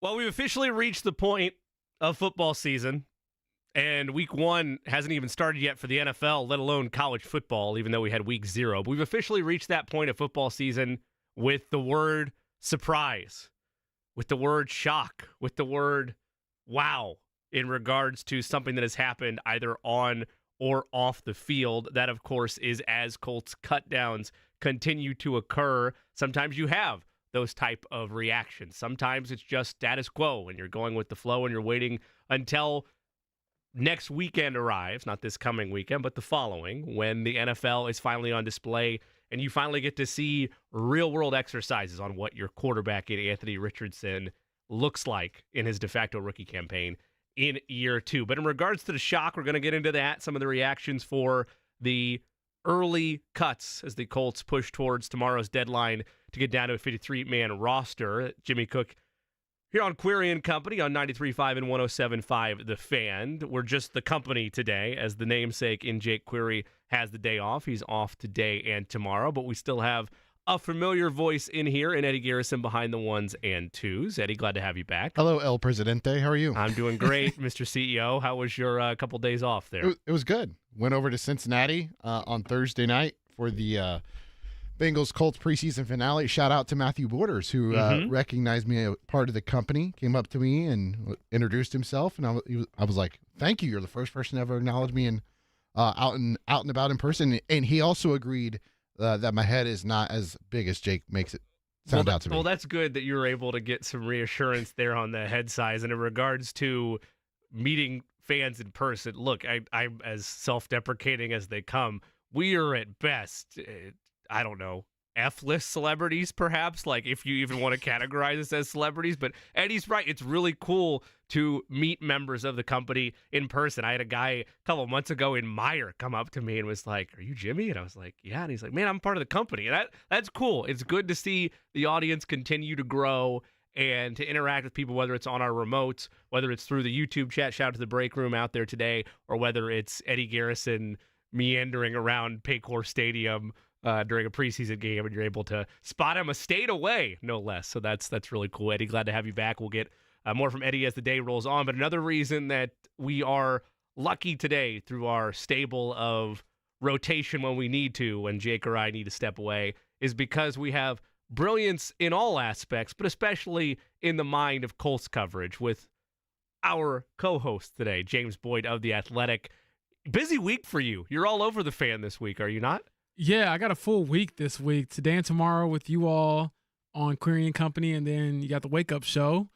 Well, we've officially reached the point of football season, and week one hasn't even started yet for the NFL, let alone college football, even though we had week 0. But we've officially reached that point of football season with the word surprise, with the word shock, with the word wow in regards to something that has happened either on or off the field. That, of course, is as Colts cutdowns continue to occur. Sometimes you have those type of reactions. Sometimes it's just status quo and you're going with the flow and you're waiting until next weekend arrives, not this coming weekend, but the following, when the NFL is finally on display and you finally get to see real-world exercises on what your quarterback in Anthony Richardson looks like in his de facto rookie campaign in year 2. But in regards to the shock, we're going to get into that, some of the reactions for the early cuts as the Colts push towards tomorrow's deadline to get down to a 53-man roster. Jimmy Cook here on Query & Company on 93.5 and 107.5 The Fan. We're just the company today, as the namesake in Jake Query has the day off. He's off today and tomorrow, but we still have a familiar voice in here, and Eddie Garrison behind the ones and twos. Eddie, glad to have you back. Hello, El Presidente. How are you? I'm doing great, Mr. CEO. How was your couple days off there? It was good. Went over to Cincinnati on Thursday night for the Bengals-Colts preseason finale. Shout out to Matthew Borders, who recognized me as part of the company, came up to me and introduced himself, and I was like, "Thank you. You're the first person to ever acknowledge me and out and about in person." And he also agreed that my head is not as big as Jake makes it sound out to me. Well, that's good that you were able to get some reassurance there on the head size. And in regards to meeting fans in person, look, I'm as self-deprecating as they come. We are at best, I don't know, F-list celebrities, perhaps, like if you even want to categorize us as celebrities. But Eddie's right. It's really cool to meet members of the company in person. I had a guy a couple of months ago in Meyer come up to me and was like, "Are you Jimmy?" And I was like, "Yeah." And he's like, "Man, I'm part of the company." And that's cool. It's good to see the audience continue to grow and to interact with people, whether it's on our remotes, whether it's through the YouTube chat, shout out to the break room out there today, or whether it's Eddie Garrison meandering around Paycor Stadium during a preseason game, and you're able to spot him a state away, no less. So that's really cool, Eddie. Glad to have you back. We'll get more from Eddie as the day rolls on. But another reason that we are lucky today through our stable of rotation when we need to, when Jake or I need to step away, is because we have brilliance in all aspects, but especially in the mind of Colts coverage with our co-host today, James Boyd of The Athletic. Busy week for you. You're all over the Fan this week, are you not? Yeah, I got a full week this week. Today and tomorrow with you all on Query & Company, and then you got the Wake Up Show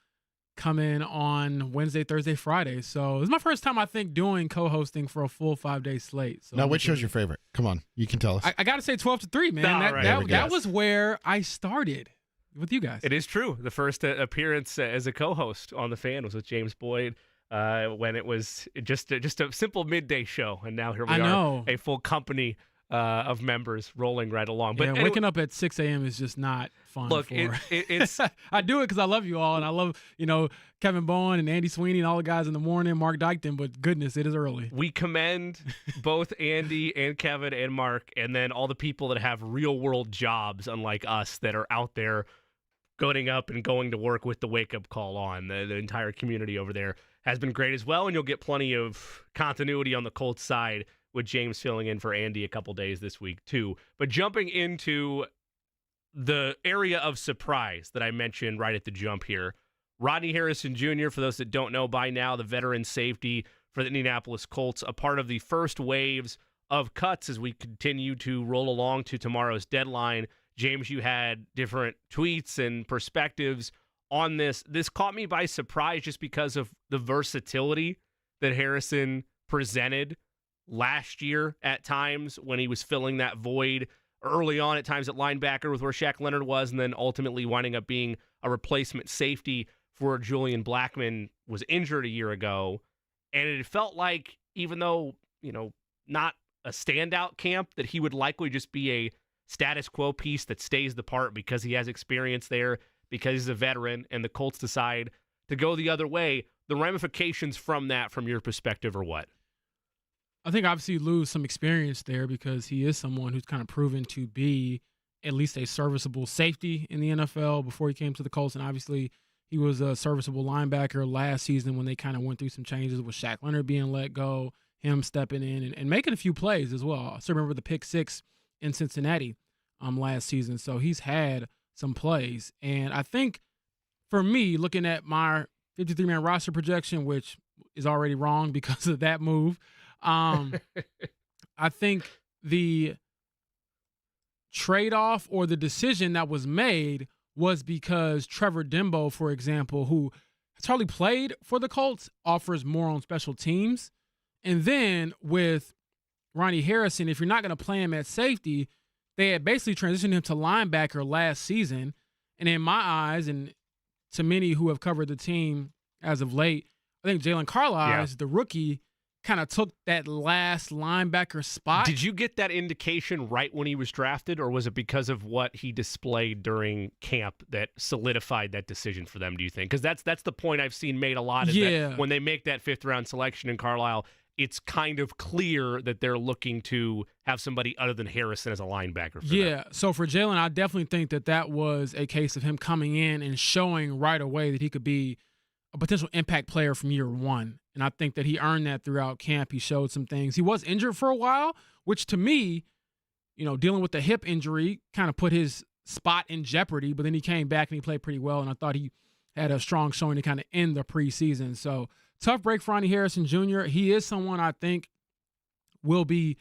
coming on Wednesday, Thursday, Friday. So it's my first time, I think, doing co-hosting for a full 5-day slate. So now, which show's your favorite? Come on, you can tell us. I got to say 12 to 3, man. That was where I started with you guys. It is true. The first appearance as a co-host on the Fan was with James Boyd when it was just a simple midday show, and now here we are, a full company of members rolling right along. But yeah, waking up at 6 a.m. is just not fun. Look, it's I do it because I love you all, and I love Kevin Bowen and Andy Sweeney and all the guys in the morning, Mark Dykton. But goodness, it is early. We commend both Andy and Kevin and Mark, and then all the people that have real world jobs, unlike us, that are out there getting up and going to work with the wake up call on. The entire community over there has been great as well, and you'll get plenty of continuity on the Colts side with James filling in for Andy a couple days this week too. But jumping into the area of surprise that I mentioned right at the jump here, Rodney Harrison Jr., for those that don't know by now, the veteran safety for the Indianapolis Colts, a part of the first waves of cuts as we continue to roll along to tomorrow's deadline. James, you had different tweets and perspectives on this. This caught me by surprise just because of the versatility that Harrison presented last year at times when he was filling that void early on at times at linebacker with where Shaq Leonard was, and then ultimately winding up being a replacement safety for Julian Blackmon was injured a year ago. And it felt like, even though, not a standout camp, that he would likely just be a status quo piece that stays the part because he has experience there, because he's a veteran, and the Colts decide to go the other way. The ramifications from that, from your perspective, are what? I think obviously you lose some experience there because he is someone who's kind of proven to be at least a serviceable safety in the NFL before he came to the Colts. And obviously He was a serviceable linebacker last season when they kind of went through some changes with Shaq Leonard being let go, him stepping in and making a few plays as well. I still remember the pick 6 in Cincinnati last season. So he's had some plays. And I think for me, looking at my 53-man roster projection, which is already wrong because of that move, I think the trade-off or the decision that was made was because Trevor Dimbo, for example, who has hardly played for the Colts, offers more on special teams. And then with Ronnie Harrison, if you're not going to play him at safety, they had basically transitioned him to linebacker last season. And in my eyes, and to many who have covered the team as of late, I think Jalen Carlisle, the rookie, kind of took that last linebacker spot. Did you get that indication right when he was drafted, or was it because of what he displayed during camp that solidified that decision for them, do you think? Because that's the point I've seen made a lot, is that when they make that 5th-round selection in Carlisle, it's kind of clear that they're looking to have somebody other than Harrison as a linebacker for them. So for Jalen, I definitely think that was a case of him coming in and showing right away that he could be a potential impact player from year one. And I think that he earned that throughout camp. He showed some things. He was injured for a while, which to me, dealing with the hip injury kind of put his spot in jeopardy. But then he came back and he played pretty well. And I thought he had a strong showing to kind of end the preseason. So tough break for Ronnie Harrison Jr. He is someone I think will be,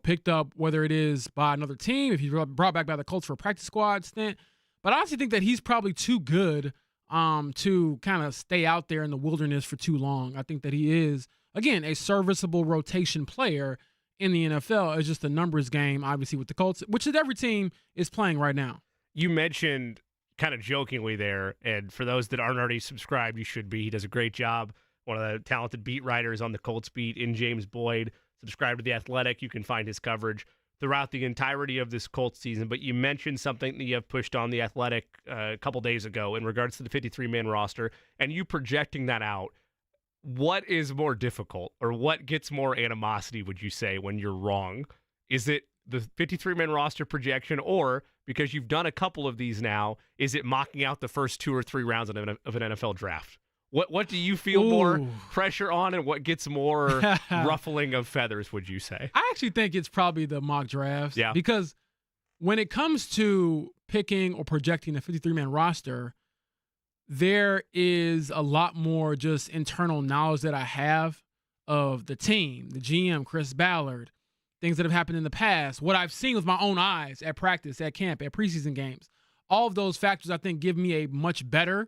picked up, whether it is by another team, if he's brought back by the Colts for a practice squad stint. But I honestly think that he's probably too good to kind of stay out there in the wilderness for too long. I think that he is, again, a serviceable rotation player in the NFL. It's just a numbers game, obviously, with the Colts, which is every team is playing right now. You mentioned kind of jokingly there, and for those that aren't already subscribed, you should be. He does a great job. One of the talented beat writers on the Colts beat in James Boyd. Subscribe to The Athletic. You can find his coverage throughout the entirety of this Colts season. But you mentioned something that you have pushed on The Athletic a couple days ago in regards to the 53-man roster, and you projecting that out. What is more difficult, or what gets more animosity, would you say, when you're wrong? Is it the 53-man roster projection, or, because you've done a couple of these now, is it mocking out the first 2 or 3 rounds of an NFL draft? What do you feel more pressure on, and what gets more ruffling of feathers, would you say? I actually think it's probably the mock drafts. Yeah. Because when it comes to picking or projecting a 53-man roster, there is a lot more just internal knowledge that I have of the team, the GM, Chris Ballard, things that have happened in the past, what I've seen with my own eyes at practice, at camp, at preseason games. All of those factors, I think, give me a much better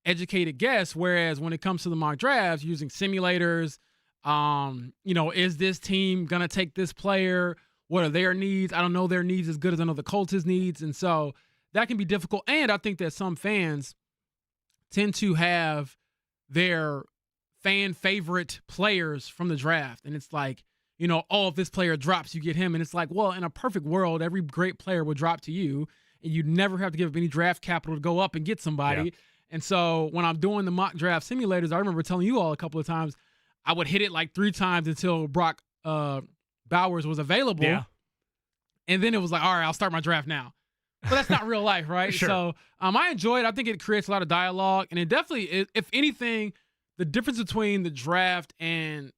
educated guess, whereas when it comes to the mock drafts, using simulators, is this team going to take this player? What are their needs? I don't know their needs as good as I know the Colts' needs, and so that can be difficult. And I think that some fans tend to have their fan favorite players from the draft, and it's like, if this player drops, you get him. And it's like, well, in a perfect world, every great player would drop to you, and you'd never have to give up any draft capital to go up and get somebody. Yeah. And so when I'm doing the mock draft simulators, I remember telling you all a couple of times, I would hit it like 3 times until Brock Bowers was available. Yeah. And then it was like, all right, I'll start my draft now. But that's not real life, right? Sure. So I enjoy it. I think it creates a lot of dialogue. And it definitely, if anything, the difference between the draft and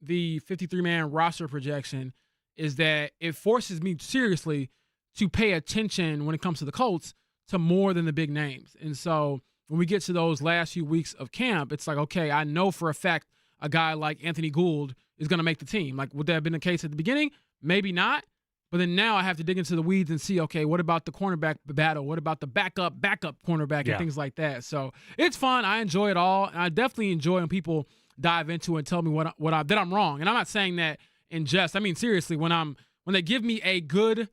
the 53-man roster projection is that it forces me seriously to pay attention when it comes to the Colts to more than the big names. And so when we get to those last few weeks of camp, it's like, okay, I know for a fact a guy like Anthony Gould is going to make the team. Like, would that have been the case at the beginning? Maybe not. But then now I have to dig into the weeds and see, okay, what about the cornerback battle? What about the backup cornerback and things like that? So it's fun. I enjoy it all. And I definitely enjoy when people dive into it and tell me that I'm wrong. And I'm not saying that in jest. I mean, seriously, when they give me a good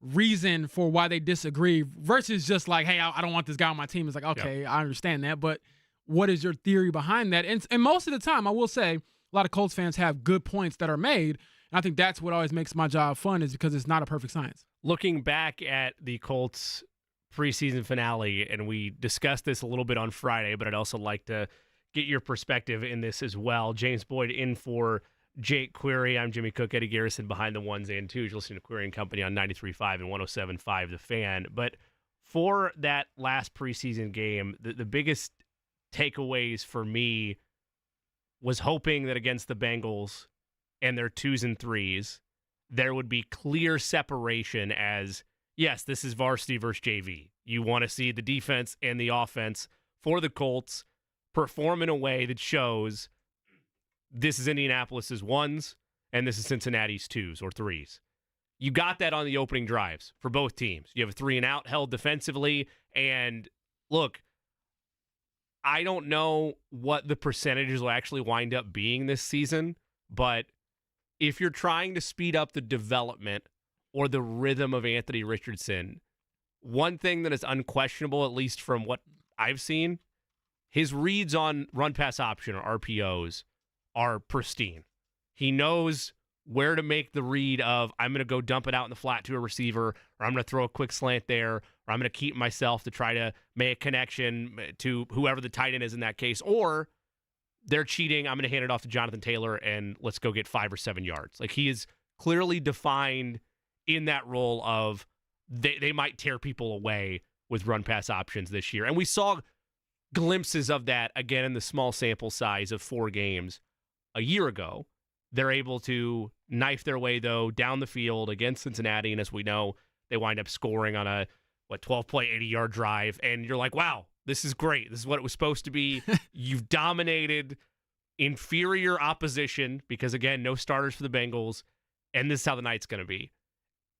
reason for why they disagree versus just like, hey, I don't want this guy on my team. It's like, okay, I understand that, but what is your theory behind that? And most of the time, I will say, a lot of Colts fans have good points that are made, and I think that's what always makes my job fun, is because it's not a perfect science. Looking back at the Colts preseason finale, and we discussed this a little bit on Friday, but I'd also like to get your perspective in this as well. James Boyd in for Jake Query. I'm Jimmy Cook, Eddie Garrison behind the ones and twos. You're listening to Query and Company on 93.5 and 107.5 The Fan. But for that last preseason game, the biggest takeaways for me was hoping that against the Bengals and their 2s and 3s, there would be clear separation as, yes, this is varsity versus JV. You want to see the defense and the offense for the Colts perform in a way that shows this is Indianapolis's 1s and this is Cincinnati's 2s or 3s. You got that on the opening drives for both teams. You have a 3-and-out held defensively. And look, I don't know what the percentages will actually wind up being this season, but if you're trying to speed up the development or the rhythm of Anthony Richardson, one thing that is unquestionable, at least from what I've seen, his reads on run-pass option or RPOs are pristine. He knows where to make the read of, I'm going to go dump it out in the flat to a receiver, or I'm going to throw a quick slant there, or I'm going to keep myself to try to make a connection to whoever the tight end is in that case, or they're cheating, I'm going to hand it off to Jonathan Taylor, and let's go get 5 or 7 yards. Like, he is clearly defined in that role of they might tear people away with run-pass options this year. And we saw glimpses of that, again, in the small sample size of 4 games a year ago. They're able to knife their way, though, down the field against Cincinnati, and as we know, they wind up scoring on a 12-play, 80-yard drive, and you're like, wow, this is great. This is what it was supposed to be. You've dominated inferior opposition because, again, no starters for the Bengals, and this is how the night's going to be.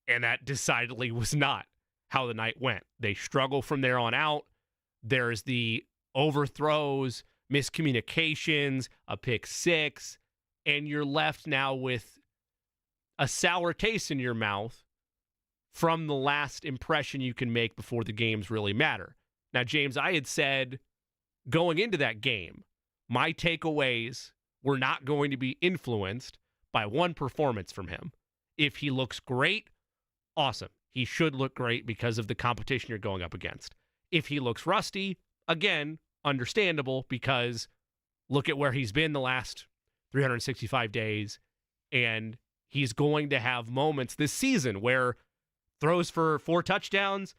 And that decidedly was not how the night went. They struggle from there on out. There's the overthrows, miscommunications, a pick 6, and you're left now with a sour taste in your mouth from the last impression you can make before the games really matter. Now, James, I had said going into that game, my takeaways were not going to be influenced by one performance from him. If he looks great, awesome. He should look great because of the competition you're going up against. If he looks rusty, again, understandable because look at where he's been the last 365 days, and he's going to have moments this season where throws for 4 touchdowns,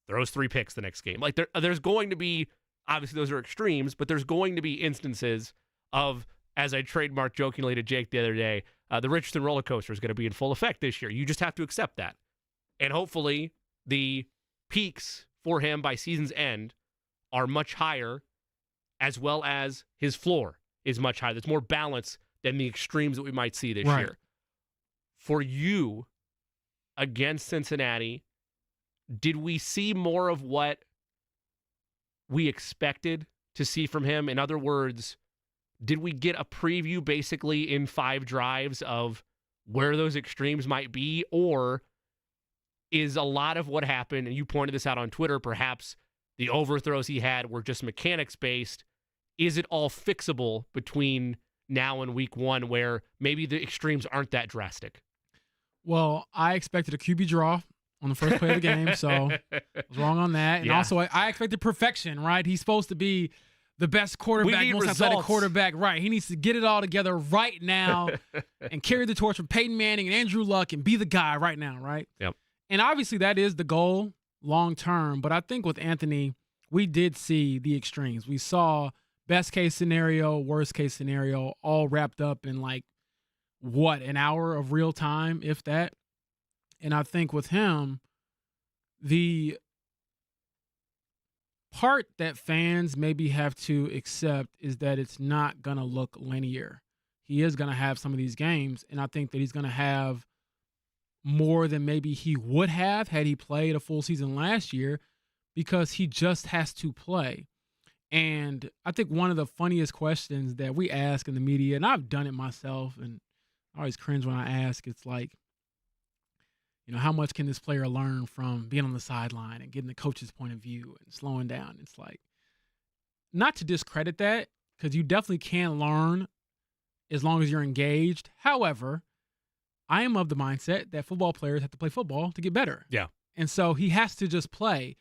throws 3 picks the next game. Like there's going to be, obviously those are extremes, but there's going to be instances of, as I trademarked jokingly to Jake the other day, the Richardson roller coaster is going to be in full effect this year. You just have to accept that. And hopefully the peaks for him by season's end are much higher, as well as his floor is much higher. There's more balance than the extremes that we might see this year. For you, against Cincinnati, did we see more of what we expected to see from him? In other words, did we get a preview basically in 5 drives of where those extremes might be? Or is a lot of what happened, and you pointed this out on Twitter, perhaps the overthrows he had were just mechanics-based? Is it all fixable between now and week 1 where maybe the extremes aren't that drastic? Well, I expected a QB draw on the first play of the game, so I was wrong on that. And also, I expected perfection, right? He's supposed to be the best quarterback, most athletic quarterback, right? He needs to get it all together right now and carry the torch from Peyton Manning and Andrew Luck and be the guy right now, right? Yep. And obviously that is the goal long term, but I think with Anthony, we did see the extremes. We saw best case scenario, worst case scenario, all wrapped up in an hour of real time, if that. And I think with him, the part that fans maybe have to accept is that it's not going to look linear. He is going to have some of these games, and I think that he's going to have more than maybe he would have had he played a full season last year because he just has to play. And I think one of the funniest questions that we ask in the media, and I've done it myself, and I always cringe when I ask, it's like, how much can this player learn from being on the sideline and getting the coach's point of view and slowing down? It's like, not to discredit that, because you definitely can learn as long as you're engaged. However, I am of the mindset that football players have to play football to get better. Yeah. And so he has to just play.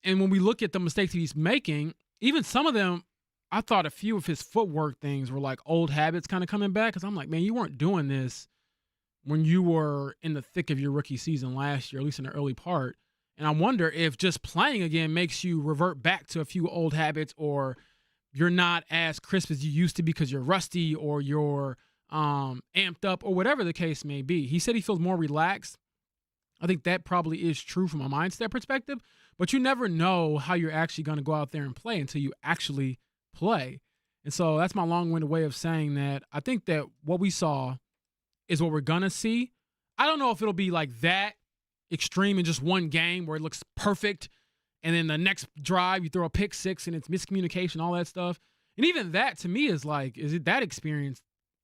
And when we look at the mistakes he's making, even some of them, I thought a few of his footwork things were like old habits kind of coming back. Because I'm like, man, you weren't doing this when you were in the thick of your rookie season last year, at least in the early part. And I wonder if just playing again makes you revert back to a few old habits, or you're not as crisp as you used to because you're rusty or you're amped up or whatever the case may be. He said he feels more relaxed. I think that probably is true from a mindset perspective, but you never know how you're actually going to go out there and play until you actually play. And so that's my long-winded way of saying that I think that what we saw is what we're going to see. I don't know if it'll be like that extreme in just one game where it looks perfect and then the next drive you throw a pick six and it's miscommunication, all that stuff. And even that to me is like, is it that experience?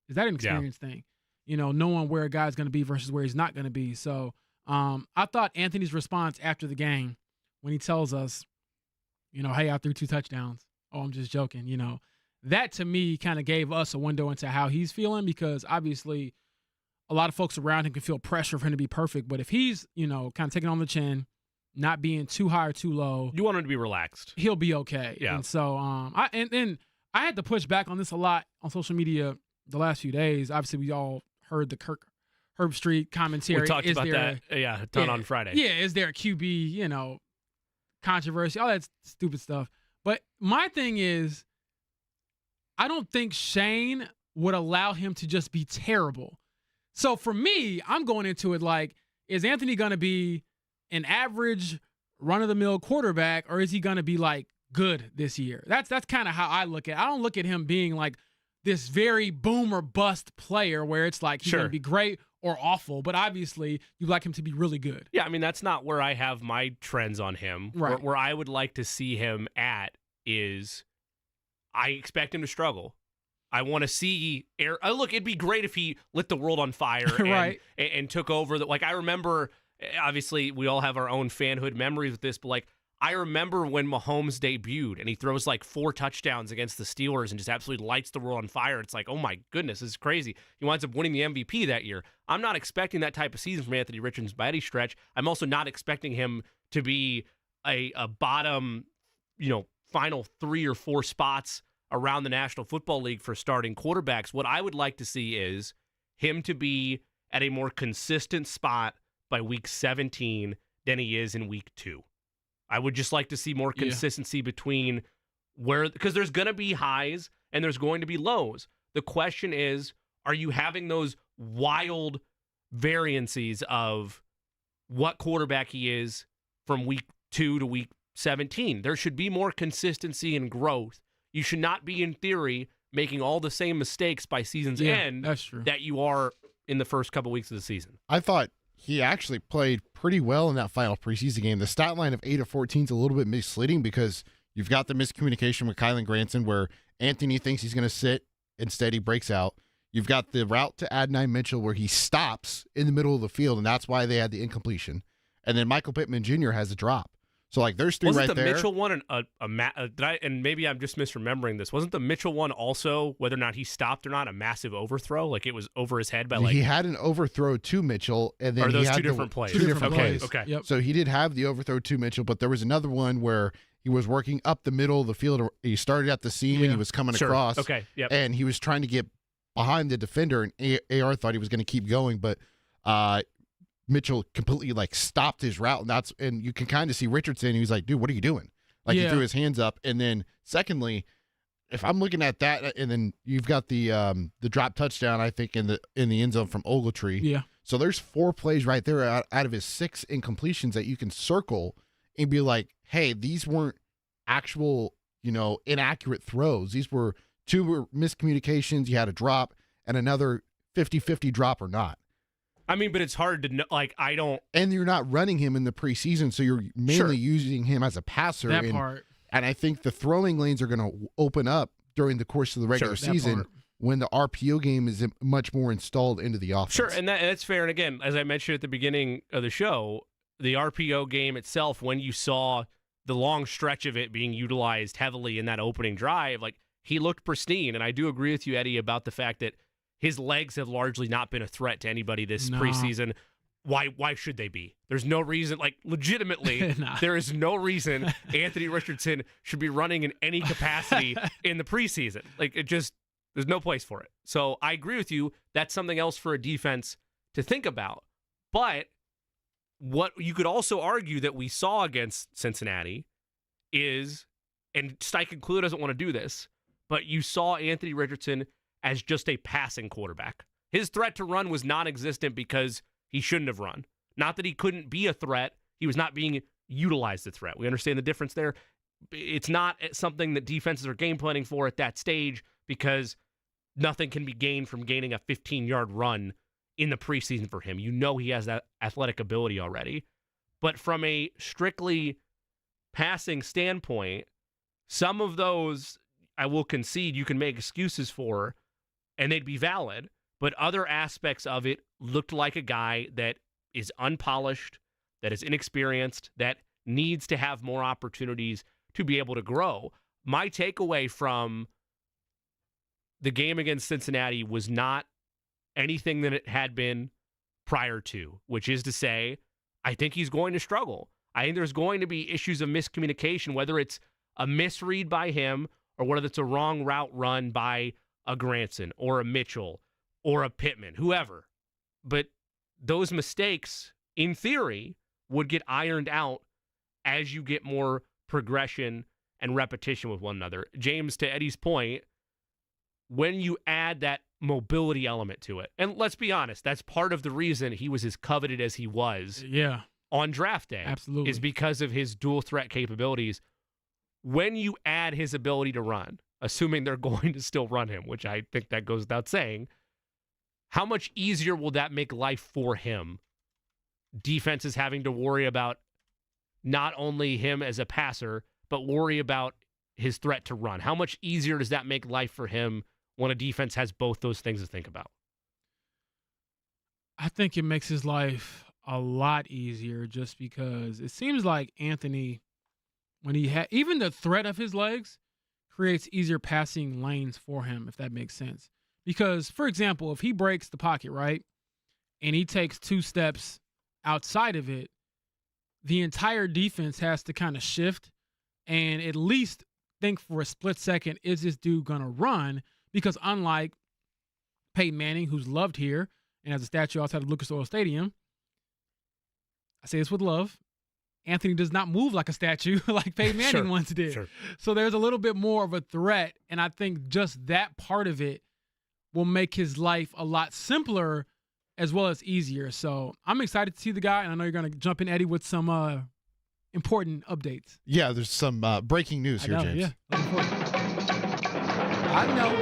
Is that an experience thing? You know, knowing where a guy's going to be versus where he's not going to be. So I thought Anthony's response after the game when he tells us, you know, hey, I threw 2 touchdowns. Oh, I'm just joking. You know, that to me kind of gave us a window into how he's feeling, because obviously a lot of folks around him can feel pressure for him to be perfect. But if he's, you know, kind of taking on the chin, not being too high or too low, you want him to be relaxed. He'll be okay. Yeah. And so I had to push back on this a lot on social media the last few days. Obviously, we all heard the Herb Street commentary. We talked about that, a ton on Friday. Yeah, is there a QB, you know, controversy, all that stupid stuff. But my thing is, I don't think Shane would allow him to just be terrible. So for me, I'm going into it like, is Anthony going to be an average run-of-the-mill quarterback, or is he going to be like good this year? That's kind of how I look at it. I don't look at him being like this very boom or bust player where it's like he's going to be great or awful, but obviously you'd like him to be really good. Yeah, I mean, that's not where I have my trends on him. Right. Where I would like to see him at is I expect him to struggle. I want to see look, it'd be great if he lit the world on fire and, right. and took over. Like, I remember, obviously, we all have our own fanhood memories with this, but like, I remember when Mahomes debuted and he throws like 4 touchdowns against the Steelers and just absolutely lights the world on fire. It's like, oh my goodness, this is crazy. He winds up winning the MVP that year. I'm not expecting that type of season from Anthony Richardson by any stretch. I'm also not expecting him to be a bottom, you know, final 3 or 4 spots around the National Football League for starting quarterbacks. What I would like to see is him to be at a more consistent spot by week 17 than he is in week 2. I would just like to see more consistency between because there's going to be highs and there's going to be lows. The question is, are you having those wild variances of what quarterback he is from week 2 to week 17? There should be more consistency and growth. You should not be, in theory, making all the same mistakes by season's end that's true. that you are in the first couple weeks of the season. I thought he actually played pretty well in that final preseason game. The stat line of 8 of 14 is a little bit misleading because you've got the miscommunication with Kylan Granson where Anthony thinks he's going to sit, instead he breaks out. You've got the route to Adonai Mitchell where he stops in the middle of the field, and that's why they had the incompletion. And then Michael Pittman Jr. has a drop. So, like, there's 3 right there. Wasn't the Mitchell one and maybe I'm just misremembering this. Wasn't the Mitchell one also, whether or not he stopped or not, a massive overthrow? Like, it was over his head by like... He had an overthrow to Mitchell, and then are those he had 2 different plays? 2 different plays. Okay. Yep. So he did have the overthrow to Mitchell, but there was another one where he was working up the middle of the field. He started at the seam, and he was coming across. Okay, yep. And he was trying to get behind the defender, and AR thought he was going to keep going, but Mitchell completely like stopped his route, and you can kind of see Richardson. He was like, "Dude, what are you doing?" Like he threw his hands up, and then secondly, if I'm looking at that, and then you've got the drop touchdown, I think in the end zone from Ogletree. Yeah. So there's 4 plays right there out of his 6 incompletions that you can circle and be like, "Hey, these weren't actual, you know, inaccurate throws. These were 2 miscommunications. You had a drop and another 50-50 drop or not." I mean, but it's hard to know. Like, I don't. And you're not running him in the preseason, so you're mainly using him as a passer. That part. And I think the throwing lanes are going to open up during the course of the regular season when the RPO game is much more installed into the offense. Sure, and that's fair. And again, as I mentioned at the beginning of the show, the RPO game itself, when you saw the long stretch of it being utilized heavily in that opening drive, like, he looked pristine. And I do agree with you, Eddie, about the fact that his legs have largely not been a threat to anybody this preseason. Why should they be? There's no reason, like, legitimately, there is no reason Anthony Richardson should be running in any capacity in the preseason. Like, there's no place for it. So I agree with you. That's something else for a defense to think about. But what you could also argue that we saw against Cincinnati is, and Steichen clearly doesn't want to do this, but you saw Anthony Richardson as just a passing quarterback. His threat to run was non-existent because he shouldn't have run. Not that he couldn't be a threat. He was not being utilized as a threat. We understand the difference there. It's not something that defenses are game planning for at that stage because nothing can be gained from gaining a 15-yard run in the preseason for him. You know he has that athletic ability already. But from a strictly passing standpoint, some of those I will concede you can make excuses for, and they'd be valid. But other aspects of it looked like a guy that is unpolished, that is inexperienced, that needs to have more opportunities to be able to grow. My takeaway from the game against Cincinnati was not anything that it had been prior to, which is to say, I think he's going to struggle. I think there's going to be issues of miscommunication, whether it's a misread by him or whether it's a wrong route run by a Granson or a Mitchell or a Pittman, whoever. But those mistakes, in theory, would get ironed out as you get more progression and repetition with one another. James, to Eddie's point, when you add that mobility element to it, and let's be honest, that's part of the reason he was as coveted as he was on draft day. Absolutely. Is because of his dual threat capabilities. When you add his ability to run, assuming they're going to still run him, which I think that goes without saying, how much easier will that make life for him? Defenses having to worry about not only him as a passer, but worry about his threat to run. How much easier does that make life for him when a defense has both those things to think about? I think it makes his life a lot easier just because it seems like Anthony, when he had even the threat of his legs, creates easier passing lanes for him, if that makes sense. Because, for example, if he breaks the pocket, right, and he takes 2 steps outside of it, the entire defense has to kind of shift and at least think for a split second, is this dude going to run? Because unlike Peyton Manning, who's loved here and has a statue outside of Lucas Oil Stadium, I say this with love, Anthony does not move like a statue like Peyton Manning once did. Sure. So there's a little bit more of a threat, and I think just that part of it will make his life a lot simpler as well as easier. So I'm excited to see the guy, and I know you're going to jump in, Eddie, with some important updates. Yeah, there's some breaking news here, James. Yeah. I know.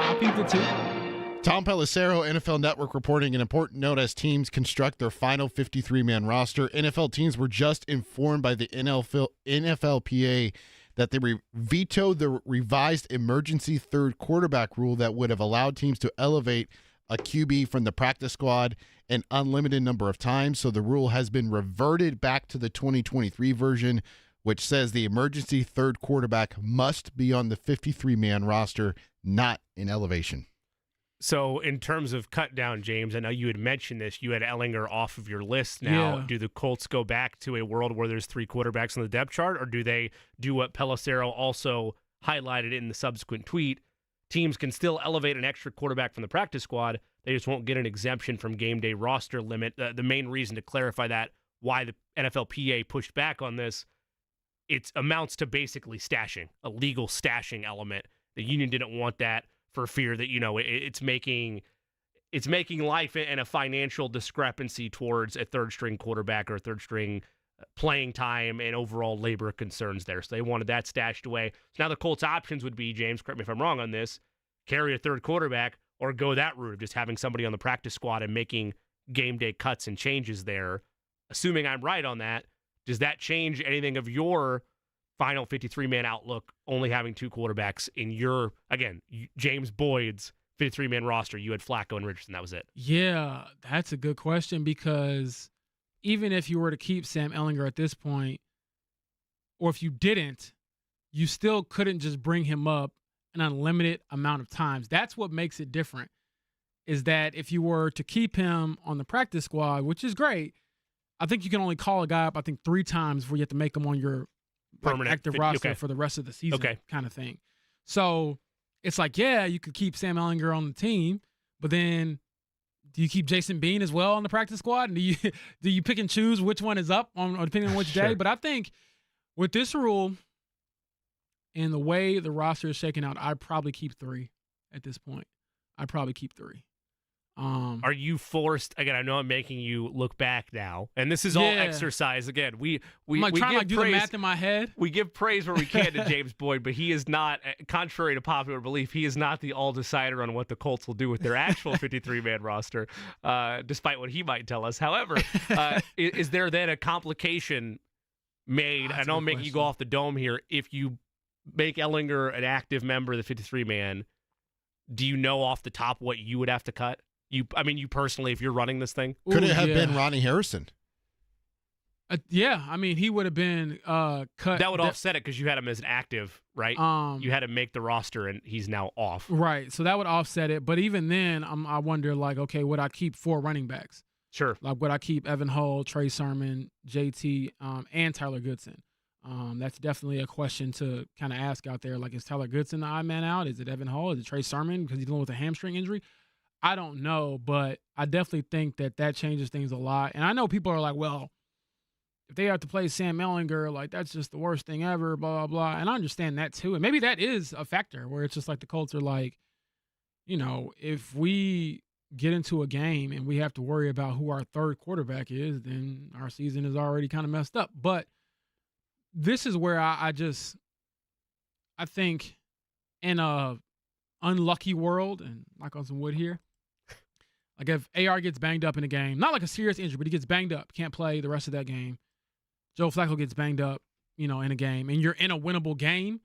I'll peep it too. Tom Pelissero, NFL Network, reporting an important note as teams construct their final 53-man roster. NFL teams were just informed by the NFLPA that they vetoed the revised emergency third quarterback rule that would have allowed teams to elevate a QB from the practice squad an unlimited number of times. So the rule has been reverted back to the 2023 version, which says the emergency third quarterback must be on the 53-man roster, not in elevation. So in terms of cut down, James, I know you had mentioned this. You had Ellinger off of your list now. Yeah. Do the Colts go back to a world where there's 3 quarterbacks on the depth chart, or do they do what Pelissero also highlighted in the subsequent tweet? Teams can still elevate an extra quarterback from the practice squad. They just won't get an exemption from game day roster limit. The main reason to clarify that, why the NFLPA pushed back on this, it amounts to basically stashing, a legal stashing element. The union didn't want that for fear that, it's making life and a financial discrepancy towards a third-string quarterback or a third-string playing time and overall labor concerns there. So they wanted that stashed away. So now the Colts' options would be, James, correct me if I'm wrong on this, carry a third quarterback or go that route of just having somebody on the practice squad and making game day cuts and changes there. Assuming I'm right on that, does that change anything of your final 53-man outlook, only having 2 quarterbacks in your, again, James Boyd's 53-man roster? You had Flacco and Richardson. That was it. Yeah, that's a good question, because even if you were to keep Sam Ehlinger at this point, or if you didn't, you still couldn't just bring him up an unlimited amount of times. That's what makes it different, is that if you were to keep him on the practice squad, which is great, I think you can only call a guy up, 3 times before you have to make him on your permanent active roster for the rest of the season, kind of thing. So it's like, yeah, you could keep Sam Ehlinger on the team, but then Do you keep Jason Bean as well on the practice squad? And do you pick and choose which one is up on depending on which day? But I think with this rule and the way the roster is shaking out, I'd probably keep 3 at this point. I'd probably keep 3. Are you forced? Again, I know I'm making you look back now, and this is all exercise. Again, we I'm like we trying give to do praise, the math in my head. We give praise where we can to James Boyd, but he is not, contrary to popular belief, he is not the all decider on what the Colts will do with their actual 53-man roster, despite what he might tell us. However, is there then a complication made? I know I'm making you go off the dome here. If you make Ellinger an active member of the 53-man, do you know off the top what you would have to cut? You personally, if you're running this thing? Could it have been Ronnie Harrison? Yeah, I mean, he would have been cut. That would offset it because you had him as an active, right? You had him make the roster, and he's now off. Right, so that would offset it. But even then, I wonder, like, okay, would I keep 4 running backs? Sure. Like, would I keep Evan Hull, Trey Sermon, JT, and Tyler Goodson? That's definitely a question to kind of ask out there. Like, is Tyler Goodson the odd man out? Is it Evan Hull? Is it Trey Sermon because he's dealing with a hamstring injury? I don't know, but I definitely think that changes things a lot. And I know people are like, well, if they have to play Sam Ehlinger, like, that's just the worst thing ever, blah, blah, blah. And I understand that too. And maybe that is a factor where it's just like the Colts are like, if we get into a game and we have to worry about who our third quarterback is, then our season is already kind of messed up. But this is where I think in a unlucky world, and knock on some wood here, like if AR gets banged up in a game, not like a serious injury, but he gets banged up, can't play the rest of that game. Joe Flacco gets banged up, in a game, and you're in a winnable game,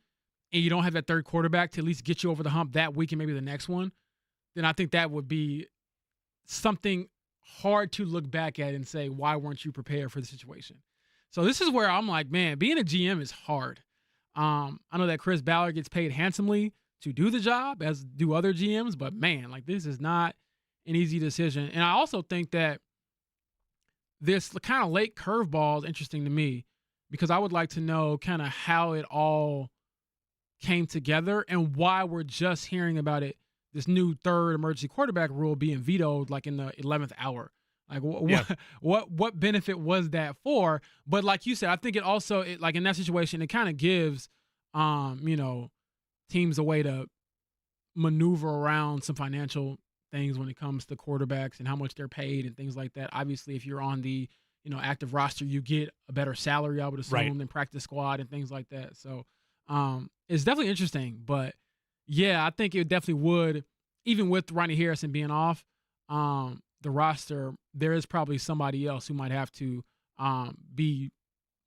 and you don't have that third quarterback to at least get you over the hump that week and maybe the next one, then I think that would be something hard to look back at and say, why weren't you prepared for the situation? So this is where I'm like, man, being a GM is hard. I know that Chris Ballard gets paid handsomely to do the job, as do other GMs, but man, like, this is not an easy decision. And I also think that this kind of late curveball is interesting to me because I would like to know kind of how it all came together and why we're just hearing about it, this new third emergency quarterback rule being vetoed like in the 11th hour. Like, what benefit was that for? But like you said, I think it also, like in that situation, it kind of gives, teams a way to maneuver around some financial things when it comes to quarterbacks and how much they're paid and things like that. Obviously, if you're on the active roster, you get a better salary, I would assume, than practice squad and things like that. So it's definitely interesting. But yeah, I think it definitely would, even with Ronnie Harrison being off the roster, there is probably somebody else who might have to be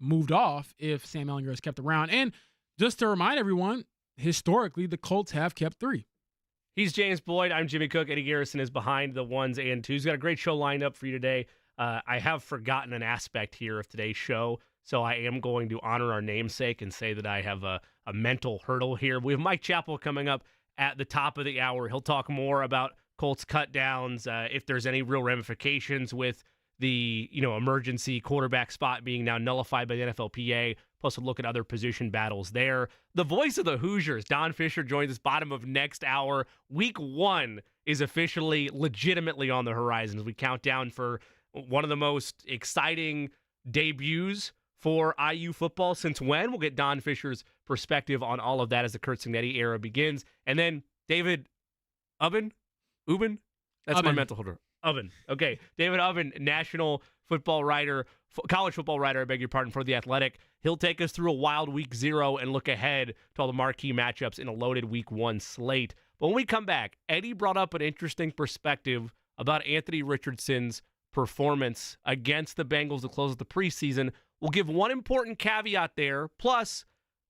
moved off if Sam Ehlinger is kept around. And just to remind everyone, historically, the Colts have kept 3. He's James Boyd. I'm Jimmy Cook. Eddie Garrison is behind the 1s and 2s. Got a great show lined up for you today. I have forgotten an aspect here of today's show, so I am going to honor our namesake and say that I have a mental hurdle here. We have Mike Chappell coming up at the top of the hour. He'll talk more about Colts cut downs, if there's any real ramifications with the emergency quarterback spot being now nullified by the NFLPA. Plus, we'll look at other position battles there. The voice of the Hoosiers, Don Fischer, joins us bottom of next hour. Week 1 is officially, legitimately on the horizon as we count down for one of the most exciting debuts for IU football since when. We'll get Don Fischer's perspective on all of that as the Kurt Cignetti era begins. And then David Ubben? That's my mental holder. Oven. Okay. David Oven, national football writer, college football writer, I beg your pardon, for The Athletic. He'll take us through a wild week 0 and look ahead to all the marquee matchups in a loaded week 1 slate. But when we come back, Eddie brought up an interesting perspective about Anthony Richardson's performance against the Bengals to close out the preseason. We'll give one important caveat there. Plus,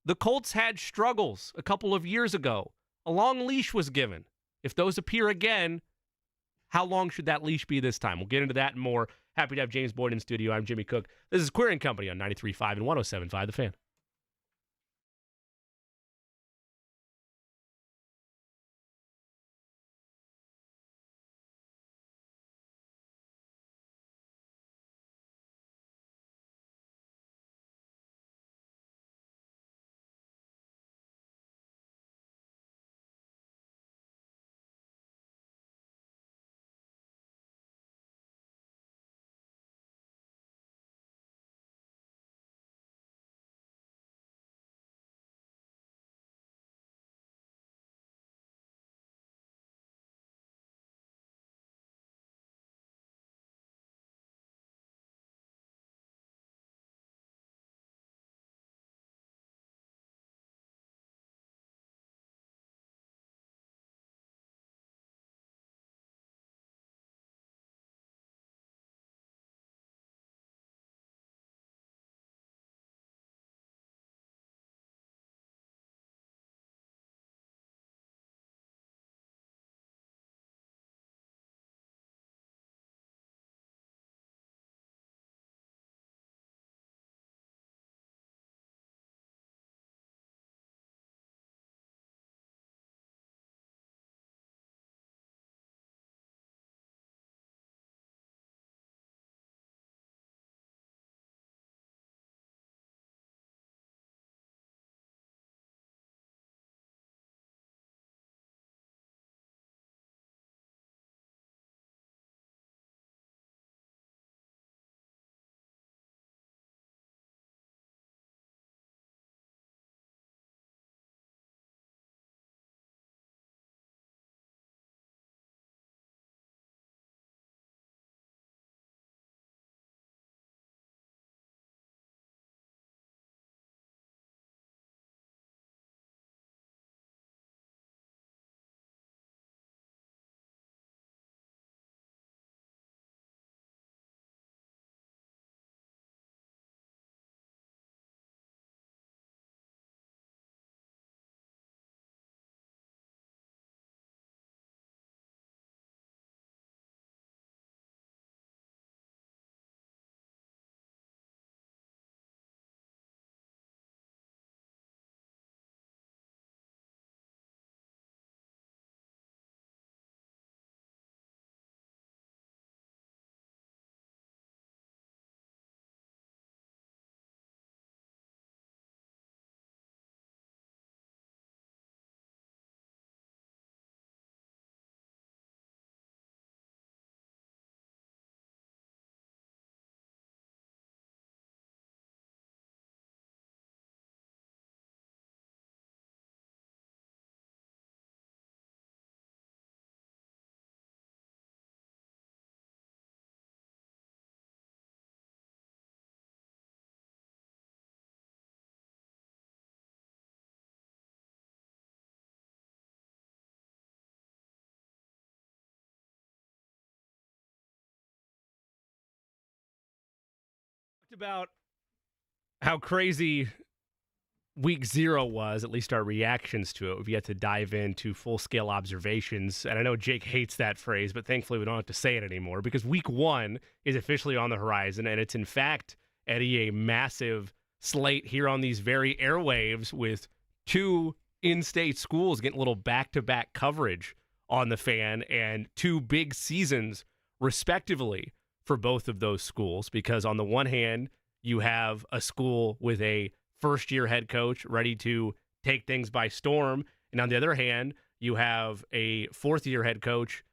the Colts had struggles a couple of years ago. A long leash was given. If those appear again, how long should that leash be this time? We'll get into that and more. Happy to have James Boyd in studio. I'm Jimmy Cook. This is Query & Company on 93.5 and 107.5 The Fan. About how crazy week 0 was, at least our reactions to it. We've yet to dive into full-scale observations. And I know Jake hates that phrase, but thankfully we don't have to say it anymore because week 1 is officially on the horizon. And it's, in fact, Eddie, a massive slate here on these very airwaves with 2 in-state schools getting a little back-to-back coverage on the Fan and 2 big seasons, respectively, for both of those schools. Because on the one hand, you have a school with a first-year head coach ready to take things by storm. And on the other hand, you have a fourth-year head coach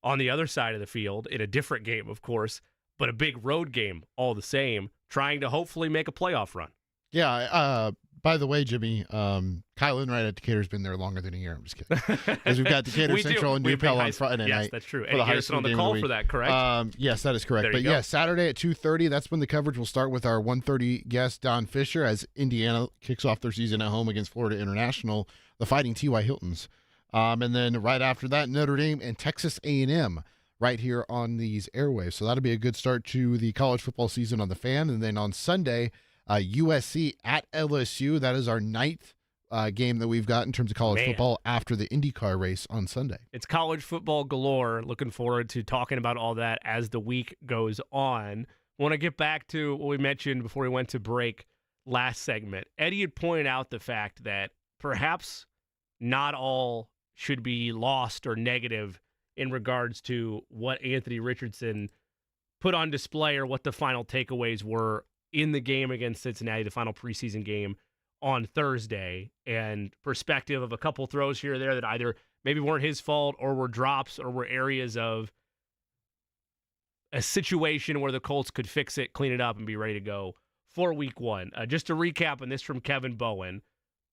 on the other side of the field in a different game, of course, but a big road game all the same, trying to hopefully make a playoff run. Yeah. By the way, Jimmy, Kyle Enright at Decatur's been there longer than a year. I'm just kidding. Because we've got Decatur Central and Chappell on Friday night. Yes, that's true. Eddie Garrison on the call for that, correct? Yes, that is correct. But yeah, Saturday at 2:30, that's when the coverage will start with our 1:30 guest, Don Fischer, as Indiana kicks off their season at home against Florida International, the Fighting T.Y. Hiltons. And then right after that, Notre Dame and Texas A&M right here on these airwaves. So that'll be a good start to the college football season on the Fan. And then on Sunday, USC at LSU. That is our 9th game that we've got in terms of college football after the IndyCar race on Sunday. It's college football galore. Looking forward to talking about all that as the week goes on. I want to get back to what we mentioned before we went to break last segment. Eddie had pointed out the fact that perhaps not all should be lost or negative in regards to what Anthony Richardson put on display or what the final takeaways were in the game against Cincinnati, the final preseason game on Thursday, and perspective of a couple throws here or there that either maybe weren't his fault or were drops or were areas of a situation where the Colts could fix it, clean it up, and be ready to go for week 1. Just to recap on this from Kevin Bowen,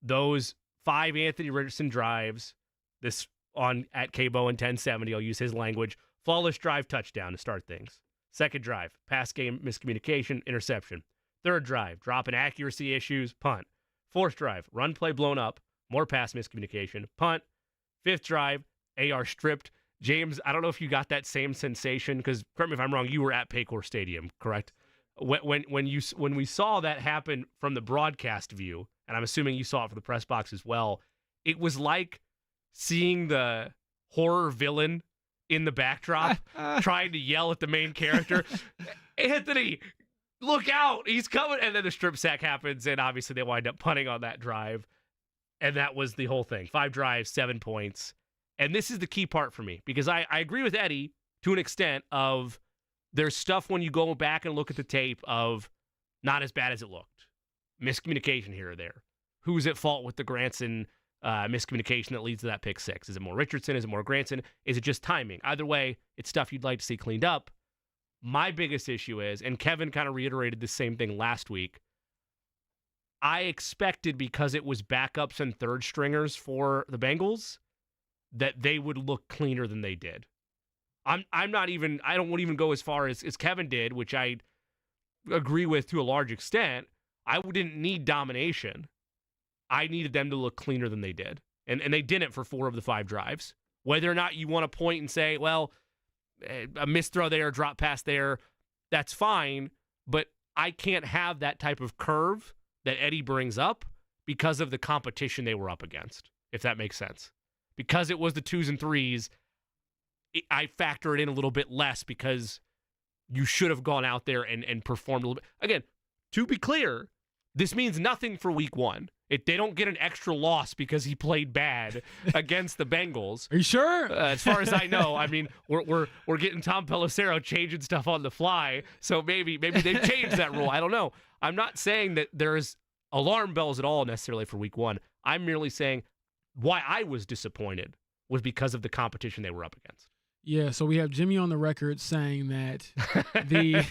those 5 Anthony Richardson drives, this on at KBowen 1070, I'll use his language, flawless drive touchdown to start things. Second drive, pass game miscommunication, interception. Third drive, drop and accuracy issues, punt. Fourth drive, run play blown up, more pass miscommunication, punt. Fifth drive, AR stripped. James, I don't know if you got that same sensation, because correct me if I'm wrong, you were at Paycor Stadium, correct? When we saw that happen from the broadcast view, and I'm assuming you saw it from the press box as well, it was like seeing the horror villain in the backdrop trying to yell at the main character, Anthony, look out, he's coming. And then the strip sack happens, and obviously they wind up punting on that drive. And that was the whole thing. 5 drives, 7 points. And this is the key part for me, because I agree with Eddie to an extent of there's stuff when you go back and look at the tape of not as bad as it looked. Miscommunication here or there. Who's at fault with the Granson miscommunication that leads to that pick 6? Is it more Richardson? Is it more Granson? Is it just timing? Either way, it's stuff you'd like to see cleaned up. My biggest issue is, and Kevin kind of reiterated the same thing last week, I expected, because it was backups and third stringers for the Bengals, that they would look cleaner than they did. I won't even go as far as Kevin did, which I agree with to a large extent. I didn't need domination. I needed them to look cleaner than they did. And they didn't for 4 of the 5 drives. Whether or not you want to point and say, well, a missed throw there, drop pass there, that's fine. But I can't have that type of curve that Eddie brings up because of the competition they were up against, if that makes sense. Because it was the 2s and 3s, I factor it in a little bit less because you should have gone out there and performed a little bit. Again, to be clear, this means nothing for week 1. They don't get an extra loss because he played bad against the Bengals. Are you sure? As far as I know, I mean, we're getting Tom Pelissero changing stuff on the fly, so maybe they've changed that rule. I don't know. I'm not saying that there's alarm bells at all necessarily for week 1. I'm merely saying why I was disappointed was because of the competition they were up against. Yeah, so we have Jimmy on the record saying that the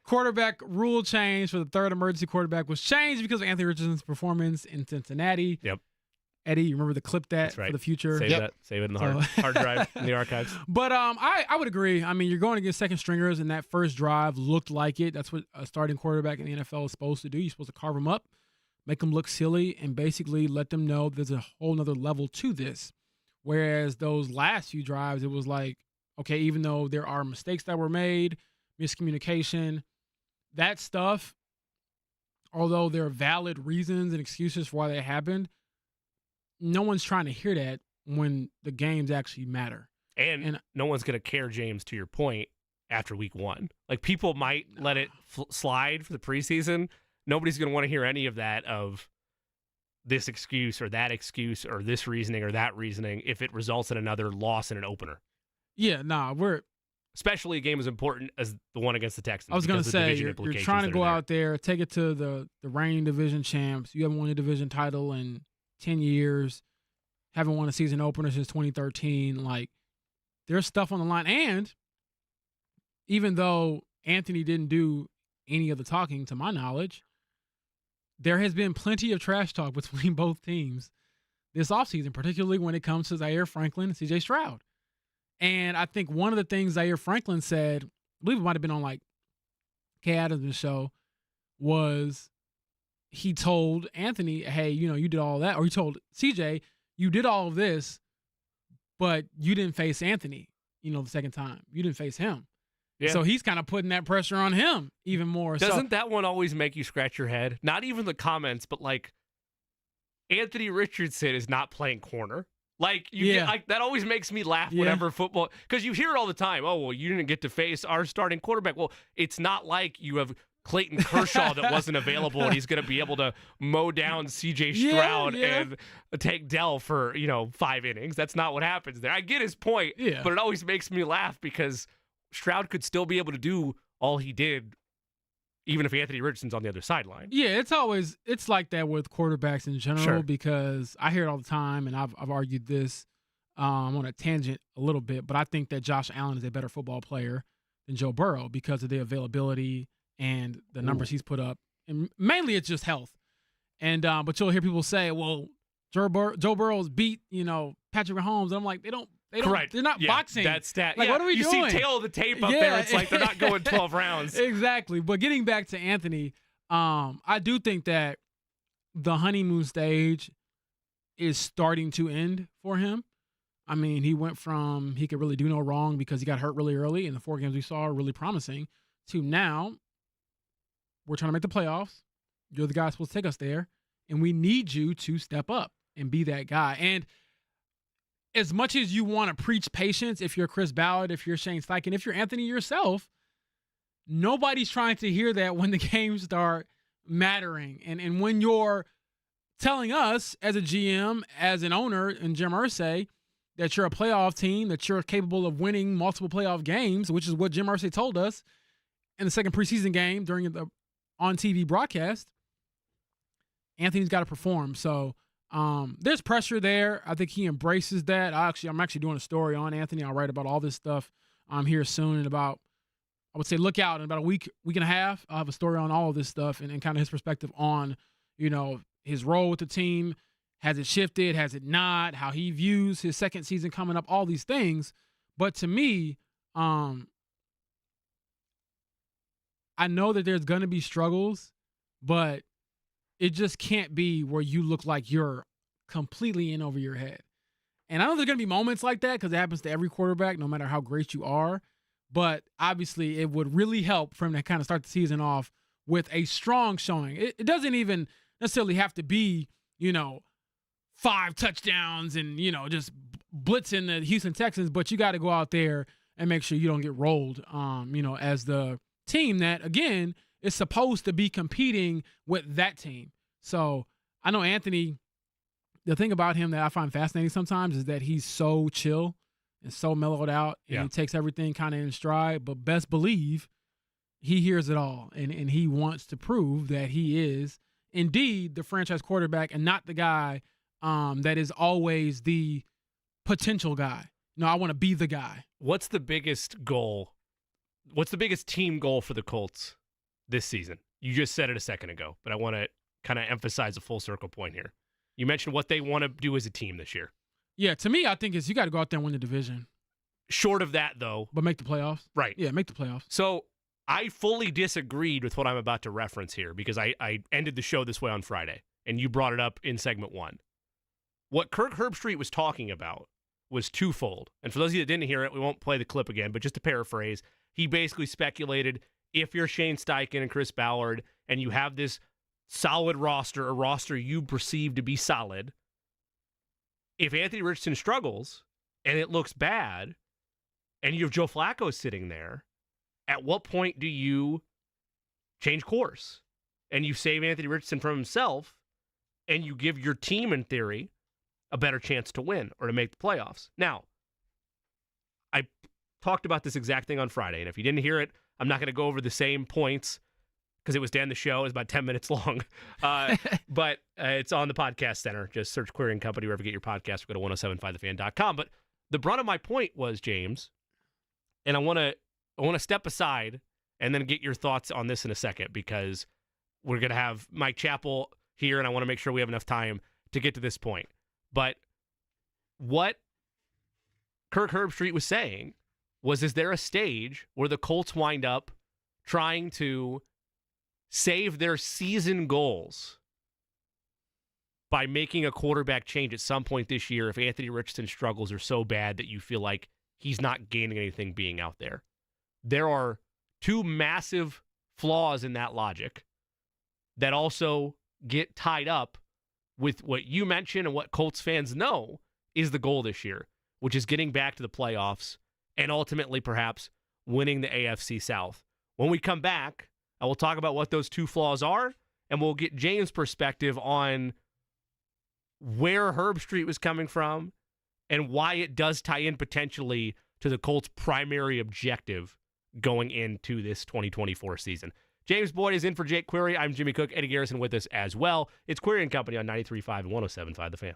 quarterback rule change for the third emergency quarterback was changed because of Anthony Richardson's performance in Cincinnati. Yep. Eddie, you remember to clip that for the future? Save it in the hard drive in the archives. But I would agree. I mean, you're going against second stringers, and that first drive looked like it. That's what a starting quarterback in the NFL is supposed to do. You're supposed to carve them up, make them look silly, and basically let them know there's a whole nother level to this. Whereas those last few drives, it was like, okay, even though there are mistakes that were made, miscommunication, that stuff, although there are valid reasons and excuses for why that happened, no one's trying to hear that when the games actually matter. And no one's going to care, James, to your point, after week 1. Like, people might let it slide for the preseason. Nobody's going to want to hear any of that, of this excuse or that excuse or this reasoning or that reasoning, if it results in another loss in an opener. Yeah, nah, especially a game as important as the one against the Texans. I was going to say, you're trying to go out there, take it to the reigning division champs. You haven't won a division title in 10 years, haven't won a season opener since 2013. Like, there's stuff on the line. And even though Anthony didn't do any of the talking, to my knowledge, there has been plenty of trash talk between both teams this offseason, particularly when it comes to Zaire Franklin and CJ Stroud. And I think one of the things Zaire Franklin said, I believe it might have been on like Kay Adams' show, was he told Anthony, hey, you did all that. Or he told CJ, you did all of this, but you didn't face Anthony, the second time. You didn't face him. Yeah. So he's kind of putting that pressure on him even more. Doesn't that one always make you scratch your head? Not even the comments, but like Anthony Richardson is not playing corner. Like, that always makes me laugh whenever football, because you hear it all the time. Oh, well, you didn't get to face our starting quarterback. Well, it's not like you have Clayton Kershaw that wasn't available and he's going to be able to mow down CJ Stroud and take Dell for, 5 innings. That's not what happens there. I get his point, but it always makes me laugh because Stroud could still be able to do all he did even if Anthony Richardson's on the other sideline. Yeah, it's like that with quarterbacks in general because I hear it all the time, and I've argued this on a tangent a little bit, but I think that Josh Allen is a better football player than Joe Burrow because of the availability and the numbers he's put up. And mainly it's just health. And but you'll hear people say, well, Joe Burrow's beat, Patrick Mahomes. And I'm like, they're not boxing. That's stat. Like, what are we doing? You see tail of the tape up there. It's like they're not going 12 rounds. Exactly. But getting back to Anthony, I do think that the honeymoon stage is starting to end for him. I mean, he went from he could really do no wrong because he got hurt really early, and the 4 games we saw are really promising, to now we're trying to make the playoffs. You're the guy supposed to take us there, and we need you to step up and be that guy. And as much as you want to preach patience, if you're Chris Ballard, if you're Shane Steichen, if you're Anthony yourself, nobody's trying to hear that when the games start mattering. And when you're telling us as a GM, as an owner, and Jim Irsay, that you're a playoff team, that you're capable of winning multiple playoff games, which is what Jim Irsay told us in the second preseason game during the on-TV broadcast, Anthony's got to perform. So there's pressure there. I think he embraces that. I'm actually doing a story on Anthony. I'll write about all this stuff here soon in about, I would say, look out in about a week and a half. I'll have a story on all of this stuff and kind of his perspective on, his role with the team. Has it shifted? Has it not? How he views his second season coming up, all these things. But to me, I know that there's going to be struggles, but it just can't be where you look like you're completely in over your head. And I know there's going to be moments like that because it happens to every quarterback, no matter how great you are. But obviously, it would really help for him to kind of start the season off with a strong showing. It doesn't even necessarily have to be, 5 touchdowns and, just blitzing the Houston Texans, but you got to go out there and make sure you don't get rolled, as the team that, again, is supposed to be competing with that team. So I know Anthony, the thing about him that I find fascinating sometimes is that he's so chill and so mellowed out, and he takes everything kind of in stride, but best believe he hears it all, and he wants to prove that he is indeed the franchise quarterback and not the guy that is always the potential guy. No, I want to be the guy. What's the biggest goal? What's the biggest team goal for the Colts this season? You just said it a second ago, but I want to kind of emphasize a full circle point here. You mentioned what they want to do as a team this year. Yeah, to me, I think you got to go out there and win the division. Short of that, though. But make the playoffs. Right. Yeah, make the playoffs. So I fully disagreed with what I'm about to reference here because I ended the show this way on Friday, and you brought it up in segment 1. What Kirk Herbstreit was talking about was twofold. And for those of you that didn't hear it, we won't play the clip again, but just to paraphrase, he basically speculated if you're Shane Steichen and Chris Ballard and you have this solid roster, a roster you perceive to be solid, if Anthony Richardson struggles and it looks bad and you have Joe Flacco sitting there, at what point do you change course and you save Anthony Richardson from himself and you give your team, in theory, a better chance to win or to make the playoffs? Now, I talked about this exact thing on Friday, and if you didn't hear it, I'm not going to go over the same points because it was to end the show. It was about 10 minutes long. But it's on the podcast center. Just search Query & Company wherever you get your podcast. Go to 1075thefan.com. But the brunt of my point was, James, and I want to step aside and then get your thoughts on this in a second, because we're going to have Mike Chappell here, and I want to make sure we have enough time to get to this point. But what Kirk Herbstreit was saying was, is there a stage where the Colts wind up trying to save their season goals by making a quarterback change at some point this year if Anthony Richardson struggles are so bad that you feel like he's not gaining anything being out there? There are two massive flaws in that logic that also get tied up with what you mentioned and what Colts fans know is the goal this year, which is getting back to the playoffs and ultimately perhaps winning the AFC South. When we come back, I will talk about what those two flaws are, and we'll get James' perspective on where Herbstreit was coming from and why it does tie in potentially to the Colts' primary objective going into this 2024 season. James Boyd is in for Jake Query. I'm Jimmy Cook. Eddie Garrison with us as well. It's Query & Company on 93.5 and 107.5 The Fan.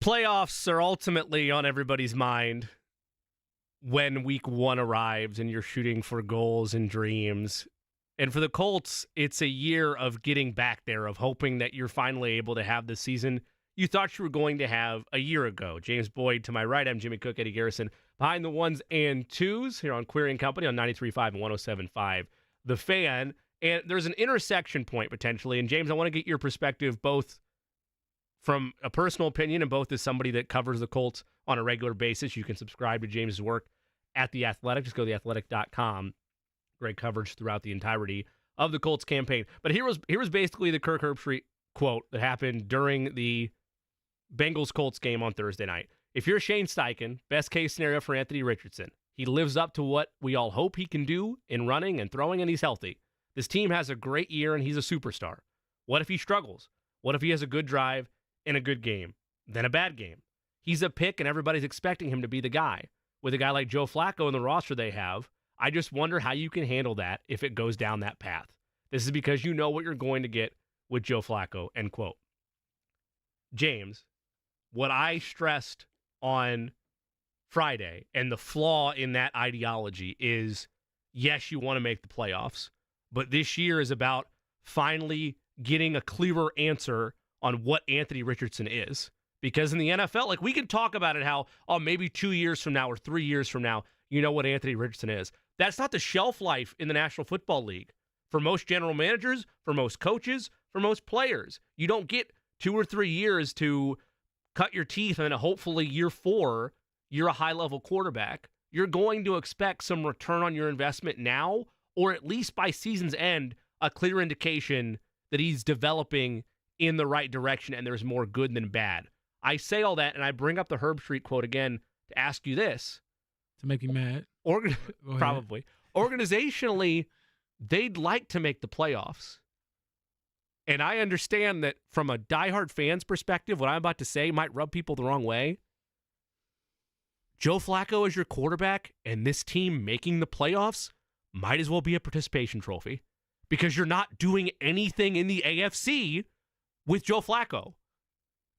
Playoffs are ultimately on everybody's mind when week 1 arrives and you're shooting for goals and dreams. And for the Colts, it's a year of getting back there, of hoping that you're finally able to have the season you thought you were going to have a year ago. James Boyd to my right, I'm Jimmy Cook, Eddie Garrison, behind the ones and twos here on Query and Company on 93.5 and 107.5 The Fan. And there's an intersection point potentially. And James, I want to get your perspective both from a personal opinion and both as somebody that covers the Colts on a regular basis. You can subscribe to James's work at The Athletic. Just go to theathletic.com. Great coverage throughout the entirety of the Colts campaign. But here was basically the Kirk Herbstreit quote that happened during the Bengals-Colts game on Thursday night. If you're Shane Steichen, best case scenario for Anthony Richardson. He lives up to what we all hope he can do in running and throwing, and he's healthy. This team has a great year, and he's a superstar. What if he struggles? What if he has a good drive and a good game, then a bad game? He's a pick, and everybody's expecting him to be the guy. With a guy like Joe Flacco in the roster they have, I just wonder how you can handle that if it goes down that path. This is because you know what you're going to get with Joe Flacco, end quote. James, what I stressed on Friday and the flaw in that ideology is, yes, you want to make the playoffs, but this year is about finally getting a clearer answer on what Anthony Richardson is. Because in the NFL, like, we can talk about it how, oh, maybe 2 years from now or 3 years from now, you know what Anthony Richardson is. That's not the shelf life in the National Football League. For most general managers, for most coaches, for most players, you don't get 2 or 3 years to cut your teeth and hopefully year 4, you're a high-level quarterback. You're going to expect some return on your investment now, or at least by season's end, a clear indication that he's developing in the right direction and there's more good than bad. I say all that, and I bring up the Herbstreit quote again to ask you this. To make you mad? Probably. Organizationally, they'd like to make the playoffs. And I understand that from a diehard fan's perspective, what I'm about to say might rub people the wrong way. Joe Flacco as your quarterback and this team making the playoffs might as well be a participation trophy because you're not doing anything in the AFC with Joe Flacco.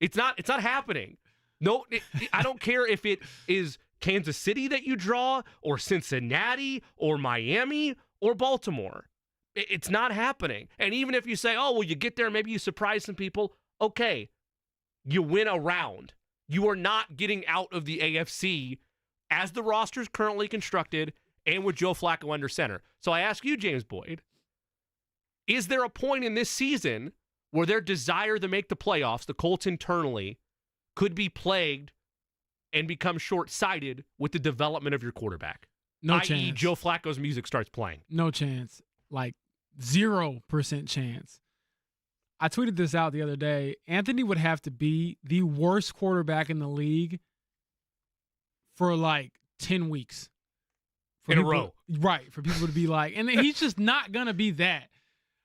It's not happening. No, I don't care if it is Kansas City that you draw or Cincinnati or Miami or Baltimore. It's not happening. And even if you say, oh, well, you get there, maybe you surprise some people. Okay, you win a round. You are not getting out of the AFC as the roster's currently constructed and with Joe Flacco under center. So I ask you, James Boyd, is there a point in this season where their desire to make the playoffs, the Colts internally, could be plagued and become short-sighted with the development of your quarterback? No i.e. chance. Joe Flacco's music starts playing. No chance. Like 0% chance. I tweeted this out the other day. Anthony would have to be the worst quarterback in the league for like 10 weeks. In a row. Right. For people to be like, and he's just not going to be that.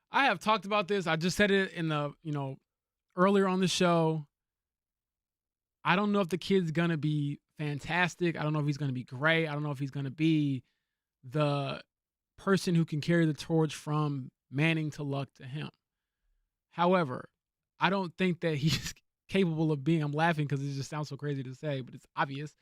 I have talked about this. I just said it in the, earlier on the show. I don't know if the kid's going to be fantastic. I don't know if he's going to be great. I don't know if he's going to be the person who can carry the torch from Manning to Luck to him. However, I don't think that he's capable of being, I'm laughing because it just sounds so crazy to say, but it's obvious.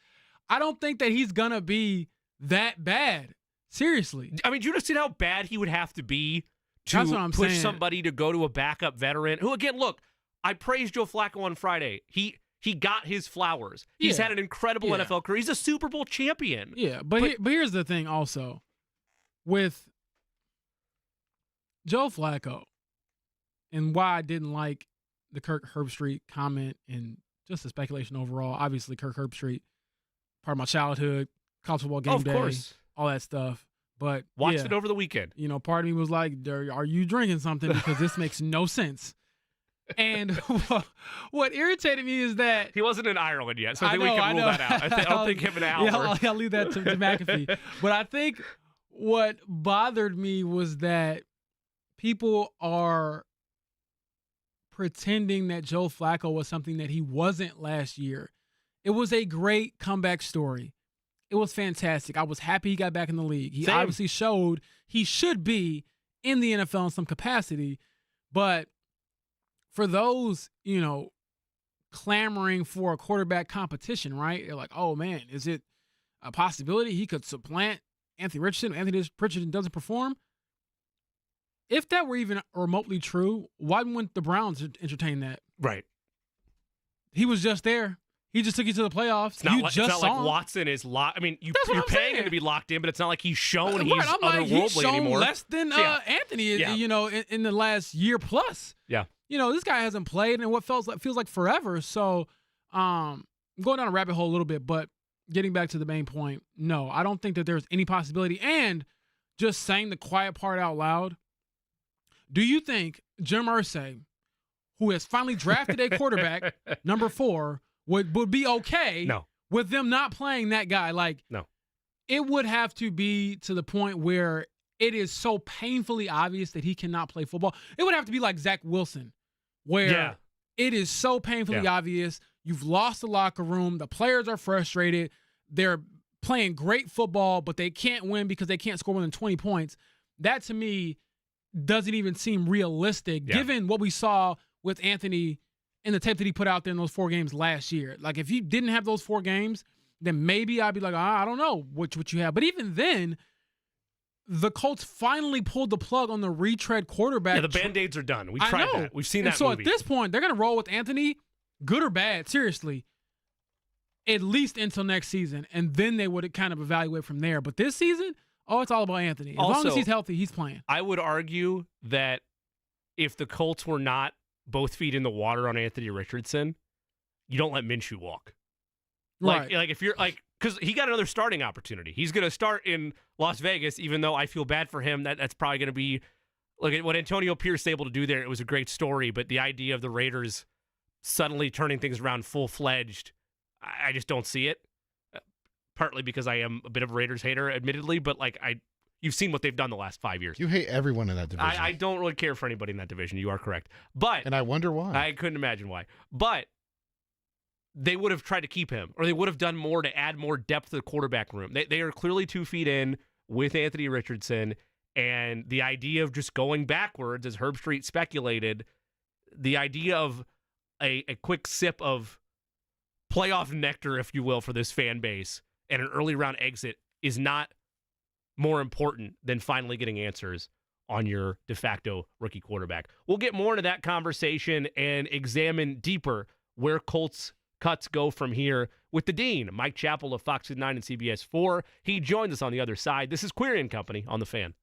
I don't think that he's going to be that bad. Seriously. I mean, do you understand how bad he would have to be to That's what I'm push saying. somebody to go to a backup veteran who, again, look, I praised Joe Flacco on Friday. He got his flowers. He's had an incredible NFL career. He's a Super Bowl champion. Yeah, but here's the thing also. With Joe Flacco and why I didn't like the Kirk Herbstreit comment and just the speculation overall. Obviously, Kirk Herbstreit, part of my childhood, college football game day, course. All that stuff. But watched it over the weekend. Part of me was like, are you drinking something? Because this makes no sense. And what irritated me is that he wasn't in Ireland yet, so I think we can rule that out. I don't think him and Albert. Yeah, I'll leave that to McAfee. But I think what bothered me was that people are pretending that Joe Flacco was something that he wasn't last year. It was a great comeback story. It was fantastic. I was happy he got back in the league. He obviously showed he should be in the NFL in some capacity. But for those, clamoring for a quarterback competition, right? They're like, oh, man, is it a possibility he could supplant Anthony Richardson? Anthony Richardson doesn't perform. If that were even remotely true, why wouldn't the Browns entertain that? Right. He was just there. He just took you to the playoffs. It's not, it's not like Watson is locked. I mean, you're paying him to be locked in, but it's not like he's shown he's otherworldly he's shown anymore. Less than Anthony, in the last year plus. Yeah. This guy hasn't played in what feels like forever. So, I'm going down a rabbit hole a little bit, but getting back to the main point, no, I don't think that there's any possibility. And just saying the quiet part out loud, do you think Jim Irsay, who has finally drafted a quarterback, number 4, would be okay with them not playing that guy? Like, no. It would have to be to the point where it is so painfully obvious that he cannot play football. It would have to be like Zach Wilson, where it is so painfully obvious. You've lost the locker room. The players are frustrated. They're playing great football, but they can't win because they can't score more than 20 points. That, to me, doesn't even seem realistic, given what we saw with Anthony in the tape that he put out there in those 4 games last year. Like, if you didn't have those 4 games, then maybe I'd be like, I don't know what you have. But even then, the Colts finally pulled the plug on the retread quarterback. Yeah, the Band-Aids are done. We tried that. We've seen that so movie. At this point, they're going to roll with Anthony, good or bad, seriously, at least until next season. And then they would kind of evaluate from there. But this season, it's all about Anthony. As long as he's healthy, he's playing. I would argue that if the Colts were not both feet in the water on Anthony Richardson, you don't let Minshew walk. Like if you're like, because he got another starting opportunity. He's going to start in Las Vegas, even though I feel bad for him. That's probably going to be, look at what Antonio Pierce was able to do there. It was a great story, but the idea of the Raiders suddenly turning things around full-fledged, I just don't see it. Partly because I am a bit of a Raiders hater, admittedly, but you've seen what they've done the last 5 years. You hate everyone in that division. I don't really care for anybody in that division. You are correct. And I wonder why. I couldn't imagine why. But they would have tried to keep him, or they would have done more to add more depth to the quarterback room. They are clearly 2 feet in with Anthony Richardson, and the idea of just going backwards, as Herb Street speculated, the idea of a quick sip of playoff nectar, if you will, for this fan base and an early round exit is not more important than finally getting answers on your de facto rookie quarterback. We'll get more into that conversation and examine deeper where Colts cuts go from here with the Dean, Mike Chappell of Fox 9 and CBS 4. He joins us on the other side. This is Query & Company on The Fan.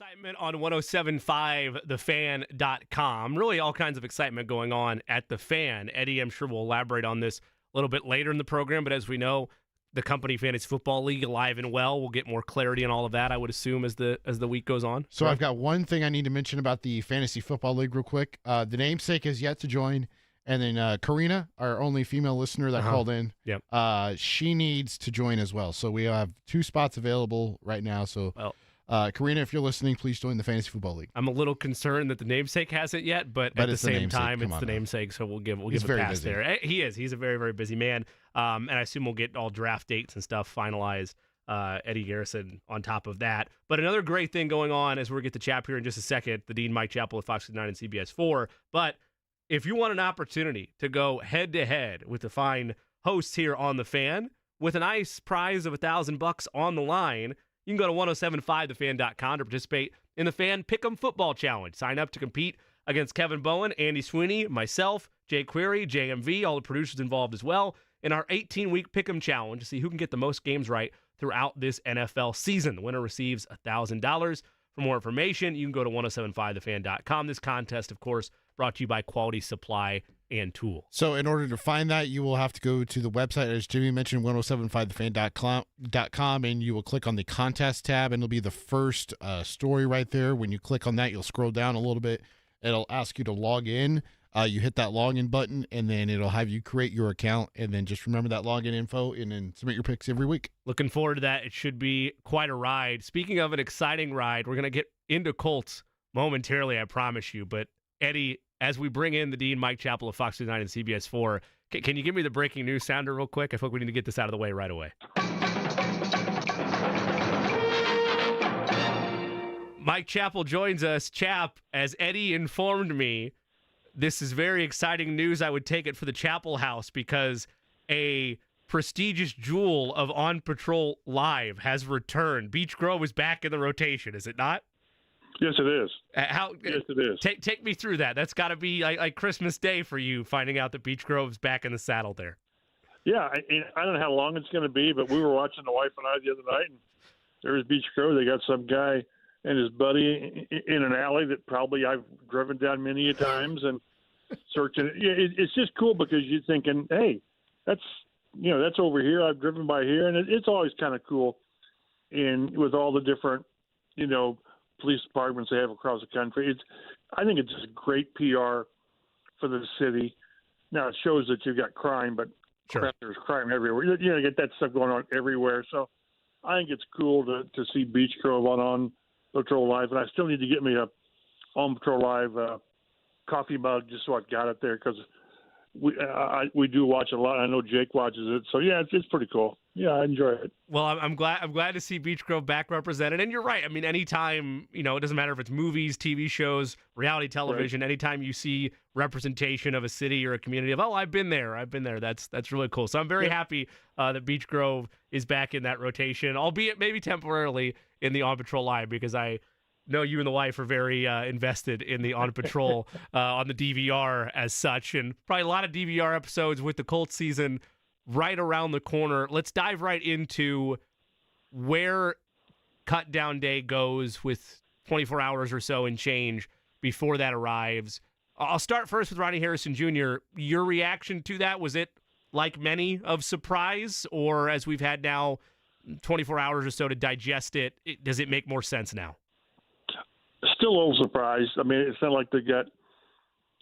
Excitement on 1075thefan.com. Really all kinds of excitement going on at The Fan. Eddie, I'm sure will elaborate on this a little bit later in the program, but as we know, the company Fantasy Football League alive and well. We'll get more clarity on all of that, I would assume, as the week goes on. So I've got one thing I need to mention about the Fantasy Football League real quick. The namesake has yet to join. And then Karina, our only female listener that called in, she needs to join as well. So we have 2 spots available right now. So Karina, if you're listening, please join the Fantasy Football League. I'm a little concerned that the namesake hasn't yet, but at the same time, it's the namesake, so we'll give a pass there. He is. He's a very, very busy man, and I assume we'll get all draft dates and stuff finalized. Eddie Garrison on top of that. But another great thing going on, as we'll get to Chap here in just a second, the Dean Mike Chappell at Fox 9 and CBS 4. But if you want an opportunity to go head-to-head with the fine hosts here on The Fan, with a nice prize of $1,000 on the line, you can go to 1075thefan.com to participate in the Fan Pick'em Football Challenge. Sign up to compete against Kevin Bowen, Andy Sweeney, myself, Jay Query, JMV, all the producers involved as well, in our 18-week Pick'em Challenge to see who can get the most games right throughout this NFL season. The winner receives $1,000. For more information, you can go to 1075thefan.com. This contest, of course, brought to you by Quality Supply and Tool. So in order to find that, you will have to go to the website, as Jimmy mentioned, 1075thefan.com, and you will click on the contest tab, and it'll be the first story right there. When you click on that, you'll scroll down a little bit. It'll ask you to log in. You hit that login button, and then it'll have you create your account, and then just remember that login info, and then submit your picks every week. Looking forward to that. It should be quite a ride. Speaking of an exciting ride, we're going to get into Colts momentarily, I promise you. But, Eddie, as we bring in the Dean Mike Chappell of Fox 9 and CBS 4, can you give me the breaking news sounder real quick? I feel like we need to get this out of the way right away. Mike Chappell joins us. Chap, as Eddie informed me, this is very exciting news. I would take it for the Chappell house because a prestigious jewel of On Patrol Live has returned. Beach Grove is back in the rotation, is it not? Yes, it is. Yes, it is. Take me through that. That's got to be like Christmas Day for you, finding out that Beach Grove's back in the saddle there. Yeah, I don't know how long it's going to be, but we were watching the wife and I the other night, and there was Beach Grove. They got some guy and his buddy in an alley that probably I've driven down many a times and searching. It's just cool because you're thinking, hey, that's over here. I've driven by here, and it's always kind of cool. And with all the different, police departments they have across the country, I think it's just great PR for the city. Now it shows that you've got crime, but sure, there's crime everywhere. You get that stuff going on everywhere. So I think it's cool to see Beach Grove on Patrol Live, and I still need to get me a On Patrol Live coffee mug just so I've got it there because we do watch it a lot. I know Jake watches it, so yeah, it's pretty cool. Yeah, I enjoy it. Well, I'm glad to see Beach Grove back represented, and you're right. I mean, anytime it doesn't matter if it's movies, TV shows, reality television. Right. Anytime you see representation of a city or a community of I've been there. That's really cool. So I'm very happy that Beach Grove is back in that rotation, albeit maybe temporarily in the On Patrol Live because I know you and the wife are very invested in the On Patrol on the DVR as such, and probably a lot of DVR episodes with the Colts season right around the corner. Let's dive right into where Cut Down Day goes with 24 hours or so and change before that arrives. I'll start first with Ronnie Harrison Jr. Your reaction to that, was it like many of surprise, or as we've had now 24 hours or so to digest it, does it make more sense now? Still a little surprised. I mean, it's not like they got,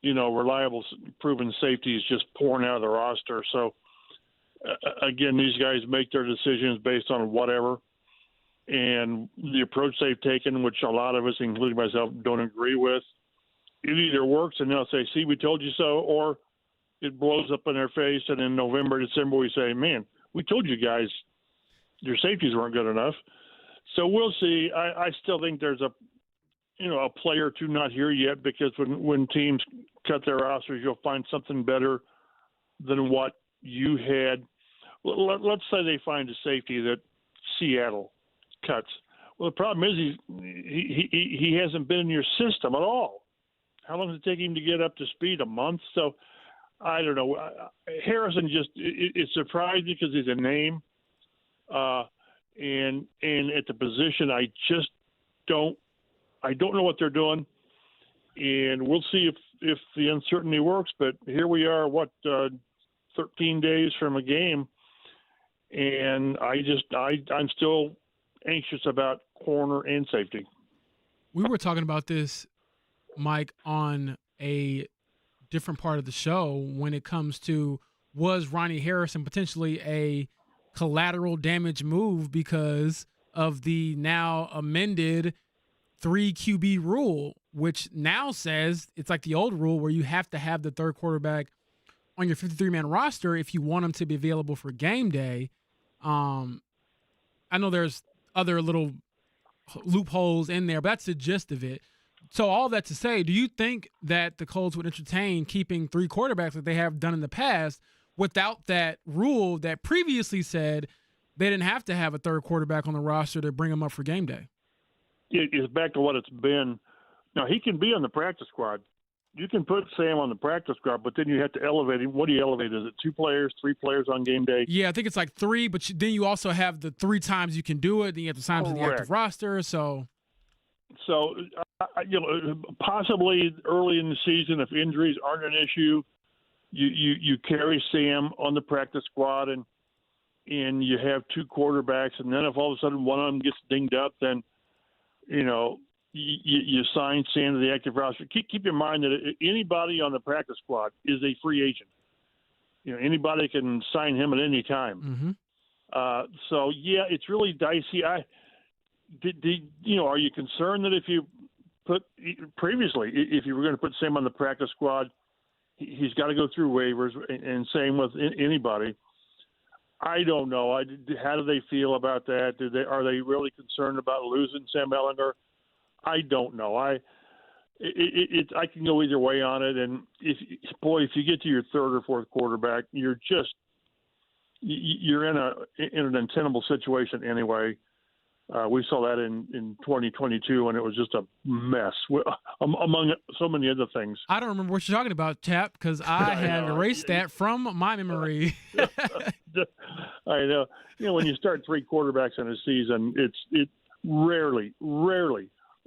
reliable, proven safeties just pouring out of the roster. So, again, these guys make their decisions based on whatever. And the approach they've taken, which a lot of us, including myself, don't agree with, it either works and they'll say, see, we told you so, or it blows up in their face. And in November, December, we say, man, we told you guys your safeties weren't good enough. So we'll see. I still think there's a player or two not here yet because when teams cut their rosters, you'll find something better than what you had. Let's say they find a safety that Seattle cuts. Well, the problem is he hasn't been in your system at all. How long does it take him to get up to speed? A month? So I don't know. Harrison it's surprising because he's a name, and at the position I just don't I don't know what they're doing, and we'll see if the uncertainty works. But here we are, 13 days from a game, and I'm still anxious about corner and safety. We were talking about this, Mike, on a different part of the show when it comes to, was Ronnie Harrison potentially a collateral damage move because of the now amended 3 QB rule, which now says it's like the old rule where you have to have the third quarterback on your 53-man roster if you want them to be available for game day. I know there's other little loopholes in there, but that's the gist of it. So all that to say, do you think that the Colts would entertain keeping 3 quarterbacks like they have done in the past without that rule that previously said they didn't have to have a third quarterback on the roster to bring them up for game day? It is back to what it's been. Now, he can be on the practice squad. You can put Sam on the practice squad, but then you have to elevate him. What do you elevate? Is it 2 players, 3 players on game day? Yeah, I think it's like 3, but then you also have the 3 times you can do it. Then you have the times in the active roster. So possibly early in the season, if injuries aren't an issue, you carry Sam on the practice squad and you have 2 quarterbacks, and then if all of a sudden one of them gets dinged up, then you sign Sam to the active roster. Keep in mind that anybody on the practice squad is a free agent. Anybody can sign him at any time. Mm-hmm. So yeah, it's really dicey. Are you concerned that if you were going to put Sam on the practice squad, he's got to go through waivers, and same with anybody. I don't know. How do they feel about that? Are they really concerned about losing Sam Ehlinger? I don't know. I can go either way on it. And if you get to your third or fourth quarterback, you're in an untenable situation anyway. We saw that in 2022, and it was just a mess among so many other things. I don't remember what you're talking about, Chap, because I have erased that from my memory. I know. When you start 3 quarterbacks in a season, it rarely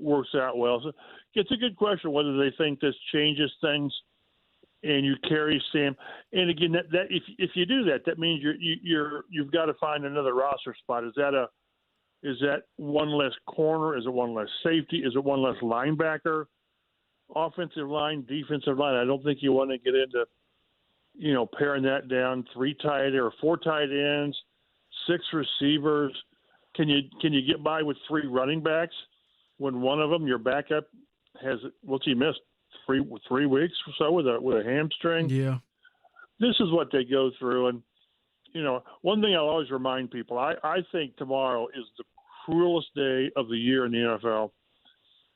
works out well. So it's a good question whether they think this changes things, and you carry Sam. And again, that if you do that, that means you've got to find another roster spot. Is that one less corner? Is it one less safety? Is it one less linebacker? Offensive line, defensive line. I don't think you want to get into, paring that down. 4 tight ends, 6 receivers. Can you get by with 3 running backs when one of them, your backup, has what's he missed 3 weeks or so with a hamstring? Yeah. This is what they go through, and one thing I'll always remind people, I think tomorrow is the cruelest day of the year in the NFL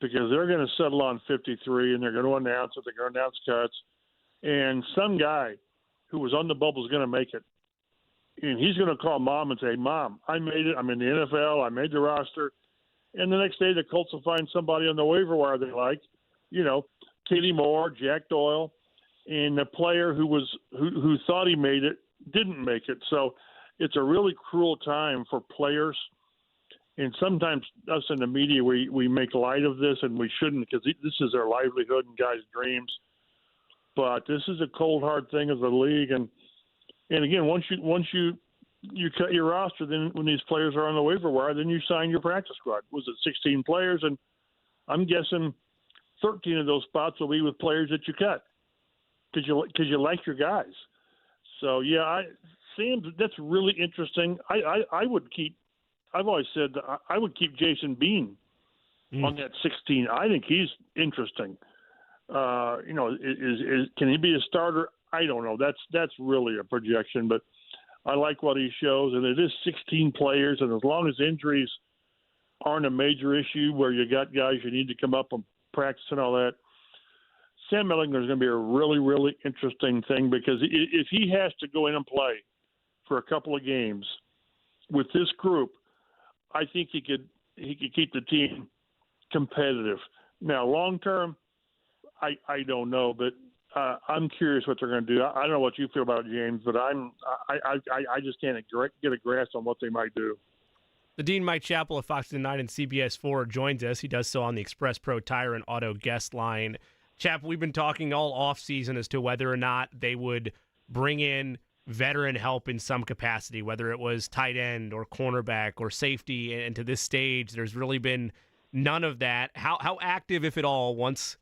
because they're going to settle on 53 and they're going to announce it. They're going to announce cuts. And some guy who was on the bubble is going to make it. And he's going to call Mom and say, Mom, I made it. I'm in the NFL. I made the roster. And the next day the Colts will find somebody on the waiver wire they like, Katie Moore, Jack Doyle, and the player who thought he made it didn't make it. So it's a really cruel time for players. And sometimes us in the media, we make light of this, and we shouldn't because this is their livelihood and guys' dreams. But this is a cold, hard thing of the league. And again, once you cut your roster, then when these players are on the waiver wire, then you sign your practice squad. Was it 16 players? And I'm guessing 13 of those spots will be with players that you cut because you like your guys. So yeah, Sam, that's really interesting. I would keep. I've always said that I would keep Jason Bean on that 16. I think he's interesting. Can he be a starter? I don't know. That's really a projection, but I like what he shows, and it is 16 players, and as long as injuries aren't a major issue where you got guys you need to come up and practice and all that, Sam Ehlinger is going to be a really, really interesting thing because if he has to go in and play for a couple of games with this group, I think he could keep the team competitive. Now, long term, I don't know, but I'm curious what they're going to do. I don't know what you feel about it, James, but I just can't get a grasp on what they might do. The Dean Mike Chappell of Fox 9 and CBS 4 joins us. He does so on the Express Pro Tire and Auto guest line. Chap, we've been talking all offseason as to whether or not they would bring in veteran help in some capacity, whether it was tight end or cornerback or safety. And to this stage, there's really been none of that. How active, if at all, once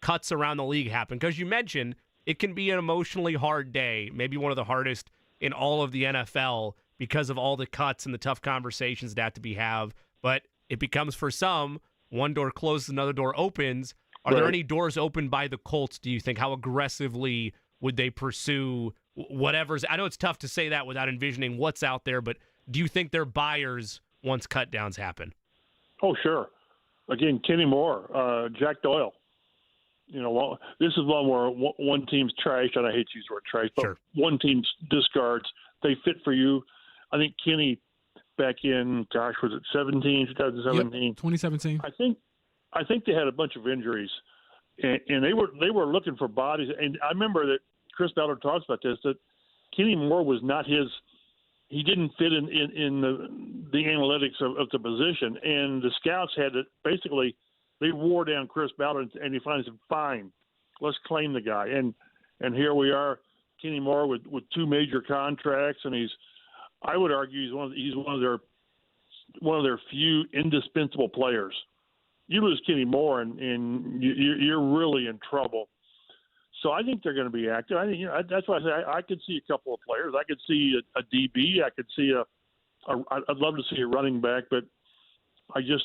cuts around the league happen? Because you mentioned it can be an emotionally hard day, maybe one of the hardest in all of the NFL, because of all the cuts and the tough conversations that have to be have. But it becomes, for some, one door closes, another door opens. Are there any doors opened by the Colts, do you think? How aggressively would they pursue whatever's? I know it's tough to say that without envisioning what's out there, but do you think they're buyers once cut downs happen? Oh, sure. Again, Kenny Moore, Jack Doyle. This is one where one team's trash, and I hate to use the word trash, but one team discards. They fit for you. I think Kenny back in, was it 2017? Yep, 2017. I think they had a bunch of injuries, and they were looking for bodies. And I remember that Chris Ballard talks about this, that Kenny Moore was not his. He didn't fit in the analytics of the position, and the scouts had to basically they wore down Chris Ballard, and he finally said, "Fine, let's claim the guy." And here we are, Kenny Moore with two major contracts, and I would argue he's one of their few indispensable players. You lose Kenny Moore, and you're really in trouble. So I think they're going to be active. That's why I say I could see a couple of players. I could see a DB. I could see I'd love to see a running back, but I just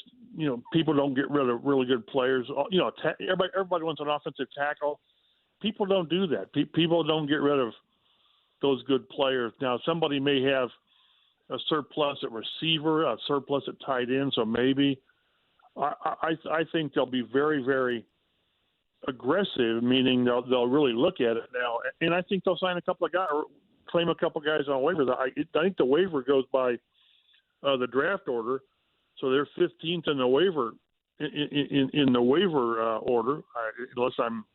people don't get rid of really good players. Everybody wants an offensive tackle. People don't do that. People don't get rid of those good players. Now somebody may have a surplus at receiver, a surplus at tight end, so maybe. I think they'll be very, very aggressive, meaning they'll really look at it now. And I think they'll sign a couple of guys or claim a couple of guys on waivers. I think the waiver goes by the draft order, so they're 15th in the waiver in the waiver order, unless I'm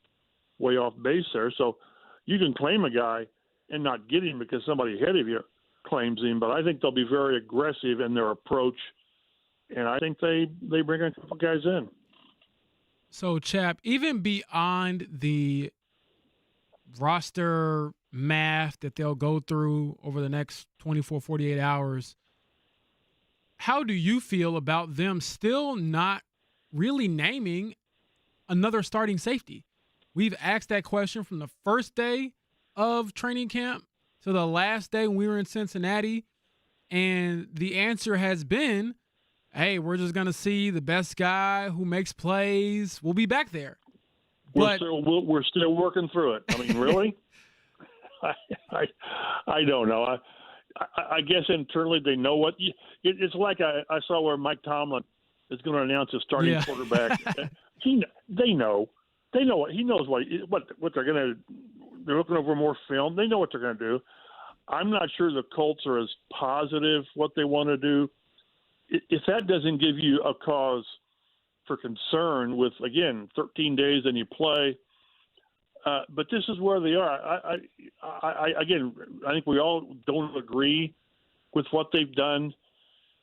way off base there. So you can claim a guy and not get him because somebody ahead of you claims him. But I think they'll be very aggressive in their approach. And I think they bring a couple guys in. So, Chap, even beyond the roster math that they'll go through over the next 24, 48 hours, how do you feel about them still not really naming another starting safety? We've asked that question from the first day of training camp to the last day when we were in Cincinnati, and the answer has been, hey, we're just going to see the best guy who makes plays. We'll be back there. We're still working through it. I mean, really? I don't know. I guess internally they know what it's like. I saw where Mike Tomlin is going to announce a starting quarterback. They know what he knows what they're going to. They're looking over more film. They know what they're going to do. I'm not sure the Colts are as positive what they want to do. If that doesn't give you a cause for concern with, again, 13 days and you play, but this is where they are. I think we all don't agree with what they've done,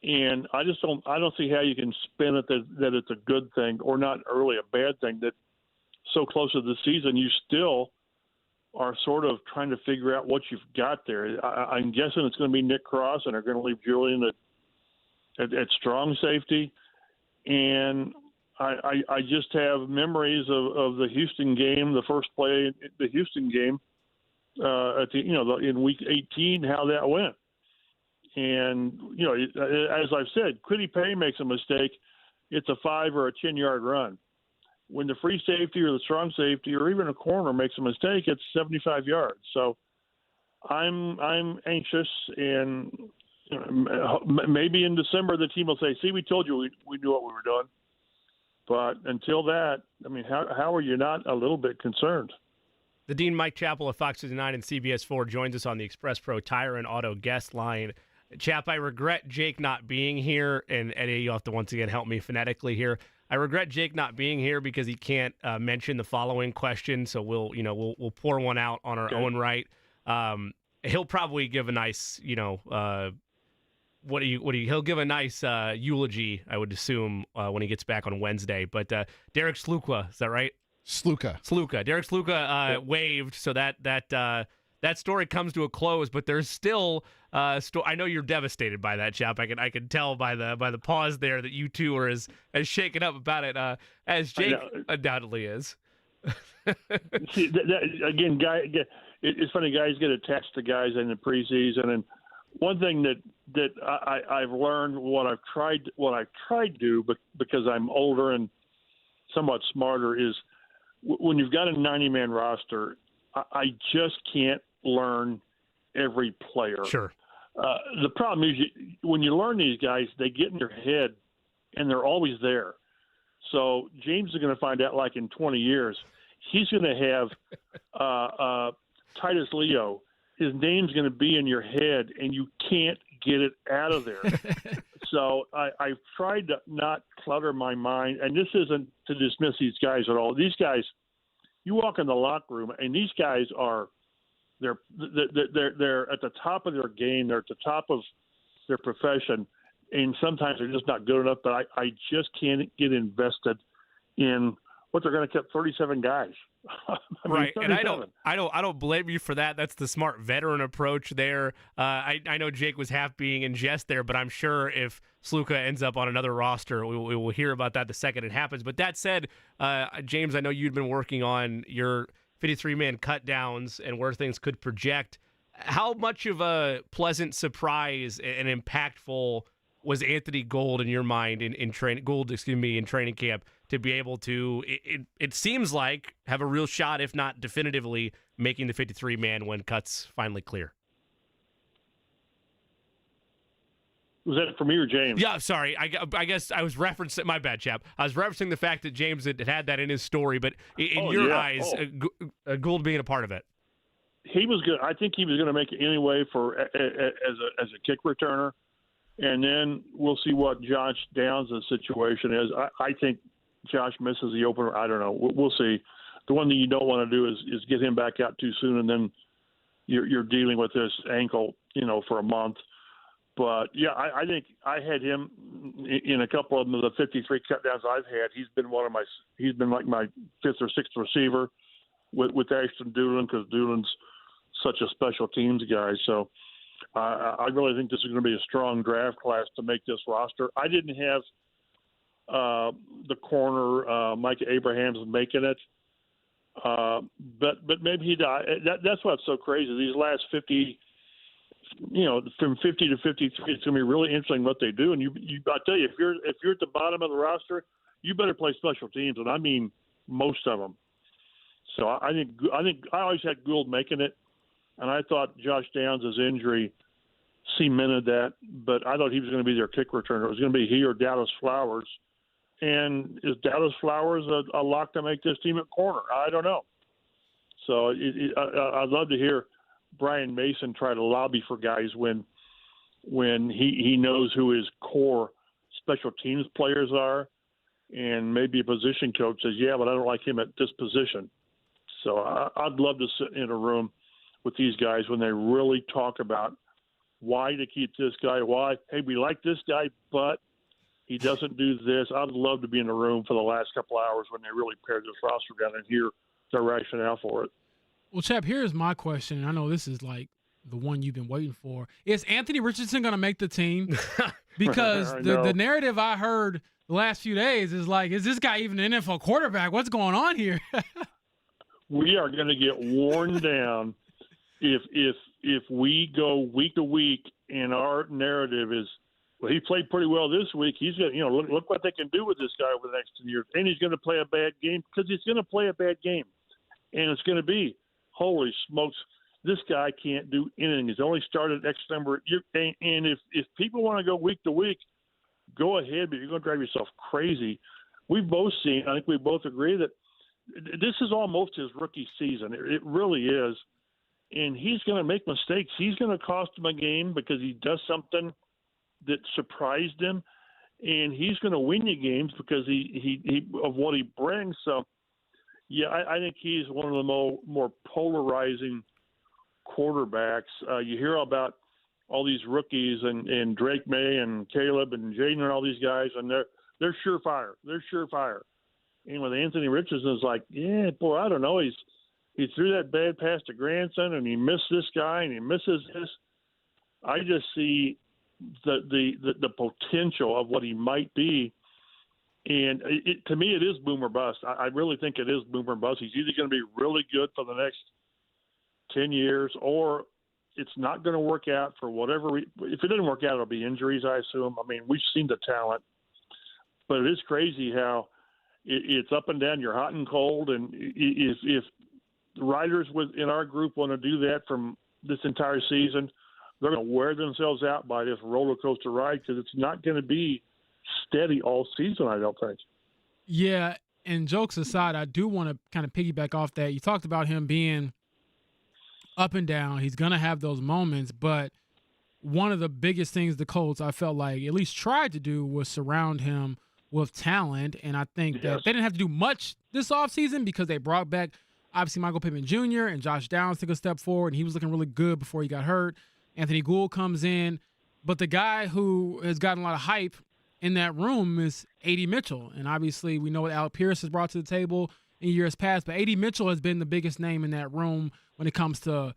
and I don't see how you can spin it that it's a good thing or not really a bad thing that so close to the season you still are sort of trying to figure out what you've got there. I'm guessing it's going to be Nick Cross, and they're going to leave Julian at strong safety, and I just have memories of the Houston game, the first play, the Houston game, in week 18, how that went. And as I've said, Kwity Paye makes a mistake, it's a 5 or a 10-yard run. When the free safety or the strong safety or even a corner makes a mistake, it's 75 yards. So I'm anxious, and maybe in December the team will say, "See, we told you we knew what we were doing." But until that, I mean, how are you not a little bit concerned? The Dean Mike Chappell of Fox 9 and CBS 4 joins us on the Express Pro Tire and Auto guest line. Chap, I regret Jake not being here, and Eddie, you'll have to once again help me phonetically here. I regret Jake not being here because he can't mention the following question, so we'll pour one out on our own right. He'll probably give a nice He'll give a nice eulogy, I would assume, when he gets back on Wednesday. But Derek Sluka, is that right? Sluka. Derek Sluka waived, so that story comes to a close. But there's still I know you're devastated by that, Chap. I can tell by the pause there that you two are as shaken up about it as Jake undoubtedly is. See, again, it's funny. Guys get attached to guys in the preseason, and one thing that I've learned, what I've tried to do, but because I'm older and somewhat smarter, is when you've got a 90-man roster, I just can't learn every player. Sure. The problem is when you learn these guys, they get in your head, and they're always there. So James is going to find out, like in 20 years, he's going to have Titus Leo. His name's going to be in your head, and you can't get it out of there. So I've tried to not clutter my mind, and this isn't to dismiss these guys at all. These guys, you walk in the locker room, and these guys they're at the top of their game. They're at the top of their profession, and sometimes they're just not good enough. But I just can't get invested in what they're going to keep 37 guys. Right, and I don't blame you for that. That's the smart veteran approach there. I know Jake was half being in jest there, but I'm sure if Sluka ends up on another roster, we will hear about that the second it happens. But that said, James, I know you'd been working on your 53-man cut downs and where things could project. How much of a pleasant surprise and impactful was Anthony Gould in your mind in training camp to be able to, it seems like, have a real shot, if not definitively, making the 53-man when cuts finally clear? Was that for me or James? Yeah, sorry. I guess I was referencing, my bad, Chap. I was referencing the fact that James had that in his story, but in your eyes, Gould being a part of it. He was good. I think he was going to make it anyway as a kick returner. And then we'll see what Josh Downs' situation is. I think Josh misses the opener. I don't know. We'll see. The one thing you don't want to do is get him back out too soon, and then you're dealing with this ankle, for a month. But yeah, I think I had him in a couple of them, the 53 cutdowns I've had. He's been like my fifth or sixth receiver with Ashton Doolin, because Doolin's such a special teams guy. So I really think this is going to be a strong draft class to make this roster. I didn't have the corner Micah Abrahams making it, but maybe he died. That's what's so crazy. These last 50. From 50 to 53, it's going to be really interesting what they do. And I tell you, if you're at the bottom of the roster, you better play special teams, and I mean most of them. So I think I always had Gould making it, and I thought Josh Downs' injury cemented that. But I thought he was going to be their kick returner. It was going to be he or Dallas Flowers. And is Dallas Flowers a lock to make this team at corner? I don't know. So I'd love to hear Brian Mason try to lobby for guys when he knows who his core special teams players are, and maybe a position coach says, yeah, but I don't like him at this position. So I'd love to sit in a room with these guys when they really talk about why to keep this guy, why, hey, we like this guy, but he doesn't do this. I'd love to be in the room for the last couple hours when they really pare this roster down and hear their rationale for it. Well, Chap, here's my question. I know this is like the one you've been waiting for. Is Anthony Richardson going to make the team? Because the narrative I heard the last few days is like, is this guy even an NFL quarterback? What's going on here? We are going to get worn down if we go week to week and our narrative is, well, he played pretty well this week. He's going to, look what they can do with this guy over the next 2 years. And he's going to play a bad game, because he's going to play a bad game. And it's going to be, holy smokes, this guy can't do anything. He's only started X number. And if people want to go week to week, go ahead, but you're going to drive yourself crazy. We've both seen, I think we both agree that this is almost his rookie season. It really is. And he's going to make mistakes. He's going to cost him a game because he does something that surprised him. And he's going to win you games because he of what he brings. So, yeah, I think he's one of the more polarizing quarterbacks. You hear about all these rookies and Drake May and Caleb and Jaden and all these guys, and they're surefire. They're surefire. And with Anthony Richardson, it's like, yeah, boy, I don't know. He threw that bad pass to Granson, and he missed this guy, and he misses this. I just see the potential of what he might be. And to me, it is boom or bust. I really think it is boom or bust. He's either going to be really good for the next 10 years, or it's not going to work out for whatever. If it doesn't work out, it'll be injuries, I assume. I mean, we've seen the talent, but it is crazy how it's up and down. You're hot and cold, and if the riders in our group want to do that from this entire season, they're going to wear themselves out by this roller coaster ride, because it's not going to be steady all season, I don't think. Yeah, and jokes aside, I do want to kind of piggyback off that. You talked about him being up and down. He's going to have those moments, but one of the biggest things the Colts, I felt like, at least tried to do was surround him with talent, and I think that they didn't have to do much this offseason because they brought back, obviously, Michael Pittman Jr. and Josh Downs took a step forward, and he was looking really good before he got hurt. Anthony Gould comes in, but the guy who has gotten a lot of hype in that room is A.D. Mitchell. And obviously we know what Alec Pierce has brought to the table in years past, but A.D. Mitchell has been the biggest name in that room when it comes to,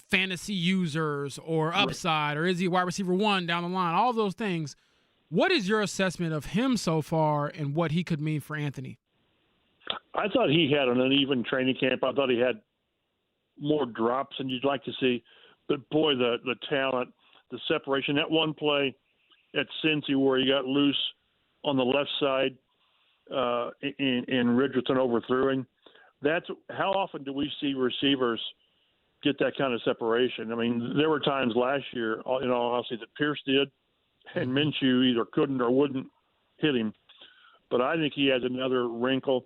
fantasy users or upside, or is he wide receiver one down the line, all of those things. What is your assessment of him so far and what he could mean for Anthony? I thought he had an uneven training camp. I thought he had more drops than you'd like to see. But, boy, the talent, the separation, that one play at Cincy where he got loose on the left side and Richardson overthrew him. That's how often do we see receivers get that kind of separation? I mean, there were times last year, honestly, that Pierce did, and Minshew either couldn't or wouldn't hit him. But I think he has another wrinkle.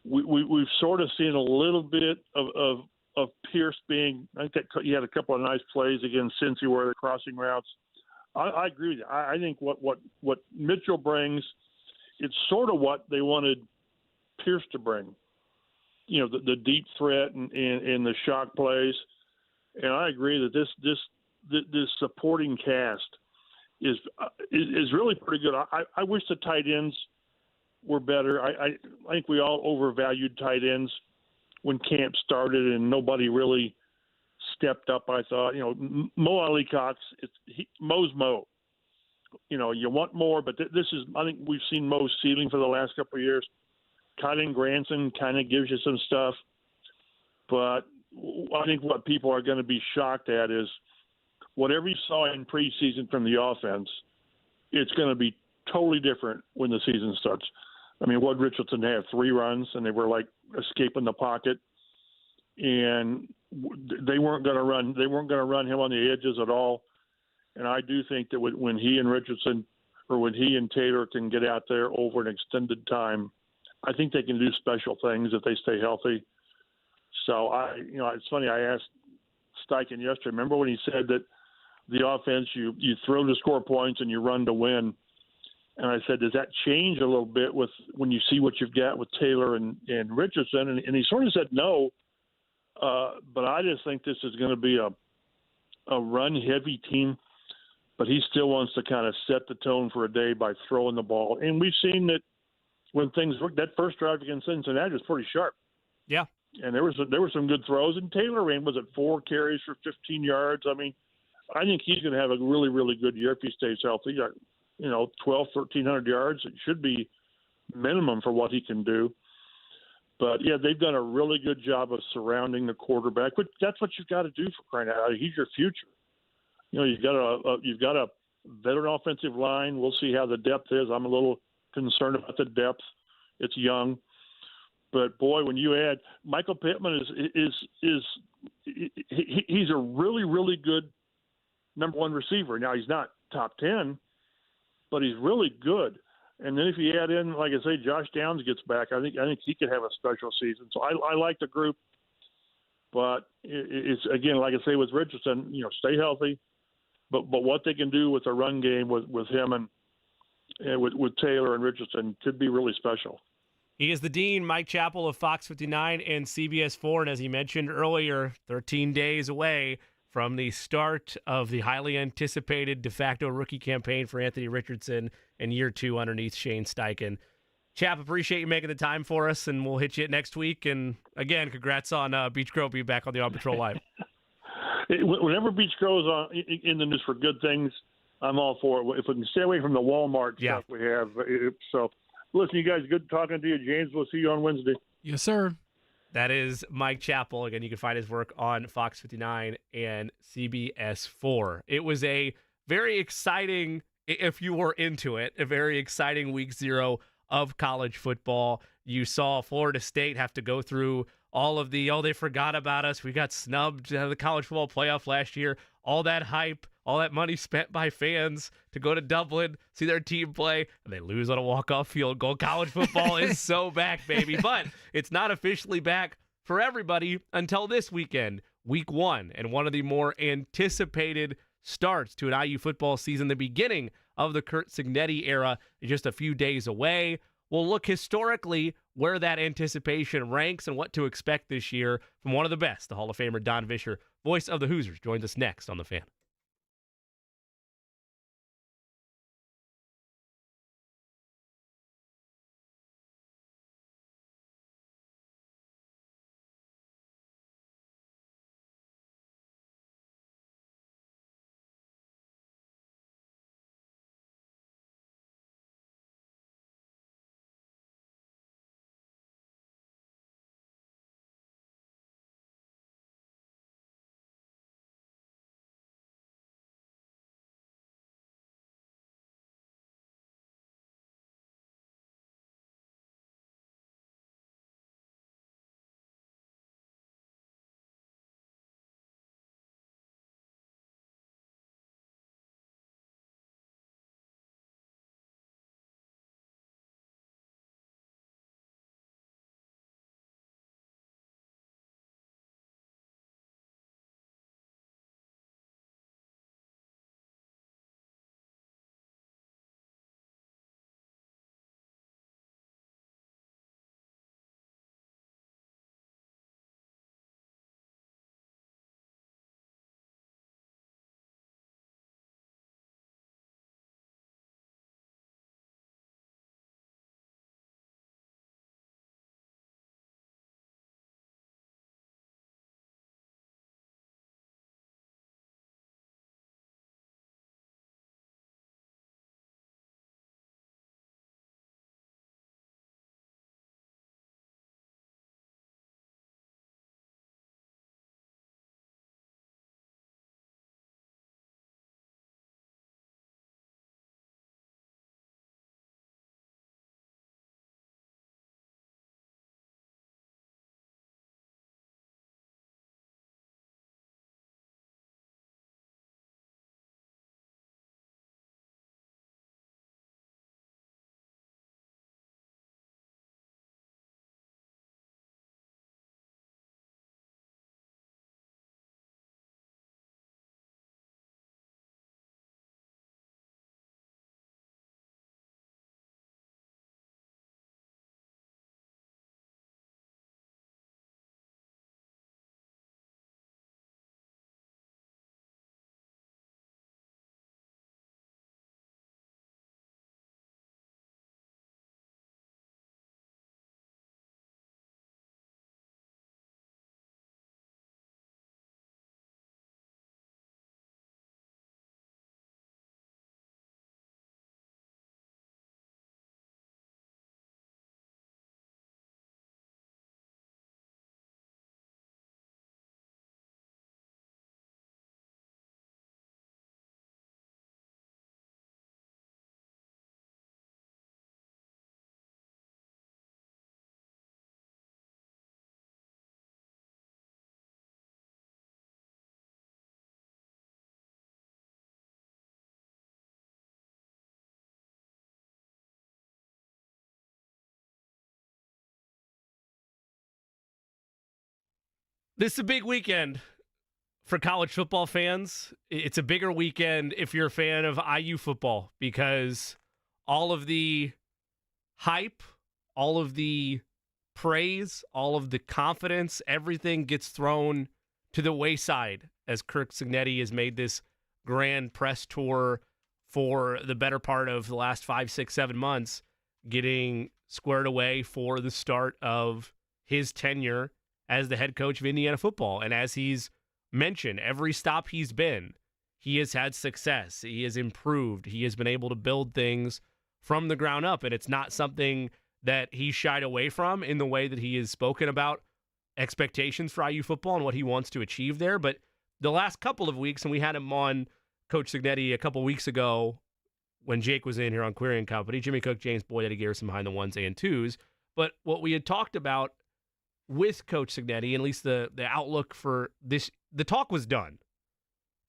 We've sort of seen a little bit of Pierce being. I think that he had a couple of nice plays against Cincy where they're crossing routes. I agree with you. I think what Mitchell brings, it's sort of what they wanted Pierce to bring. The deep threat and the shock plays. And I agree that this supporting cast is really pretty good. I wish the tight ends were better. I think we all overvalued tight ends when camp started, and nobody really stepped up. I thought, Mo Ali Cox, Mo's Mo. You want more, but this is. I think we've seen Mo's ceiling for the last couple of years. Kylan Granson kind of gives you some stuff, but I think what people are going to be shocked at is whatever you saw in preseason from the offense, it's going to be totally different when the season starts. I mean, Wood Richardson had 3 runs, and they were like escaping the pocket, and they weren't going to run. They weren't going to run him on the edges at all. And I do think that when he and Richardson, or when he and Taylor can get out there over an extended time, I think they can do special things if they stay healthy. So it's funny. I asked Steichen yesterday. Remember when he said that the offense, you throw to score points and you run to win? And I said, does that change a little bit with when you see what you've got with Taylor and Richardson? And he sort of said no. But I just think this is going to be a run-heavy team. But he still wants to kind of set the tone for a day by throwing the ball. And we've seen that when things work, that first drive against Cincinnati was pretty sharp. Yeah. And there were some good throws. And Taylor ran, was it 4 carries for 15 yards? I mean, I think he's going to have a really, really good year if he stays healthy. 1,200 yards. It should be minimum for what he can do. But, yeah, they've done a really good job of surrounding the quarterback. But that's what you've got to do for crying out loud. He's your future. You've got a veteran offensive line. We'll see how the depth is. I'm a little concerned about the depth. It's young. But, boy, when you add – Michael Pittman he's a really, really good number 1 receiver. Now, he's not top 10, but he's really good. And then if you add in, like I say, Josh Downs gets back, I think he could have a special season. So I like the group. But it's, again, like I say with Richardson, stay healthy. But what they can do with the run game with him and with Taylor and Richardson could be really special. He is the Dean, Mike Chappell of Fox 59 and CBS 4. And as he mentioned earlier, 13 days away from the start of the highly anticipated de facto rookie campaign for Anthony Richardson in year 2 underneath Shane Steichen. Chap, appreciate you making the time for us, and we'll hit you next week. And again, congrats on Beach Grove being back on the On Patrol Live. Whenever Beach Grove is in the news for good things, I'm all for it. If we can stay away from the Walmart stuff we have. So, listen, you guys, good talking to you. James, we'll see you on Wednesday. Yes, sir. That is Mike Chappell. Again, you can find his work on Fox 59 and CBS 4. It was a very exciting, if you were into it, a very exciting week 0 of college football. You saw Florida State have to go through all of the, they forgot about us. We got snubbed out of the college football playoff last year. All that hype, all that money spent by fans to go to Dublin, see their team play, and they lose on a walk-off field goal. College football is so back, baby. But it's not officially back for everybody until this weekend, week 1, and one of the more anticipated starts to an IU football season. The beginning of the Curt Cignetti era is just a few days away. We'll look historically where that anticipation ranks and what to expect this year from one of the best, the Hall of Famer Don Fischer, voice of the Hoosiers, joins us next on The Fan. This is a big weekend for college football fans. It's a bigger weekend if you're a fan of IU football because all of the hype, all of the praise, all of the confidence, everything gets thrown to the wayside as Kirk Cignetti has made this grand press tour for the better part of the last 5, 6, 7 months, getting squared away for the start of his tenure as the head coach of Indiana football. And as he's mentioned, every stop he's been, he has had success. He has improved. He has been able to build things from the ground up. And it's not something that he shied away from in the way that he has spoken about expectations for IU football and what he wants to achieve there. But the last couple of weeks, and we had him on, Coach Cignetti, a couple weeks ago when Jake was in here on Query and Company, Jimmy Cook, James Boyd, Eddie Garrison behind the ones and twos. But what we had talked about with Coach Cignetti, and at least the outlook for this, the talk was done.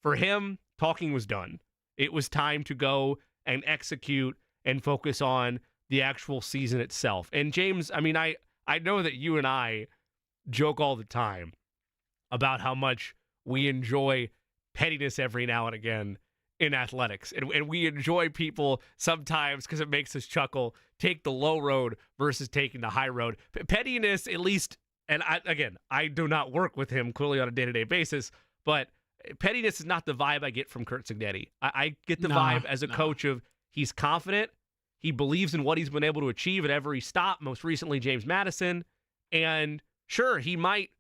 For him, talking was done. It was time to go and execute and focus on the actual season itself. And James, I mean, I know that you and I joke all the time about how much we enjoy pettiness every now and again in athletics. And we enjoy people sometimes, because it makes us chuckle, take the low road versus taking the high road. Pettiness, at least, and I do not work with him clearly on a day-to-day basis, but pettiness is not the vibe I get from Kurt Cignetti. I get the vibe as a coach of he's confident, he believes in what he's been able to achieve at every stop, most recently James Madison, and sure, he might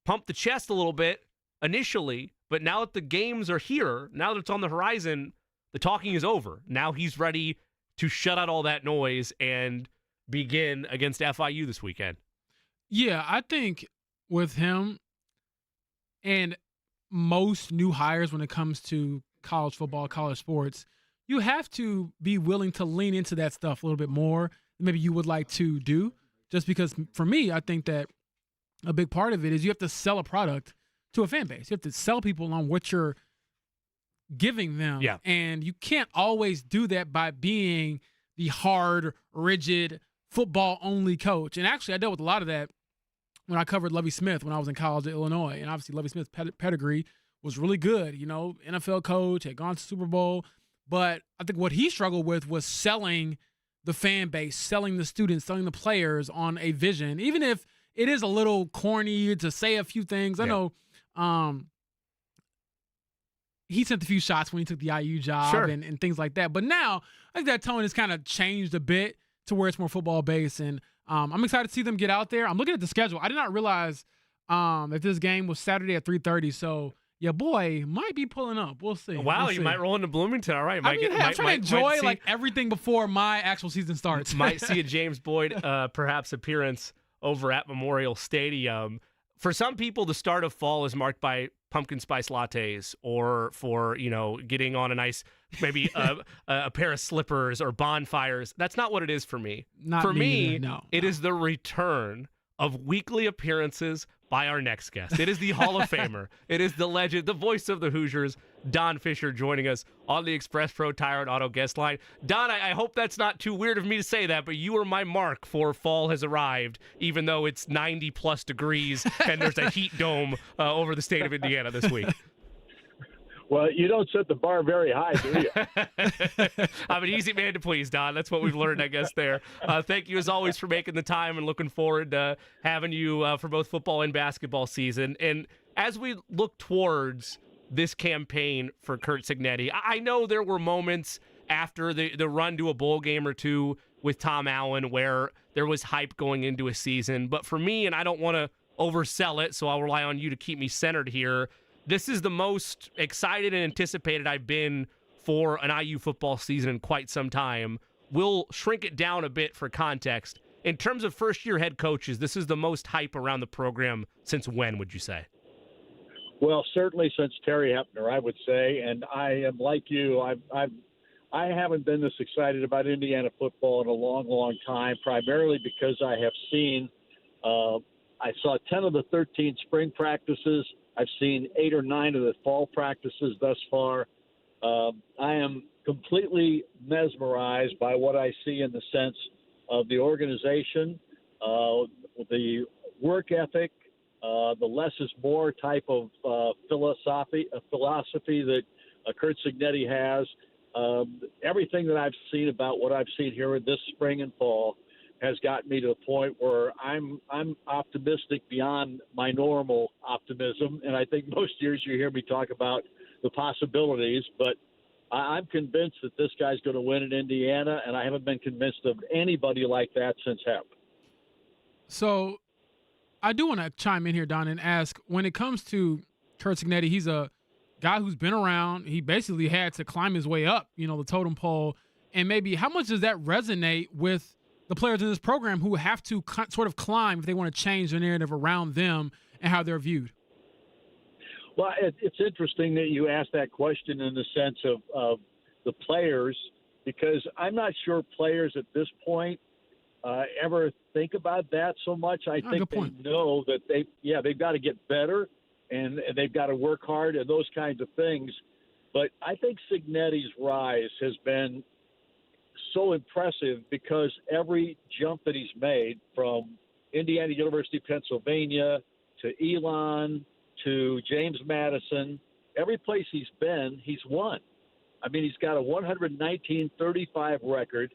pump the chest a little bit initially, but now that the games are here, now that it's on the horizon, the talking is over. Now he's ready to shut out all that noise and begin against FIU this weekend. Yeah, I think with him and most new hires when it comes to college football, college sports, you have to be willing to lean into that stuff a little bit more than maybe you would like to do. Just because for me, I think that a big part of it is you have to sell a product to a fan base. You have to sell people on what you're giving them. Yeah. And you can't always do that by being the hard, rigid, football-only coach. And actually, I dealt with a lot of that when I covered Lovie Smith when I was in college at Illinois. And obviously, Lovie Smith's pedigree was really good. You know, NFL coach, had gone to Super Bowl. But I think what he struggled with was selling the fan base, selling the students, selling the players on a vision. Even if it is a little corny to say a few things. I know he sent a few shots when he took the IU job and things like that. But now I think that tone has kind of changed a bit to where it's more football-based. And I'm excited to see them get out there. I'm looking at the schedule. I did not realize that this game was Saturday at 3:30. So, your boy might be pulling up. We'll see. Wow, we'll you see. might roll into Bloomington. All right. I'm trying to enjoy everything before my actual season starts. Might see a James Boyd perhaps appearance over at Memorial Stadium. For some people, the start of fall is marked by pumpkin spice lattes, or for, getting on a nice, maybe a pair of slippers or bonfires. That's not what it is for me. For me, it is the return of weekly appearances by our next guest. It is the Hall of Famer. It is the legend, the voice of the Hoosiers, Don Fischer, joining us on the Express Pro Tire and Auto guest line. Don, I hope that's not too weird of me to say that, but you are my mark for fall has arrived, even though it's 90-plus degrees and there's a heat dome over the state of Indiana this week. Well, you don't set the bar very high, do you? I'm an easy man to please, Don. That's what we've learned, I guess, there. Thank you, as always, for making the time, and looking forward to having you for both football and basketball season. And as we look towards this campaign for Kurt Cignetti, I know there were moments after the run to a bowl game or two with Tom Allen where there was hype going into a season. But for me, and I don't want to oversell it, so I'll rely on you to keep me centered here, this is the most excited and anticipated I've been for an IU football season in quite some time. We'll shrink it down a bit for context. In terms of first-year head coaches, this is the most hype around the program since when, would you say? Well, certainly since Terry Hepner, I would say. And I am like you. I haven't been this excited about Indiana football in a long, long time, primarily because I have seen I saw 10 of the 13 spring practices. I've seen 8 or 9 of the fall practices thus far. I am completely mesmerized by what I see in the sense of the organization, the work ethic, the less is more type of philosophy that Kurt Cignetti has. Everything that I've seen about what I've seen here this spring and fall has gotten me to the point where I'm optimistic beyond my normal optimism. And I think most years you hear me talk about the possibilities, but I'm convinced that this guy's going to win in Indiana, and I haven't been convinced of anybody like that since Hep. So I do want to chime in here, Don, and ask, when it comes to Curt Cignetti, he's a guy who's been around. He basically had to climb his way up, the totem pole. And maybe how much does that resonate with the players in this program who have to sort of climb if they want to change the narrative around them and how they're viewed? Well, it's interesting that you asked that question in the sense of the players, because I'm not sure players at this point ever think about that so much. I think they know that they've got to get better and they've got to work hard and those kinds of things. But I think Cignetti's rise has been so impressive because every jump that he's made, from Indiana University, Pennsylvania, to Elon, to James Madison, every place he's been, he's won. I mean, he's got a 119-35 record,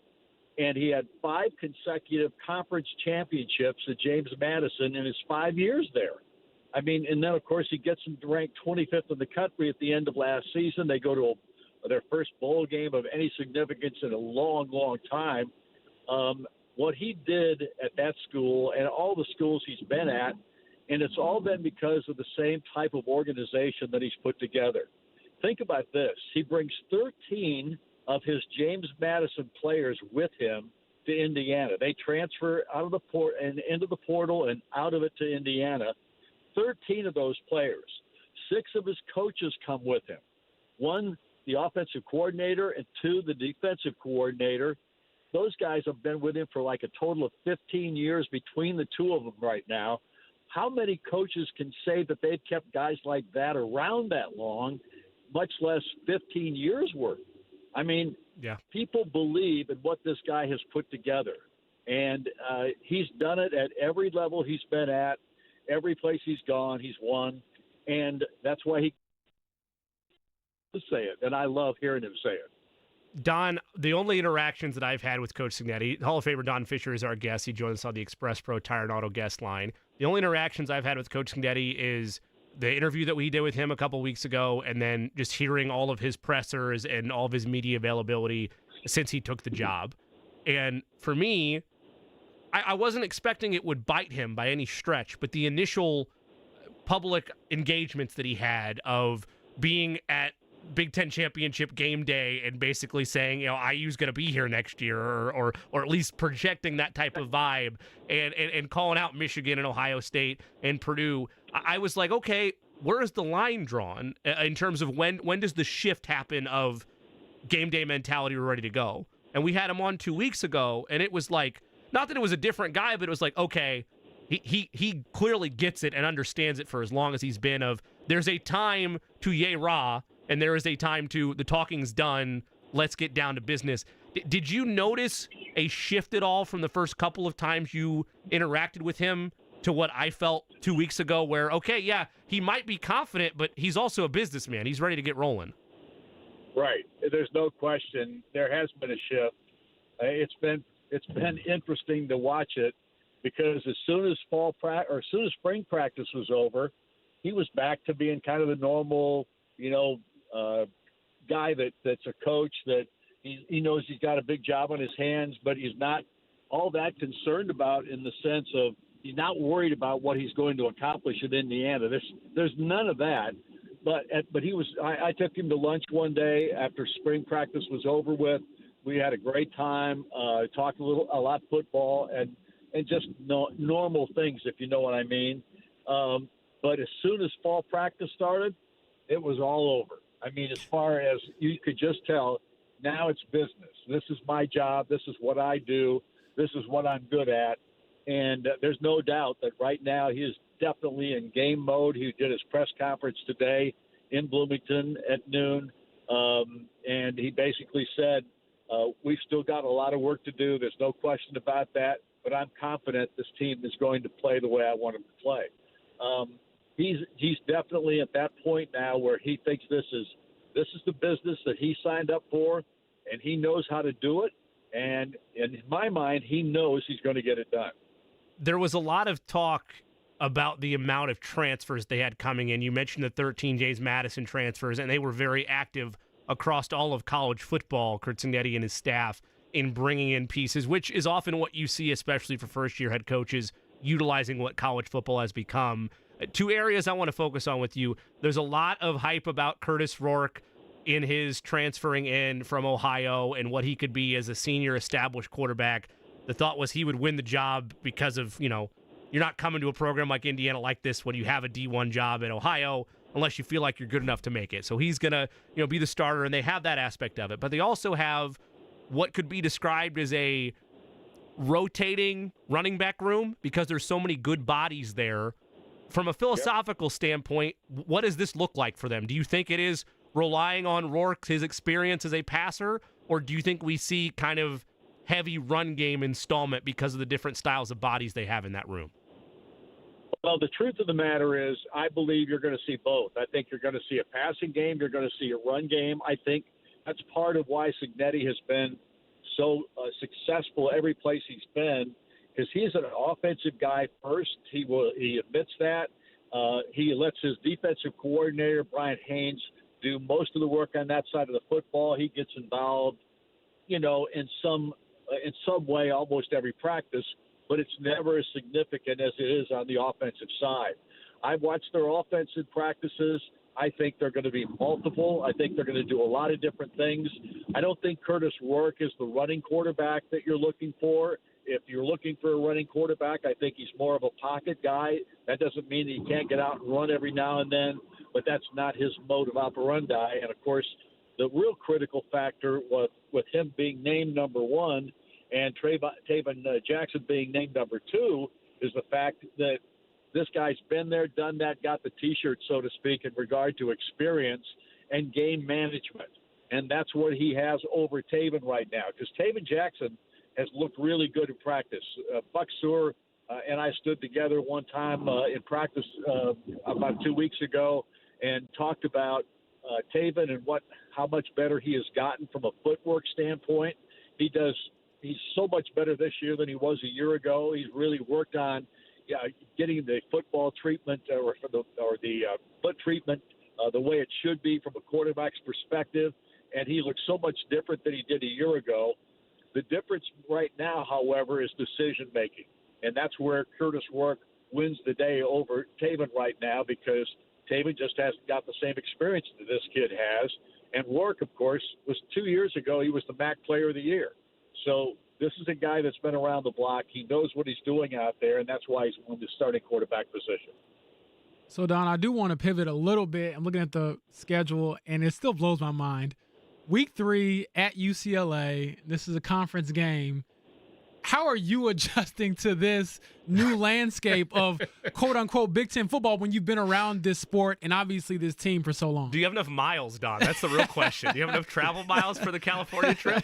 and he had 5 consecutive conference championships at James Madison in his 5 years there. I mean, and then, of course, he gets them ranked 25th in the country at the end of last season. They go to their first bowl game of any significance in a long, long time. What he did at that school and all the schools he's been at, and it's all been because of the same type of organization that he's put together. Think about this. He brings 13 of his James Madison players with him to Indiana. They transfer out of the port and into the portal and out of it to Indiana. 13 of those players. 6 of his coaches come with him. 1, the offensive coordinator, and 2, the defensive coordinator. Those guys have been with him for like a total of 15 years between the 2 of them right now. How many coaches can say that they've kept guys like that around that long, much less 15 years worth? I mean, People believe in what this guy has put together. And he's done it at every level he's been at. Every place he's gone, he's won. And that's why he can say it. And I love hearing him say it. Don, the only interactions that I've had with Coach Cignetti, Hall of Famer Don Fischer is our guest. He joins us on the Express Pro Tire and Auto guest line. The only interactions I've had with Coach Cignetti is the interview that we did with him a couple weeks ago, and then just hearing all of his pressers and all of his media availability since he took the job. And for me, I wasn't expecting it would bite him by any stretch, but the initial public engagements that he had of being at Big Ten Championship game day and basically saying, IU's going to be here next year, or at least projecting that type of vibe, and calling out Michigan and Ohio State and Purdue, I was like, okay, where is the line drawn in terms of when does the shift happen of game day mentality, we're ready to go? And we had him on 2 weeks ago, and it was like, not that it was a different guy, but it was like, okay, he clearly gets it and understands it for as long as he's been of, there's a time to yay rah, and there is a time to the talking's done, let's get down to business. Did you notice a shift at all from the first couple of times you interacted with him to what I felt 2 weeks ago where, okay, yeah, he might be confident, but he's also a businessman. He's ready to get rolling. Right. There's no question. There has been a shift. It's been interesting to watch it because as soon as spring practice was over, he was back to being kind of the normal, guy that's a coach that he knows he's got a big job on his hands, but he's not all that concerned about in the sense of he's not worried about what he's going to accomplish in Indiana. There's none of that. But he was. I took him to lunch one day after spring practice was over with. We had a great time, talked a lot football and just normal things, if you know what I mean. But as soon as fall practice started, it was all over. I mean, as far as you could just tell, now it's business. This is my job. This is what I do. This is what I'm good at. And there's no doubt that right now he is definitely in game mode. He did his press conference today in Bloomington at noon, and he basically said, we've still got a lot of work to do. There's no question about that, but I'm confident this team is going to play the way I want them to play. He's definitely at that point now where he thinks this is the business that he signed up for, and he knows how to do it. And in my mind, he knows he's going to get it done. There was a lot of talk about the amount of transfers they had coming in. You mentioned the 13 James Madison transfers, and they were very active across all of college football, Curt Cignetti and his staff, in bringing in pieces, which is often what you see, especially for first-year head coaches, utilizing what college football has become. Two areas I want to focus on with you. There's a lot of hype about Curtis Rourke in his transferring in from Ohio and what he could be as a senior established quarterback. The thought was he would win the job because of, you're not coming to a program like Indiana like this when you have a D1 job at Ohio unless you feel like you're good enough to make it. So he's going to, be the starter, and they have that aspect of it. But they also have what could be described as a rotating running back room because there's so many good bodies there. From a philosophical standpoint, what does this look like for them? Do you think it is relying on Rourke, his experience as a passer, or do you think we see kind of heavy run game installment because of the different styles of bodies they have in that room? Well, the truth of the matter is I believe you're going to see both. I think you're going to see a passing game. You're going to see a run game. I think that's part of why Cignetti has been so successful every place he's been, because he's an offensive guy first. He admits that. He lets his defensive coordinator, Brian Haynes, do most of the work on that side of the football. He gets involved, in some way almost every practice, but it's never as significant as it is on the offensive side. I've watched their offensive practices. I think they're going to be multiple. I think they're going to do a lot of different things. I don't think Curtis Rourke is the running quarterback that you're looking for. If you're looking for a running quarterback, I think he's more of a pocket guy. That doesn't mean that he can't get out and run every now and then, but that's not his mode of operandi. And, of course, the real critical factor with him being named number one and Taven Jackson being named number two is the fact that this guy's been there, done that, got the T-shirt, so to speak, in regard to experience and game management. And that's what he has over Taven right now, because Taven Jackson has looked really good in practice. Buck Sewell and I stood together one time in practice about 2 weeks ago and talked about Taven and how much better he has gotten from a footwork standpoint. He's so much better this year than he was a year ago. He's really worked on getting the football treatment or the foot treatment the way it should be from a quarterback's perspective, and he looks so much different than he did a year ago. The difference right now, however, is decision making, and that's where Curtis Rourke wins the day over Taven right now, because Taven just hasn't got the same experience that this kid has. And Rourke, of course, was 2 years ago, he was the MAC Player of the Year. So this is a guy that's been around the block. He knows what he's doing out there, and that's why he's won the starting quarterback position. So, Don, I do want to pivot a little bit. I'm looking at the schedule, and it still blows my mind. Week 3 at UCLA. This is a conference game. How are you adjusting to this new landscape of quote-unquote Big Ten football when you've been around this sport and obviously this team for so long? Do you have enough miles, Don? That's the real question. Do you have enough travel miles for the California trip?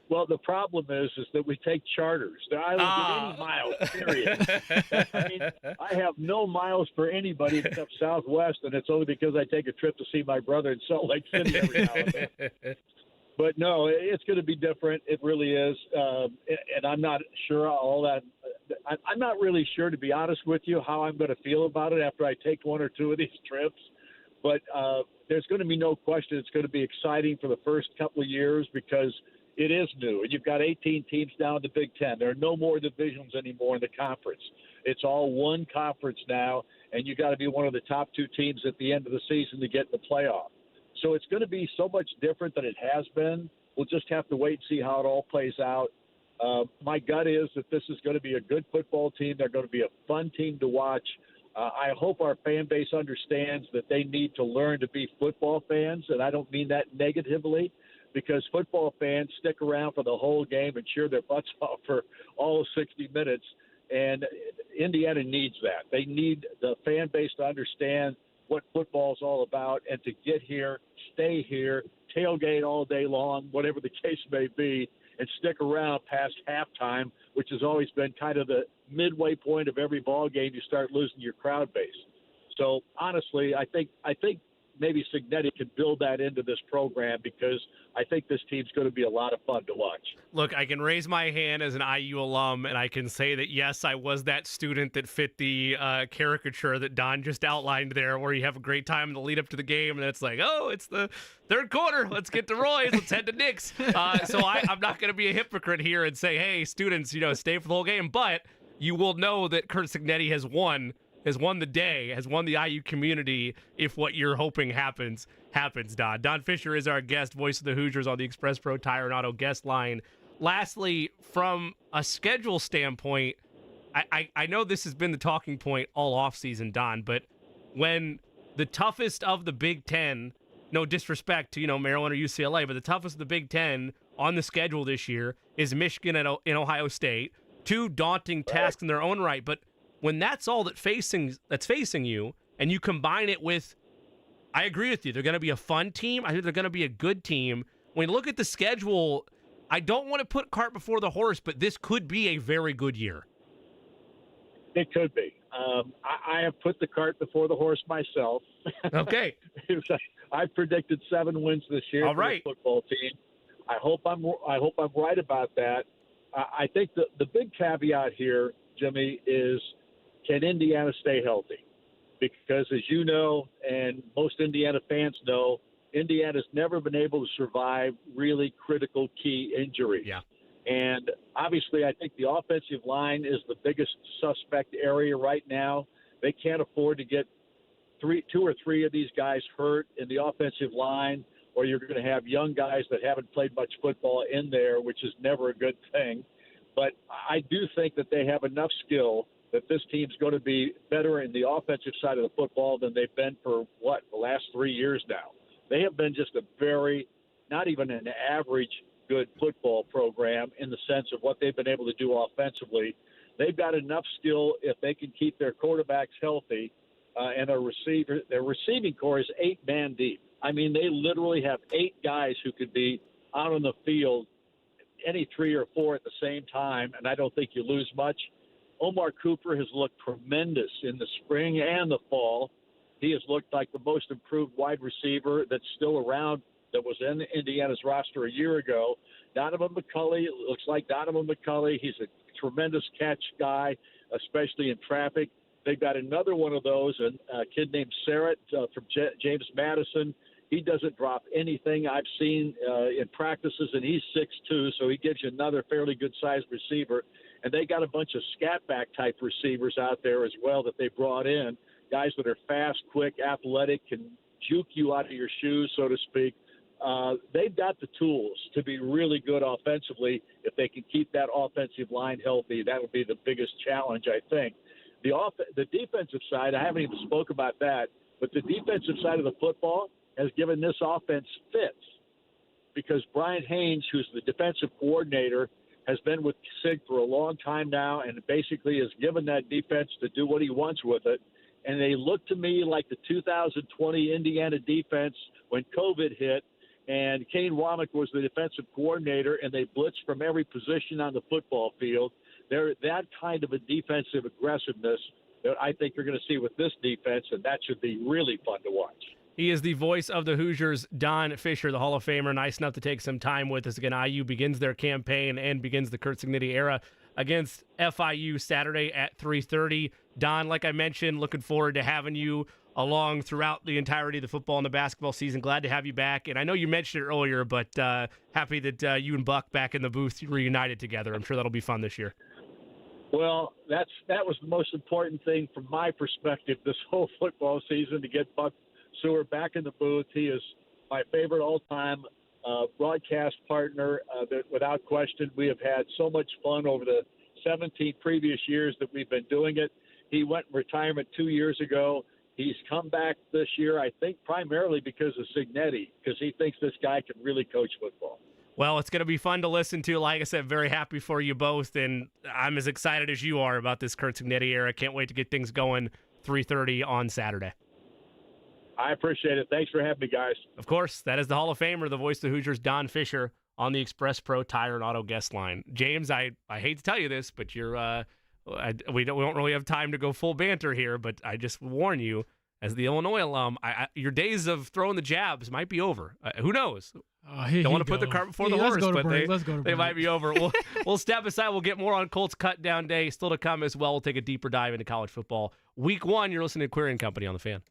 Well, the problem is that we take charters. I don't get any miles, period. I mean, I have no miles for anybody except Southwest, and it's only because I take a trip to see my brother in Salt Lake City every now and then. But, no, it's going to be different. It really is. And I'm not sure all that – I'm not really sure, to be honest with you, how I'm going to feel about it after I take one or two of these trips. But there's going to be no question it's going to be exciting for the first couple of years because – it is new, and you've got 18 teams down in the Big Ten. There are no more divisions anymore in the conference. It's all one conference now, and you got to be one of the top two teams at the end of the season to get in the playoff. So it's going to be so much different than it has been. We'll just have to wait and see how it all plays out. My gut is that this is going to be a good football team. They're going to be a fun team to watch. I hope our fan base understands that they need to learn to be football fans, and I don't mean that negatively, because football fans stick around for the whole game and cheer their butts off for all 60 minutes, and Indiana needs that. They need the fan base to understand what football is all about and to get here, stay here, tailgate all day long, whatever the case may be, and stick around past halftime, which has always been kind of the midway point of every ball game. You start losing your crowd base. So honestly, I think maybe Cignetti can build that into this program, because I think this team's going to be a lot of fun to watch. Look, I can raise my hand as an IU alum, and I can say that, yes, I was that student that fit the caricature that Don just outlined there, where you have a great time in the lead up to the game, and then it's like, oh, it's the third quarter. Let's get to Roy's. Let's head to Nick's. So I'm not going to be a hypocrite here and say, hey, students, stay for the whole game. But you will know that Curt Cignetti has won the day, has won the IU community if what you're hoping happens, Don. Don Fischer is our guest, voice of the Hoosiers on the Express Pro Tire and Auto guest line. Lastly, from a schedule standpoint, I know this has been the talking point all offseason, Don, but when the toughest of the Big Ten, no disrespect to, Maryland or UCLA, but the toughest of the Big Ten on the schedule this year is Michigan in Ohio State. Two daunting tasks in their own right, but when that's all that's facing you, and you combine it with, I agree with you, they're going to be a fun team. I think they're going to be a good team. When you look at the schedule, I don't want to put cart before the horse, but this could be a very good year. It could be. I have put the cart before the horse myself. Okay. I predicted 7 wins this year all for right. the football team. I hope I'm right about that. I think the big caveat here, Jimmy, is, can Indiana stay healthy? Because as you know, and most Indiana fans know, Indiana's never been able to survive really critical key injuries. Yeah. And obviously, I think the offensive line is the biggest suspect area right now. They can't afford to get 2 or 3 of these guys hurt in the offensive line, or you're going to have young guys that haven't played much football in there, which is never a good thing. But I do think that they have enough skill that this team's going to be better in the offensive side of the football than they've been for, the last 3 years now. They have been just a very, not even an average good football program in the sense of what they've been able to do offensively. They've got enough skill if they can keep their quarterbacks healthy, and their receiving core is 8-man deep. I mean, they literally have 8 guys who could be out on the field, any 3 or 4 at the same time, and I don't think you lose much. Omar Cooper has looked tremendous in the spring and the fall. He has looked like the most improved wide receiver that's still around that was in Indiana's roster a year ago. Donovan McCulley, looks like Donovan McCulley. He's a tremendous catch guy, especially in traffic. They've got another one of those, a kid named Sarrett from James Madison. He doesn't drop anything I've seen in practices, and he's 6'2", so he gives you another fairly good-sized receiver. And they got a bunch of scat-back-type receivers out there as well that they brought in, guys that are fast, quick, athletic, can juke you out of your shoes, so to speak. They've got the tools to be really good offensively if they can keep that offensive line healthy. That would be the biggest challenge, I think. The defensive side, I haven't even spoke about that, but the defensive side of the football has given this offense fits because Brian Haynes, who's the defensive coordinator, has been with SIG for a long time now and basically has given that defense to do what he wants with it. And they look to me like the 2020 Indiana defense when COVID hit and Kane Womack was the defensive coordinator and they blitzed from every position on the football field. They're that kind of a defensive aggressiveness that I think you're going to see with this defense, and that should be really fun to watch. He is the voice of the Hoosiers, Don Fischer, the Hall of Famer, nice enough to take some time with us. Again, IU begins their campaign and begins the Curt Cignetti era against FIU Saturday at 3:30. Don, like I mentioned, looking forward to having you along throughout the entirety of the football and the basketball season. Glad to have you back. And I know you mentioned it earlier, but happy that you and Buck back in the booth reunited together. I'm sure that'll be fun this year. Well, that was the most important thing from my perspective this whole football season, to get Buck Seward back in the booth. He is my favorite all-time broadcast partner. That without question, we have had so much fun over the 17 previous years that we've been doing it. He went in retirement 2 years ago. He's come back this year, I think, primarily because of Cignetti, because he thinks this guy can really coach football. Well, it's going to be fun to listen to. Like I said, very happy for you both, and I'm as excited as you are about this Curt Cignetti era. Can't wait to get things going 3:30 on Saturday. I appreciate it. Thanks for having me, guys. Of course, that is the Hall of Famer, the voice of the Hoosiers, Don Fischer, on the Express Pro Tire and Auto guest line. James, I hate to tell you this, but you're we don't really have time to go full banter here, but I just warn you, as the Illinois alum, your days of throwing the jabs might be over. Who knows? Don't want to put the cart before the horse, but they might be over. We'll step aside. We'll get more on Colts Cut Down Day still to come as well. We'll take a deeper dive into college football. Week 1, you're listening to Query & Company on The Fan.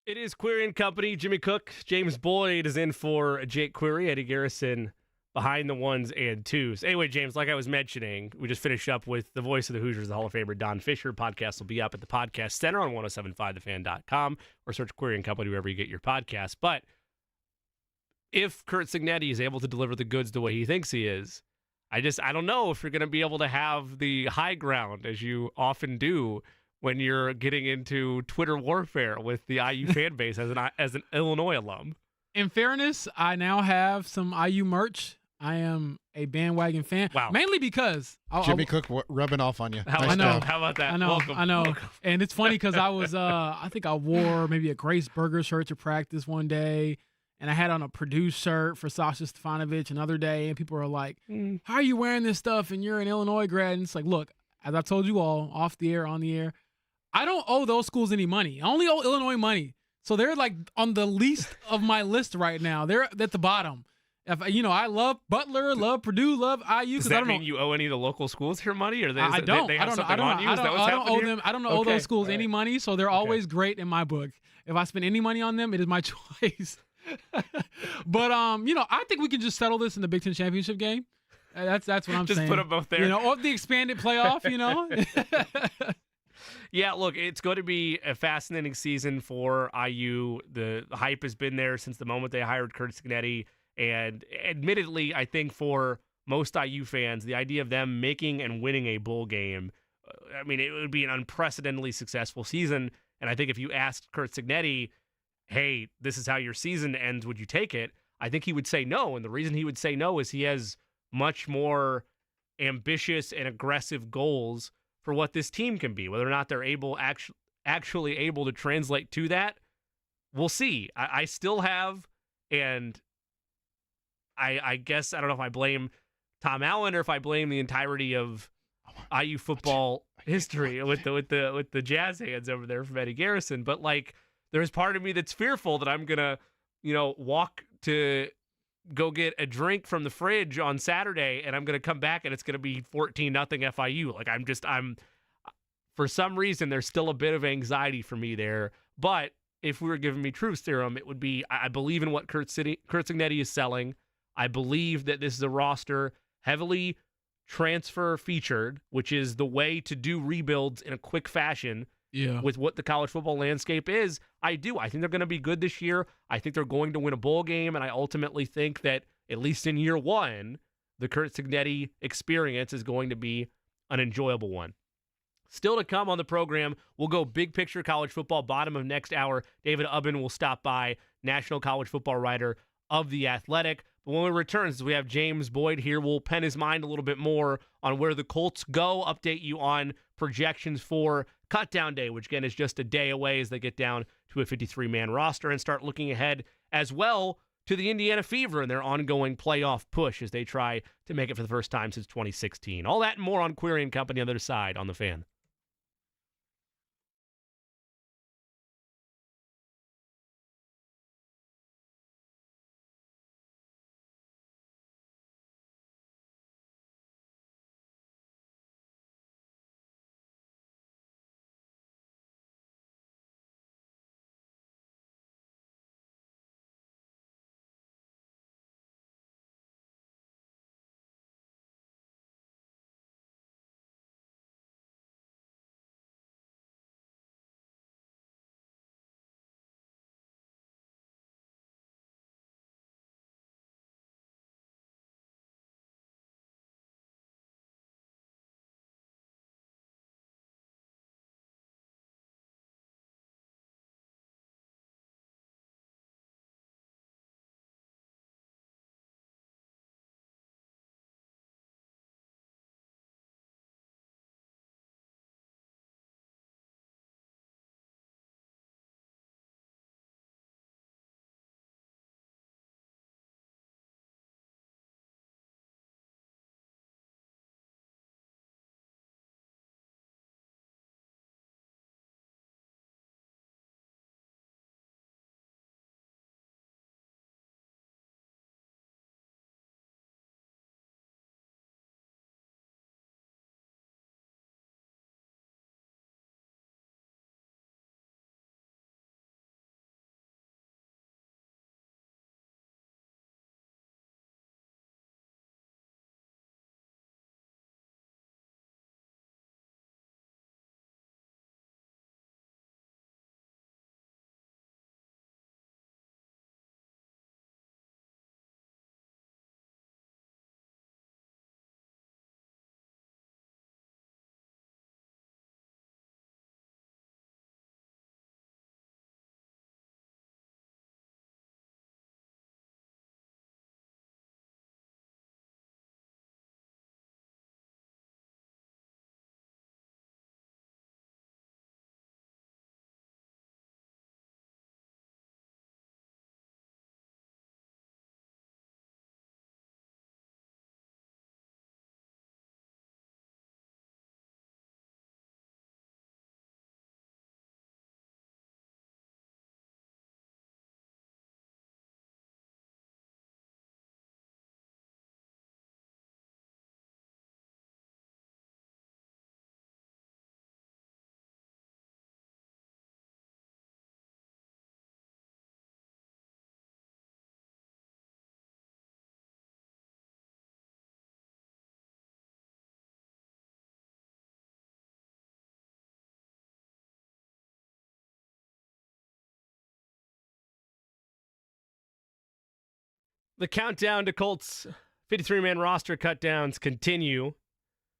It is Query & Company. Jimmy Cook, James Boyd is in for Jake Query, Eddie Garrison behind the 1s and 2s. Anyway, James, like I was mentioning, we just finished up with the voice of the Hoosiers, the Hall of Famer, Don Fischer. Podcast will be up at the Podcast Center on 1075thefan.com or search Query & Company wherever you get your podcasts. But if Curt Cignetti is able to deliver the goods the way he thinks he is, I don't know if you're going to be able to have the high ground, as you often do, when you're getting into Twitter warfare with the IU fan base as an Illinois alum. In fairness, I now have some IU merch. I am a bandwagon fan. Wow. Mainly because Jimmy Cook rubbing off on you. How about that? I know. Welcome. And it's funny because I was I think I wore maybe a Grace Burger shirt to practice one day, and I had on a Purdue shirt for Sasha Stefanovic another day, and people were like, how are you wearing this stuff and you're an Illinois grad? And it's like, look, as I told you all, off the air, on the air, I don't owe those schools any money. I only owe Illinois money. So they're like on the least of my list right now. They're at the bottom. If I love Butler, love Purdue, love IU. Does that mean you owe any of the local schools your money, or I don't. They have something on you? Is that what's happening here? I don't owe those schools any money, so they're always great in my book. If I spend any money on them, it is my choice. But I think we can just settle this in the Big Ten championship game. That's what I'm saying. Just put them both there. Or the expanded playoff. Yeah, look, it's going to be a fascinating season for IU. The hype has been there since the moment they hired Curt Cignetti. And admittedly, I think for most IU fans, the idea of them making and winning a bowl game, it would be an unprecedentedly successful season. And I think if you asked Curt Cignetti, hey, this is how your season ends, would you take it? I think he would say no. And the reason he would say no is he has much more ambitious and aggressive goals for what this team can be. Whether or not they're actually able to translate to that, we'll see. I still have, and I guess I don't know if I blame Tom Allen or if I blame the entirety of IU football history with the jazz hands over there from Eddie Garrison. But like, there's part of me that's fearful that I'm gonna, walk to go get a drink from the fridge on Saturday, and I'm gonna come back and it's gonna be 14-0 FIU. Like I'm for some reason there's still a bit of anxiety for me there. But if we were giving me truth serum, it would be I believe in what Kurt Cignetti is selling. I believe that this is a roster heavily transfer featured, which is the way to do rebuilds in a quick fashion. Yeah. With what the college football landscape is, I think they're going to be good this year. I think they're going to win a bowl game, and I ultimately think that, at least in year one, the Kurt Cignetti experience is going to be an enjoyable one. Still to come on the program, we'll go big picture college football, bottom of next hour. David Ubben will stop by, national college football writer of The Athletic. But when we return, since we have James Boyd here, we'll pen his mind a little bit more on where the Colts go, update you on projections for Cutdown Day, which again is just a day away as they get down to a 53-man roster, and start looking ahead as well to the Indiana Fever and their ongoing playoff push as they try to make it for the first time since 2016. All that and more on Query and Company on the other side on The Fan. The countdown to Colts 53-man roster cutdowns continue.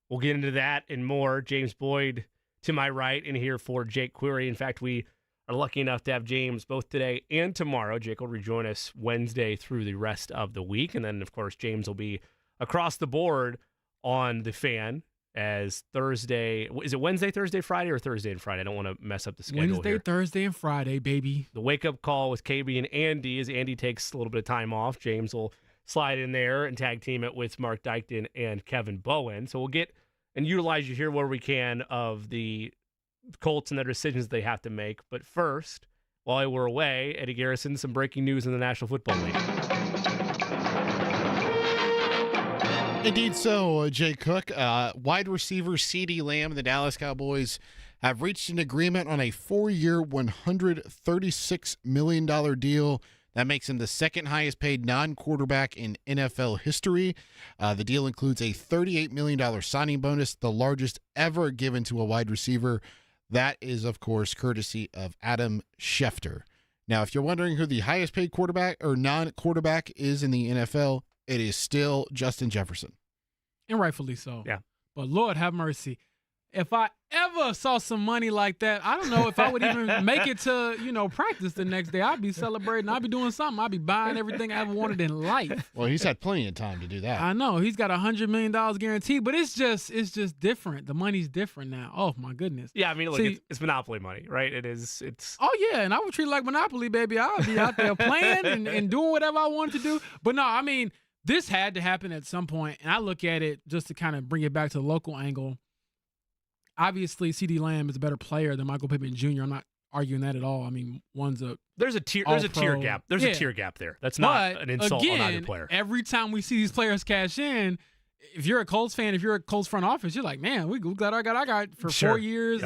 We'll get into that and more. James Boyd to my right and here for Jake Query. In fact, we are lucky enough to have James both today and tomorrow. Jake will rejoin us Wednesday through the rest of the week. And then, of course, James will be across the board on The Fan as Thursday. Is it Wednesday, Thursday, Friday, or Thursday and Friday? I don't want to mess up the schedule Wednesday, here. Thursday, and Friday, baby. The wake-up call with KB and Andy as Andy takes a little bit of time off. James will slide in there and tag team it with Mark Dykton and Kevin Bowen. So we'll get and utilize you here where we can of the Colts and their decisions they have to make. But first, while we're away, Eddie Garrison, some breaking news in the National Football League. Indeed so, Jay Cook. Wide receiver CeeDee Lamb and the Dallas Cowboys have reached an agreement on a 4-year, $136 million deal. That makes him the second highest paid non-quarterback in NFL history. The deal includes a $38 million signing bonus, the largest ever given to a wide receiver. That is, of course, courtesy of Adam Schefter. Now, if you're wondering who the highest paid quarterback or non-quarterback is in the NFL, it is still Justin Jefferson. And rightfully so. Yeah. But Lord have mercy. If I ever saw some money like that, I don't know if I would even make it to, practice the next day. I'd be celebrating. I'd be doing something. I'd be buying everything I ever wanted in life. Well, he's had plenty of time to do that. I know. He's got $100 million guaranteed, but it's just different. The money's different now. Oh, my goodness. Yeah, I mean, look, it's Monopoly money, right? It's. Oh, yeah, and I would treat it like Monopoly, baby. I would be out there playing and doing whatever I wanted to do. But no, I mean, this had to happen at some point, and I look at it just to kind of bring it back to the local angle. Obviously, CeeDee Lamb is a better player than Michael Pittman Jr. I'm not arguing that at all. I mean, there's a tier gap. There's a tier gap there. That's not an insult on either player. Every time we see these players cash in, if you're a Colts fan, if you're a Colts front office, you're like, man, we got our guy for 4 years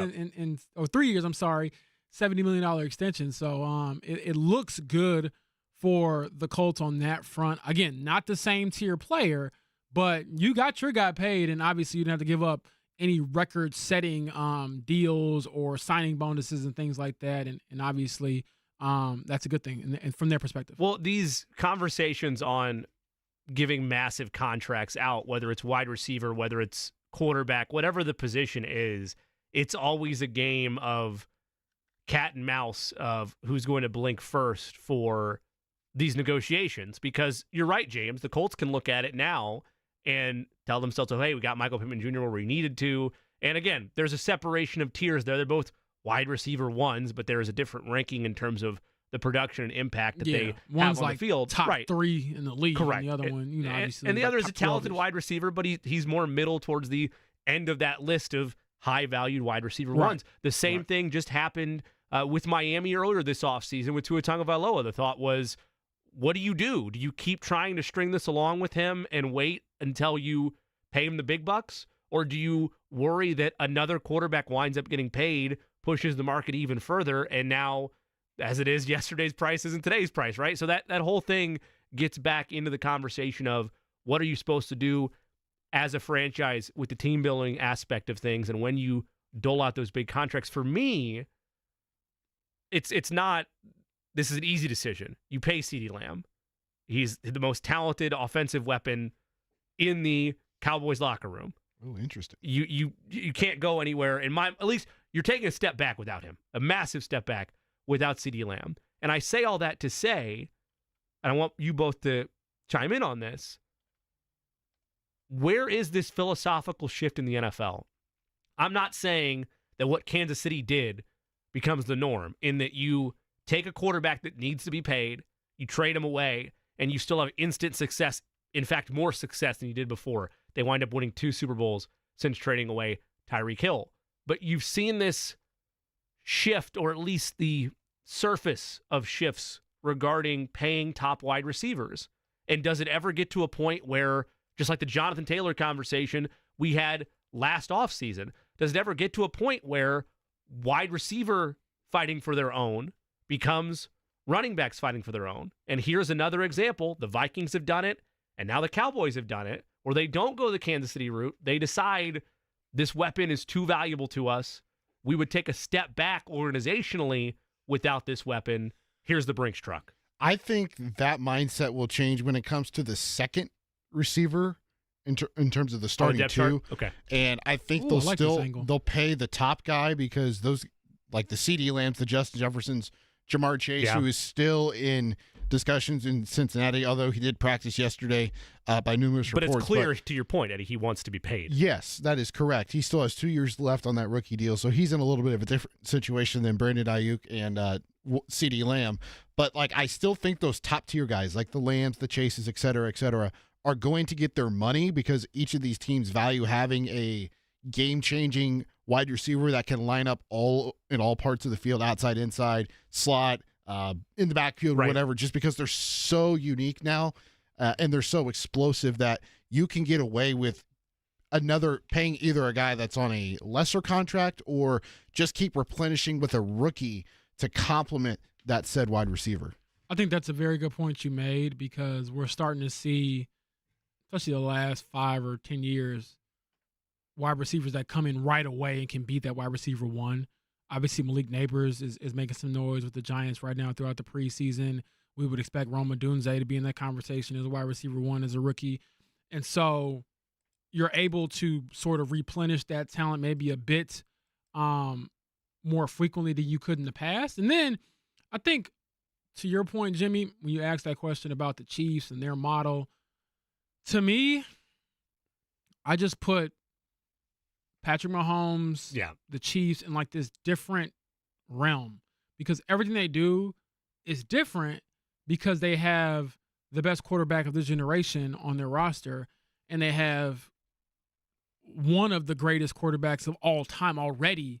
or 3 years. I'm sorry, $70 million extension. So it looks good for the Colts on that front. Again, not the same tier player, but you got your guy paid, and obviously you didn't have to give up any record-setting deals or signing bonuses and things like that, and obviously that's a good thing and from their perspective. Well, these conversations on giving massive contracts out, whether it's wide receiver, whether it's quarterback, whatever the position is, it's always a game of cat and mouse of who's going to blink first for these negotiations. Because you're right, James, the Colts can look at it now and tell themselves, oh, hey, we got Michael Pittman Jr. where we needed to. And again, there's a separation of tiers there. They're both wide receiver ones, but there is a different ranking in terms of the production and impact that they one's have on like the field. Top 3 in the league. Correct. And the other one, obviously. And the other is a talented 12-ish. wide receiver, but he's more middle towards the end of that list of high-valued wide receiver ones. The same thing just happened with Miami earlier this offseason with Tua Tagovailoa. The thought was, what do? Do you keep trying to string this along with him and wait until you pay him the big bucks? Or do you worry that another quarterback winds up getting paid, pushes the market even further, and now, as it is, yesterday's price isn't today's price, right? So that whole thing gets back into the conversation of what are you supposed to do as a franchise with the team building aspect of things, and when you dole out those big contracts. For me, it's not, this is an easy decision. You pay CeeDee Lamb. He's the most talented offensive weapon in the Cowboys locker room. Oh, interesting. You can't go anywhere. At least you're taking a step back without him, a massive step back without CeeDee Lamb. And I say all that to say, and I want you both to chime in on this, where is this philosophical shift in the NFL? I'm not saying that what Kansas City did becomes the norm, in that you take a quarterback that needs to be paid, you trade him away, and you still have instant success. In fact, more success than you did before. They wind up winning 2 Super Bowls since trading away Tyreek Hill. But you've seen this shift, or at least the surface of shifts regarding paying top wide receivers. And does it ever get to a point where, just like the Jonathan Taylor conversation we had last offseason, does it ever get to a point where wide receiver fighting for their own becomes running backs fighting for their own? And here's another example. The Vikings have done it, and now the Cowboys have done it, where they don't go the Kansas City route. They decide this weapon is too valuable to us. We would take a step back organizationally without this weapon. Here's the Brinks truck. I think that mindset will change when it comes to the second receiver in terms of the starting 2. Okay. And I think they'll pay the top guy, because those, like the CeeDee Lambs, the Justin Jeffersons, Jamar Chase, who is still in discussions in Cincinnati, although he did practice yesterday by numerous but reports. It's clear, to your point, Eddie, he wants to be paid. Yes, that is correct. He still has 2 years left on that rookie deal, so he's in a little bit of a different situation than Brandon Ayuk and CeeDee Lamb. But I still think those top-tier guys, like the Lambs, the Chases, et cetera, are going to get their money because each of these teams value having a game-changing wide receiver that can line up in all parts of the field, outside, inside, slot, in the backfield, right. whatever, just because they're so unique now and they're so explosive that you can get away with paying either a guy that's on a lesser contract or just keep replenishing with a rookie to complement that said wide receiver. I think that's a very good point you made because we're starting to see, especially the last 5 or 10 years, wide receivers that come in right away and can beat that wide receiver one. Obviously, Malik Neighbors is making some noise with the Giants right now throughout the preseason. We would expect Rome Odunze to be in that conversation as a wide receiver one as a rookie. And so you're able to sort of replenish that talent maybe a bit more frequently than you could in the past. And then I think, to your point, Jimmy, when you asked that question about the Chiefs and their model, to me, I just put Patrick Mahomes, the Chiefs, in this different realm because everything they do is different because they have the best quarterback of this generation on their roster and they have one of the greatest quarterbacks of all time already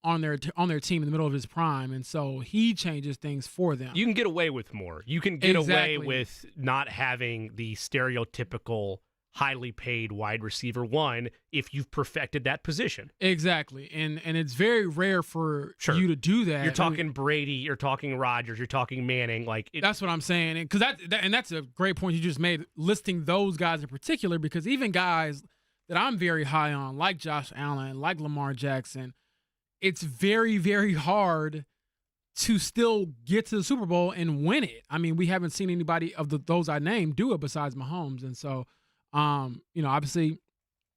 on their team in the middle of his prime, and so he changes things for them. You can get away with more. You can get away with not having the stereotypical highly paid wide receiver one if you've perfected that position. Exactly. And it's very rare for you to do that. You're talking Brady, you're talking Rodgers, you're talking Manning. That's what I'm saying. And that's a great point you just made, listing those guys in particular, because even guys that I'm very high on, like Josh Allen, like Lamar Jackson, it's very, very hard to still get to the Super Bowl and win it. I mean, we haven't seen anybody of those I named do it besides Mahomes. And so, obviously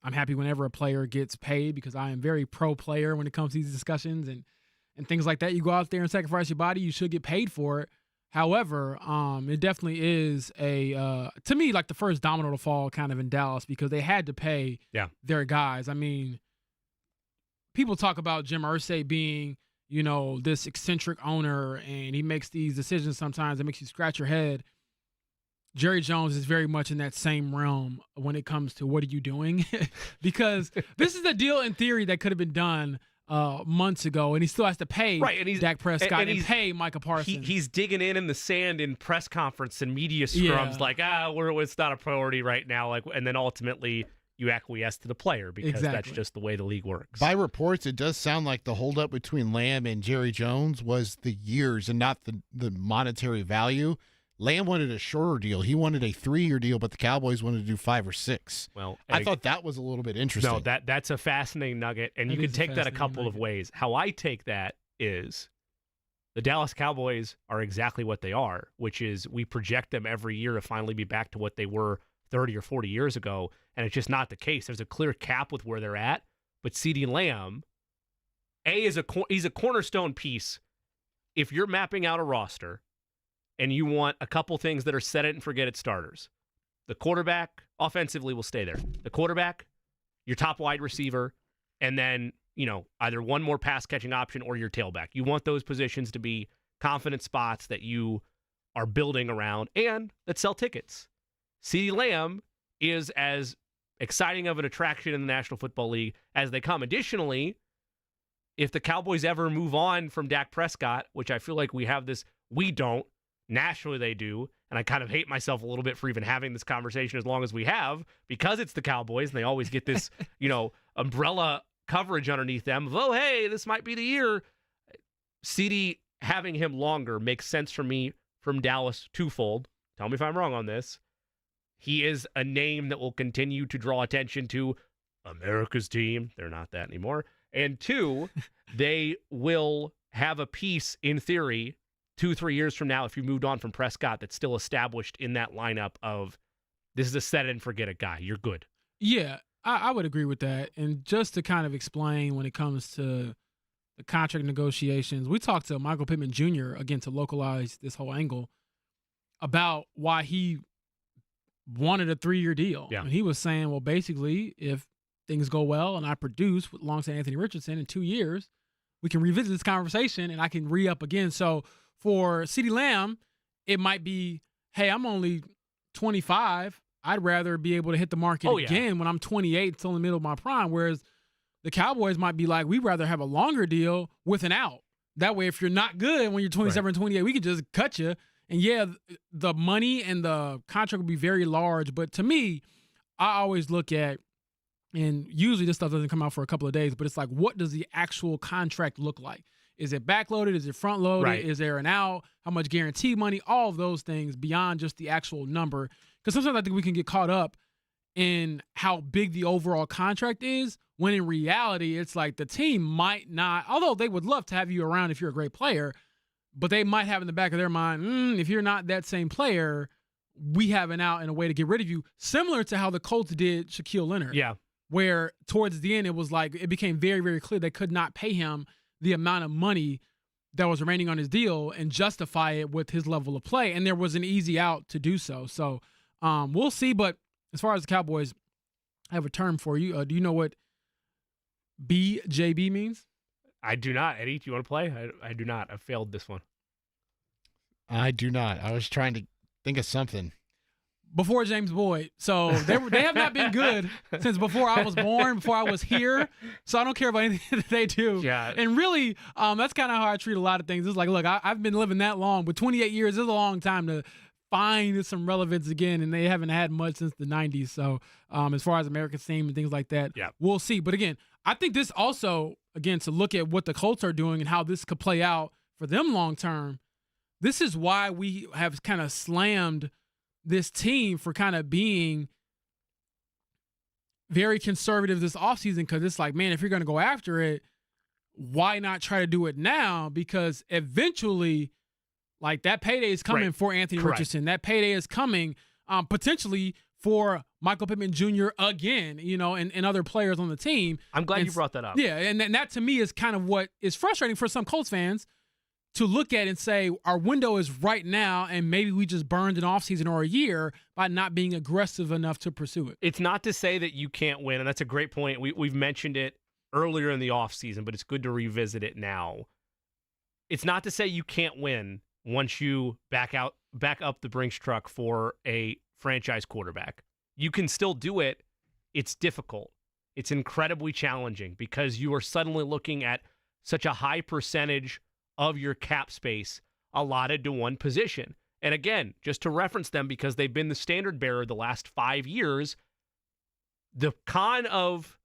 I'm happy whenever a player gets paid because I am very pro player when it comes to these discussions and things like that. You go out there and sacrifice your body, you should get paid for it. However, it definitely is to me, the first domino to fall kind of in Dallas because they had to pay their guys. I mean, people talk about Jim Irsay being, this eccentric owner and he makes these decisions sometimes that makes you scratch your head. Jerry Jones is very much in that same realm when it comes to what are you doing? Because this is a deal in theory that could have been done months ago, and he still has to pay Dak Prescott and pay Micah Parsons. He's digging in the sand in press conference and media scrums it's not a priority right now. And then ultimately you acquiesce to the player because that's just the way the league works. By reports, it does sound like the holdup between Lamb and Jerry Jones was the years and not the monetary value. Lamb wanted a shorter deal. He wanted a 3-year deal, but the Cowboys wanted to do 5 or 6. Well, I thought that was a little bit interesting. No, that's a fascinating nugget, and you can take that a couple of ways. How I take that is the Dallas Cowboys are exactly what they are, which is we project them every year to finally be back to what they were 30 or 40 years ago, and it's just not the case. There's a clear cap with where they're at, but CeeDee Lamb, he's a cornerstone piece. If you're mapping out a roster and you want a couple things that are set it and forget it starters, the quarterback offensively will stay there. The quarterback, your top wide receiver, and then, either one more pass catching option or your tailback. You want those positions to be confident spots that you are building around and that sell tickets. CeeDee Lamb is as exciting of an attraction in the National Football League as they come. Additionally, if the Cowboys ever move on from Dak Prescott, which I feel like we don't, nationally they do, and I kind of hate myself a little bit for even having this conversation as long as we have, because it's the Cowboys, and they always get this, umbrella coverage underneath them of, oh, hey, this might be the year. CeeDee, having him longer makes sense for me from Dallas twofold. Tell me if I'm wrong on this. He is a name that will continue to draw attention to America's team. They're not that anymore. And 2, they will have a piece, in theory, 2-3 years from now, if you moved on from Prescott, that's still established in that lineup of this is a set it and forget it guy. You're good. Yeah, I would agree with that. And just to kind of explain when it comes to the contract negotiations, we talked to Michael Pittman Jr., again, to localize this whole angle. about why he wanted a 3-year deal. Yeah. And he was saying, well, basically, if things go well and I produce alongside Anthony Richardson in 2 years, we can revisit this conversation and I can re-up again. So for CeeDee Lamb, it might be, hey, I'm only 25. I'd rather be able to hit the market again when I'm 28, still in the middle of my prime. Whereas the Cowboys might be like, we'd rather have a longer deal with an out. That way, if you're not good when you're 27 and 28, we could just cut you. And yeah, the money and the contract will be very large. But to me, I always look at, and usually this stuff doesn't come out for a couple of days, but it's like, what does the actual contract look like? Is it backloaded? Is it front loaded? Right. Is there an out? How much guarantee money? All of those things beyond just the actual number. Because sometimes I think we can get caught up in how big the overall contract is, when in reality, it's like the team might not, although they would love to have you around if you're a great player, but they might have in the back of their mind, if you're not that same player, we have an out and a way to get rid of you. Similar to how the Colts did Shaquille Leonard. Yeah. Where towards the end, it was like, it became very, very clear they could not pay him the amount of money that was remaining on his deal and justify it with his level of play. And there was an easy out to do so. So we'll see. But as far as the Cowboys, I have a term for you. Do you know what BJB means? I do not. Eddie, do you want to play? I do not. I've failed this one. I do not. I was trying to think of something. Before James Boyd. So they have not been good since before I was born, before I was here. So I don't care about anything that they do. Yeah. And really, that's kind of how I treat a lot of things. It's like, look, I've been living that long, but 28 years is a long time to find some relevance again, and they haven't had much since the 90s. So as far as America's team and things like that, we'll see. But again, I think this also, again, to look at what the Colts are doing and how this could play out for them long term, this is why we have kind of slammed this team for kind of being very conservative this offseason, because it's like, man, if you're going to go after it, why not try to do it now? Because eventually, like, that payday is coming for Anthony Richardson. That payday is coming potentially for Michael Pittman Jr. again, and other players on the team. I'm glad you brought that up. Yeah, and that to me is kind of what is frustrating for some Colts fans, to look at and say our window is right now, and maybe we just burned an offseason or a year by not being aggressive enough to pursue it. It's not to say that you can't win, and that's a great point. We've mentioned it earlier in the offseason, but it's good to revisit it now. It's not to say you can't win once you back up the Brinks truck for a franchise quarterback. You can still do it. It's difficult. It's incredibly challenging because you are suddenly looking at such a high percentage of your cap space allotted to one position. And again, just to reference them, because they've been the standard bearer the last 5 years, the con of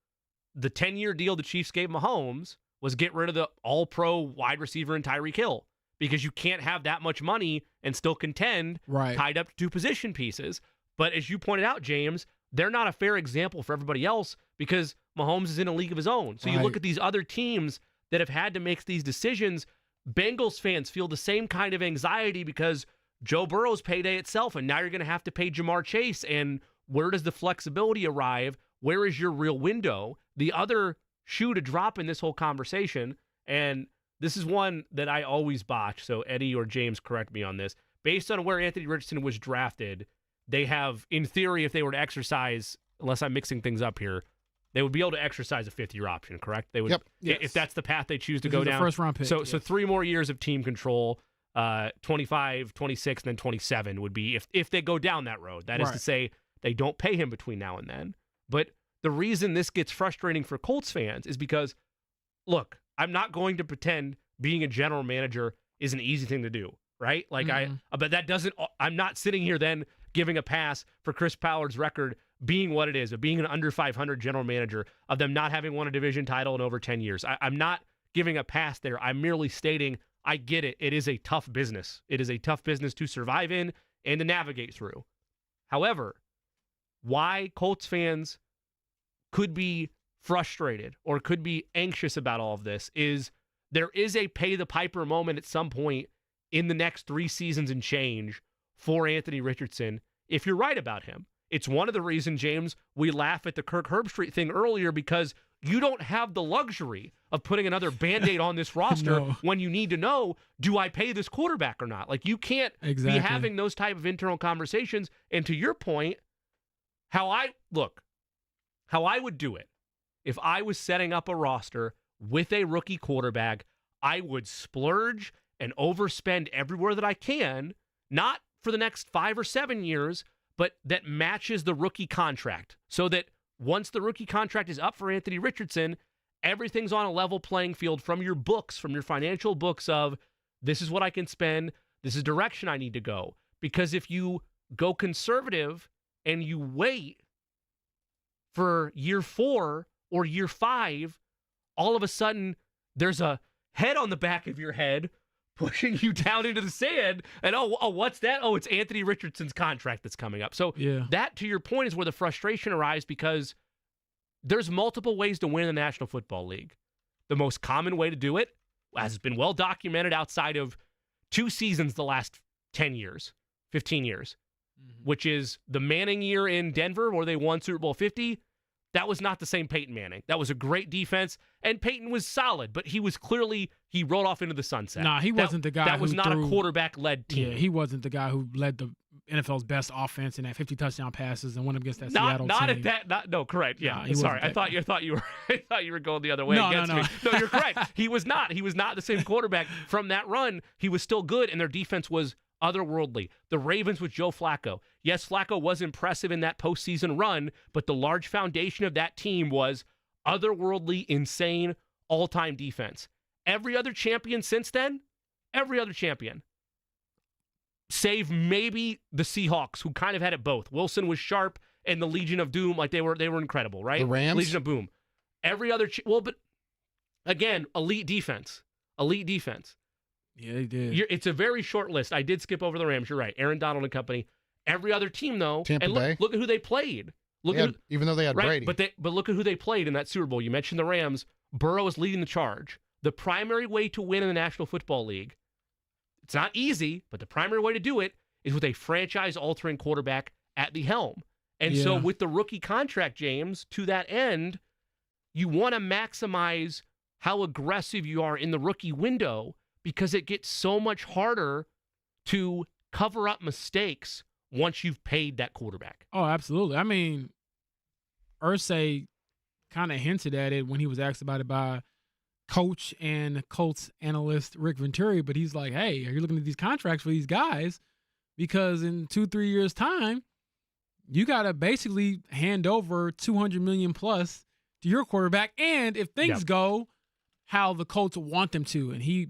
the 10-year deal the Chiefs gave Mahomes was get rid of the all-pro wide receiver in Tyreek Hill, because you can't have that much money and still contend tied up to two position pieces. But as you pointed out, James, they're not a fair example for everybody else because Mahomes is in a league of his own. So you look at these other teams that have had to make these decisions. Bengals fans feel the same kind of anxiety because Joe Burrow's payday itself, and now you're going to have to pay Jamar Chase. And where does the flexibility arrive? Where is your real window? The other shoe to drop in this whole conversation, and this is one that I always botch, so Eddie or James, correct me on this. Based on where Anthony Richardson was drafted, they have, in theory, if they were to exercise, unless I'm mixing things up here, they would be able to exercise a fifth-year option, correct? They would, if that's the path they choose to go down. First-round pick. So 3 more years of team control, 25, 26, and then 27 would be if they go down that road. That is to say, they don't pay him between now and then. But the reason this gets frustrating for Colts fans is because, look, I'm not going to pretend being a general manager is an easy thing to do, right? Like but that doesn't. I'm not sitting here then giving a pass for Chris Ballard's record being what it is, of being an under 500 general manager, of them not having won a division title in over 10 years. I'm not giving a pass there. I'm merely stating, I get it. It is a tough business. It is a tough business to survive in and to navigate through. However, why Colts fans could be frustrated or could be anxious about all of this is there is a pay the piper moment at some point in the next 3 seasons and change for Anthony Richardson if you're right about him. It's one of the reasons, James, we laugh at the Kirk Herbstreit thing earlier, because you don't have the luxury of putting another Band-Aid on this roster when you need to know, do I pay this quarterback or not? Like, you can't be having those type of internal conversations. And to your point, how I would do it, if I was setting up a roster with a rookie quarterback, I would splurge and overspend everywhere that I can, not for the next 5 or 7 years, but that matches the rookie contract, so that once the rookie contract is up for Anthony Richardson, everything's on a level playing field from your books, from your financial books of, this is what I can spend, this is direction I need to go. Because if you go conservative and you wait for year 4 or year 5, all of a sudden there's a head on the back of your head pushing you down into the sand, and oh, what's that? Oh, it's Anthony Richardson's contract that's coming up. So that, to your point, is where the frustration arises, because there's multiple ways to win in the National Football League. The most common way to do it, as has been well documented outside of 2 seasons the last 10 years, 15 years, which is the Manning year in Denver where they won Super Bowl 50. That was not the same Peyton Manning. That was a great defense, and Peyton was solid, but he was clearly, he rolled off into the sunset. Nah, he wasn't the guy that who was not threw, a quarterback-led team. Yeah, he wasn't the guy who led the NFL's best offense and had 50 touchdown passes and went up against that Seattle team. No, correct. Yeah, Nah, sorry. I thought you were going the other way against me. No, you're correct. He was not the same quarterback from that run. He was still good, and their defense was otherworldly. The Ravens with Joe Flacco. Yes, Flacco was impressive in that postseason run, but the large foundation of that team was otherworldly, insane, all-time defense. Every other champion since then, save maybe the Seahawks, who kind of had it both. Wilson was sharp, and the Legion of Doom, like they were incredible, right? The Rams? Legion of Boom. Every other, but again, elite defense. Yeah, they did. It's a very short list. I did skip over the Rams. You're right. Aaron Donald and company. Every other team, though, Tampa Bay. Look at who they played. Even though they had Brady. But look at who they played in that Super Bowl. You mentioned the Rams. Burrow is leading the charge. The primary way to win in the National Football League, it's not easy, but the primary way to do it is with a franchise-altering quarterback at the helm. And so with the rookie contract, James, to that end, you want to maximize how aggressive you are in the rookie window, because it gets so much harder to cover up mistakes once you've paid that quarterback. Oh, absolutely. I mean, Irsay kind of hinted at it when he was asked about it by coach and Colts analyst Rick Venturi, but he's like, hey, are you looking at these contracts for these guys? Because in 2-3 years' time, you got to basically hand over $200 million plus to your quarterback. And if things go how the Colts want them to, and he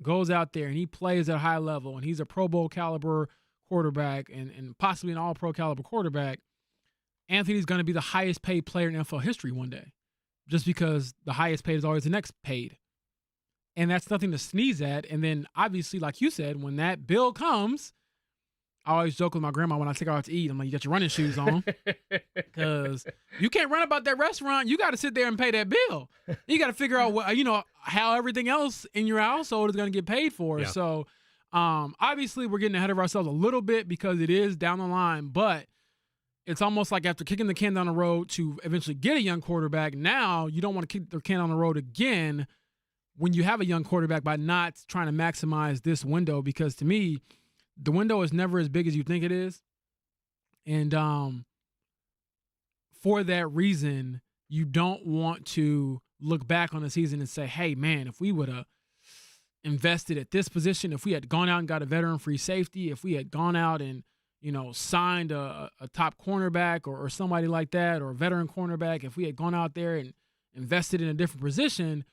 goes out there and he plays at a high level and he's a Pro Bowl caliber quarterback and possibly an all-pro caliber quarterback, Anthony's going to be the highest paid player in NFL history one day, just because the highest paid is always the next paid. And that's nothing to sneeze at. And then obviously, like you said, when that bill comes, I always joke with my grandma when I take her out to eat, I'm like, you got your running shoes on, because you can't run about that restaurant. You got to sit there and pay that bill. You got to figure out what, how everything else in your household is going to get paid for. Yeah. So obviously we're getting ahead of ourselves a little bit because it is down the line, but it's almost like after kicking the can down the road to eventually get a young quarterback, now you don't want to kick the can on the road again when you have a young quarterback by not trying to maximize this window, because to me, the window is never as big as you think it is. And for that reason, you don't want to look back on the season and say, hey, man, if we would have invested at this position, if we had gone out and got a veteran free safety, if we had gone out and, signed a top cornerback or somebody like that, or a veteran cornerback, if we had gone out there and invested in a different position,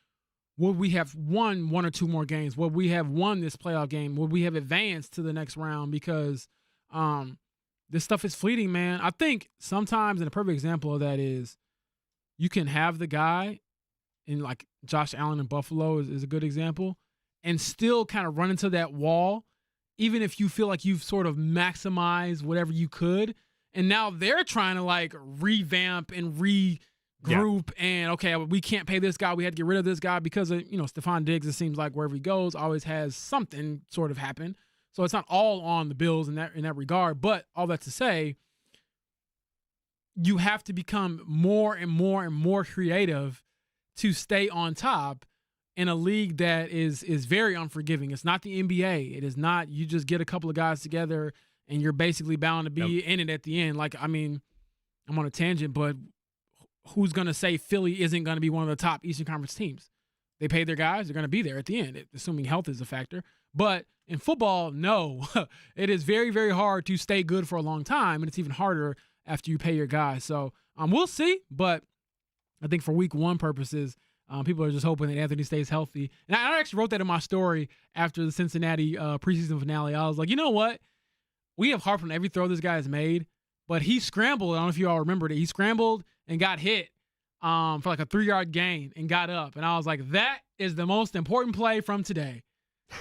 would we have won 1 or 2 more games? Would we have won this playoff game? Would we have advanced to the next round? Because this stuff is fleeting, man. I think sometimes, and a perfect example of that is, you can have the guy, in like Josh Allen in Buffalo is a good example, and still kind of run into that wall, even if you feel like you've sort of maximized whatever you could. And now they're trying to like revamp and group and okay, we can't pay this guy, we had to get rid of this guy because of Stephon Diggs. It seems like wherever he goes always has something sort of happen, so it's not all on the Bills in that regard. But all that to say, you have to become more and more and more creative to stay on top in a league that is very unforgiving. It's not the NBA. It is not you just get a couple of guys together and you're basically bound to be in it at the end. Like, I mean, I'm on a tangent, but who's going to say Philly isn't going to be one of the top Eastern Conference teams? They paid their guys. They're going to be there at the end, assuming health is a factor. But in football, no. It is very, very hard to stay good for a long time, and it's even harder after you pay your guys. So we'll see, but I think for week 1 purposes, people are just hoping that Anthony stays healthy. And I actually wrote that in my story after the Cincinnati preseason finale. I was like, you know what? We have harped on every throw this guy has made, but he scrambled. I don't know if you all remember it. He scrambled and got hit for like a 3-yard gain and got up. And I was like, that is the most important play from today.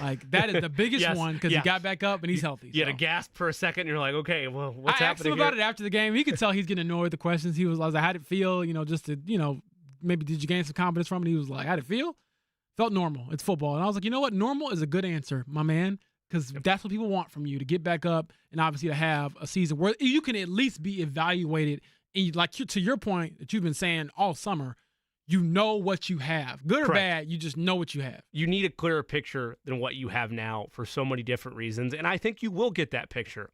Like, that is the biggest one because he got back up and he's healthy. You had a gasp for a second and you're like, okay, well, what's happening I asked him about it after the game. He could tell he's getting annoyed with the questions. I was like, how'd it feel? Just to, maybe did you gain some confidence from it? He was like, how'd it feel? Felt normal. It's football. And I was like, you know what? Normal is a good answer, my man, because that's what people want from you, to get back up and obviously to have a season where you can at least be evaluated. And like to your point that you've been saying all summer, you know what you have. Good or bad, you just know what you have. You need a clearer picture than what you have now for so many different reasons, and I think you will get that picture.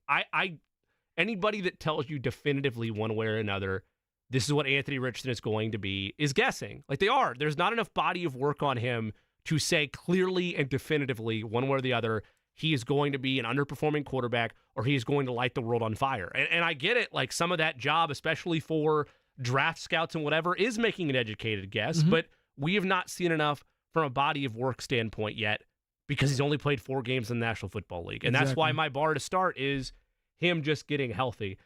Anybody that tells you definitively one way or another, this is what Anthony Richardson is going to be, is guessing. Like, they are. There's not enough body of work on him to say clearly and definitively one way or the other, he is going to be an underperforming quarterback or he is going to light the world on fire. And I get it. Like, some of that job, especially for draft scouts and whatever, is making an educated guess, but we have not seen enough from a body of work standpoint yet because he's only played 4 games in the National Football League. And that's why my bar to start is him just getting healthy.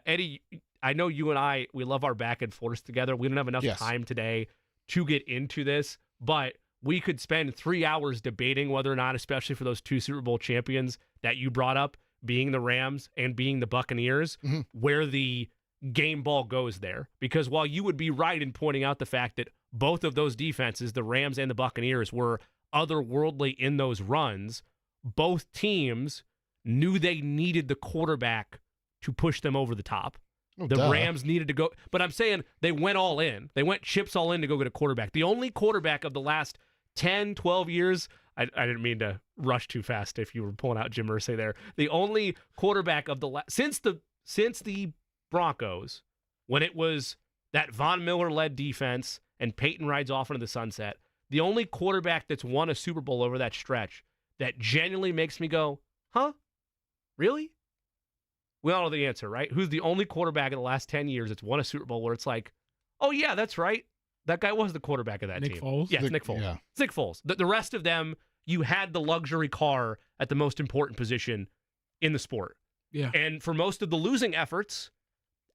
Eddie, I know you and we love our back and forth together. We don't have enough time today to get into this, but we could spend 3 hours debating whether or not, especially for those 2 Super Bowl champions that you brought up, being the Rams and being the Buccaneers, where the game ball goes there. Because while you would be right in pointing out the fact that both of those defenses, the Rams and the Buccaneers, were otherworldly in those runs, both teams knew they needed the quarterback to push them over the top. The Rams needed to go, but I'm saying they went all in. They went chips all in to go get a quarterback. The only quarterback of the last 10, 12 years, I didn't mean to rush too fast if you were pulling out Jim Irsay there. The only quarterback of since the Broncos, when it was that Von Miller-led defense and Peyton rides off into the sunset, the only quarterback that's won a Super Bowl over that stretch that genuinely makes me go, huh? Really? We all know the answer, right? Who's the only quarterback in the last 10 years that's won a Super Bowl where it's like, oh, yeah, that's right. That guy was the quarterback of that team. Nick Foles? Yes, Nick Foles. Yeah. It's Nick Foles. The rest of them, you had the luxury car at the most important position in the sport. Yeah. And for most of the losing efforts,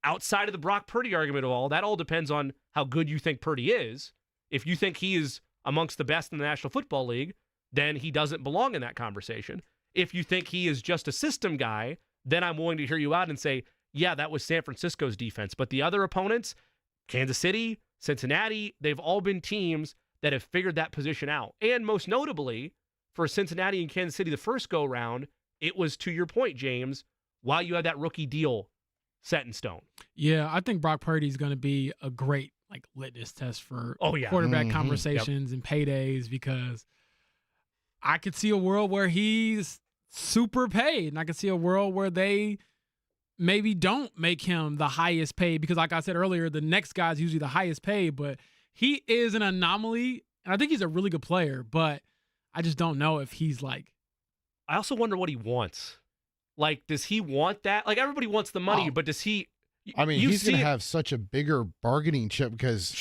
outside of the Brock Purdy argument of all, that all depends on how good you think Purdy is. If you think he is amongst the best in the National Football League, then he doesn't belong in that conversation. If you think he is just a system guy, then I'm willing to hear you out and say, yeah, that was San Francisco's defense. But the other opponents, Kansas City, Cincinnati, they've all been teams that have figured that position out. And most notably, for Cincinnati and Kansas City the first go-round, it was, to your point, James, while you had that rookie deal set in stone. Yeah, I think Brock Purdy is going to be a great litmus test for quarterback conversations and paydays, because I could see a world where he's super paid, and I could see a world where they maybe don't make him the highest paid, because like I said earlier, the next guy's usually the highest paid, but he is an anomaly, and I think he's a really good player, but I just don't know if he's I also wonder what he wants. Like, does he want that? Like, everybody wants the money, but does he? I mean, he's going to have such a bigger bargaining chip because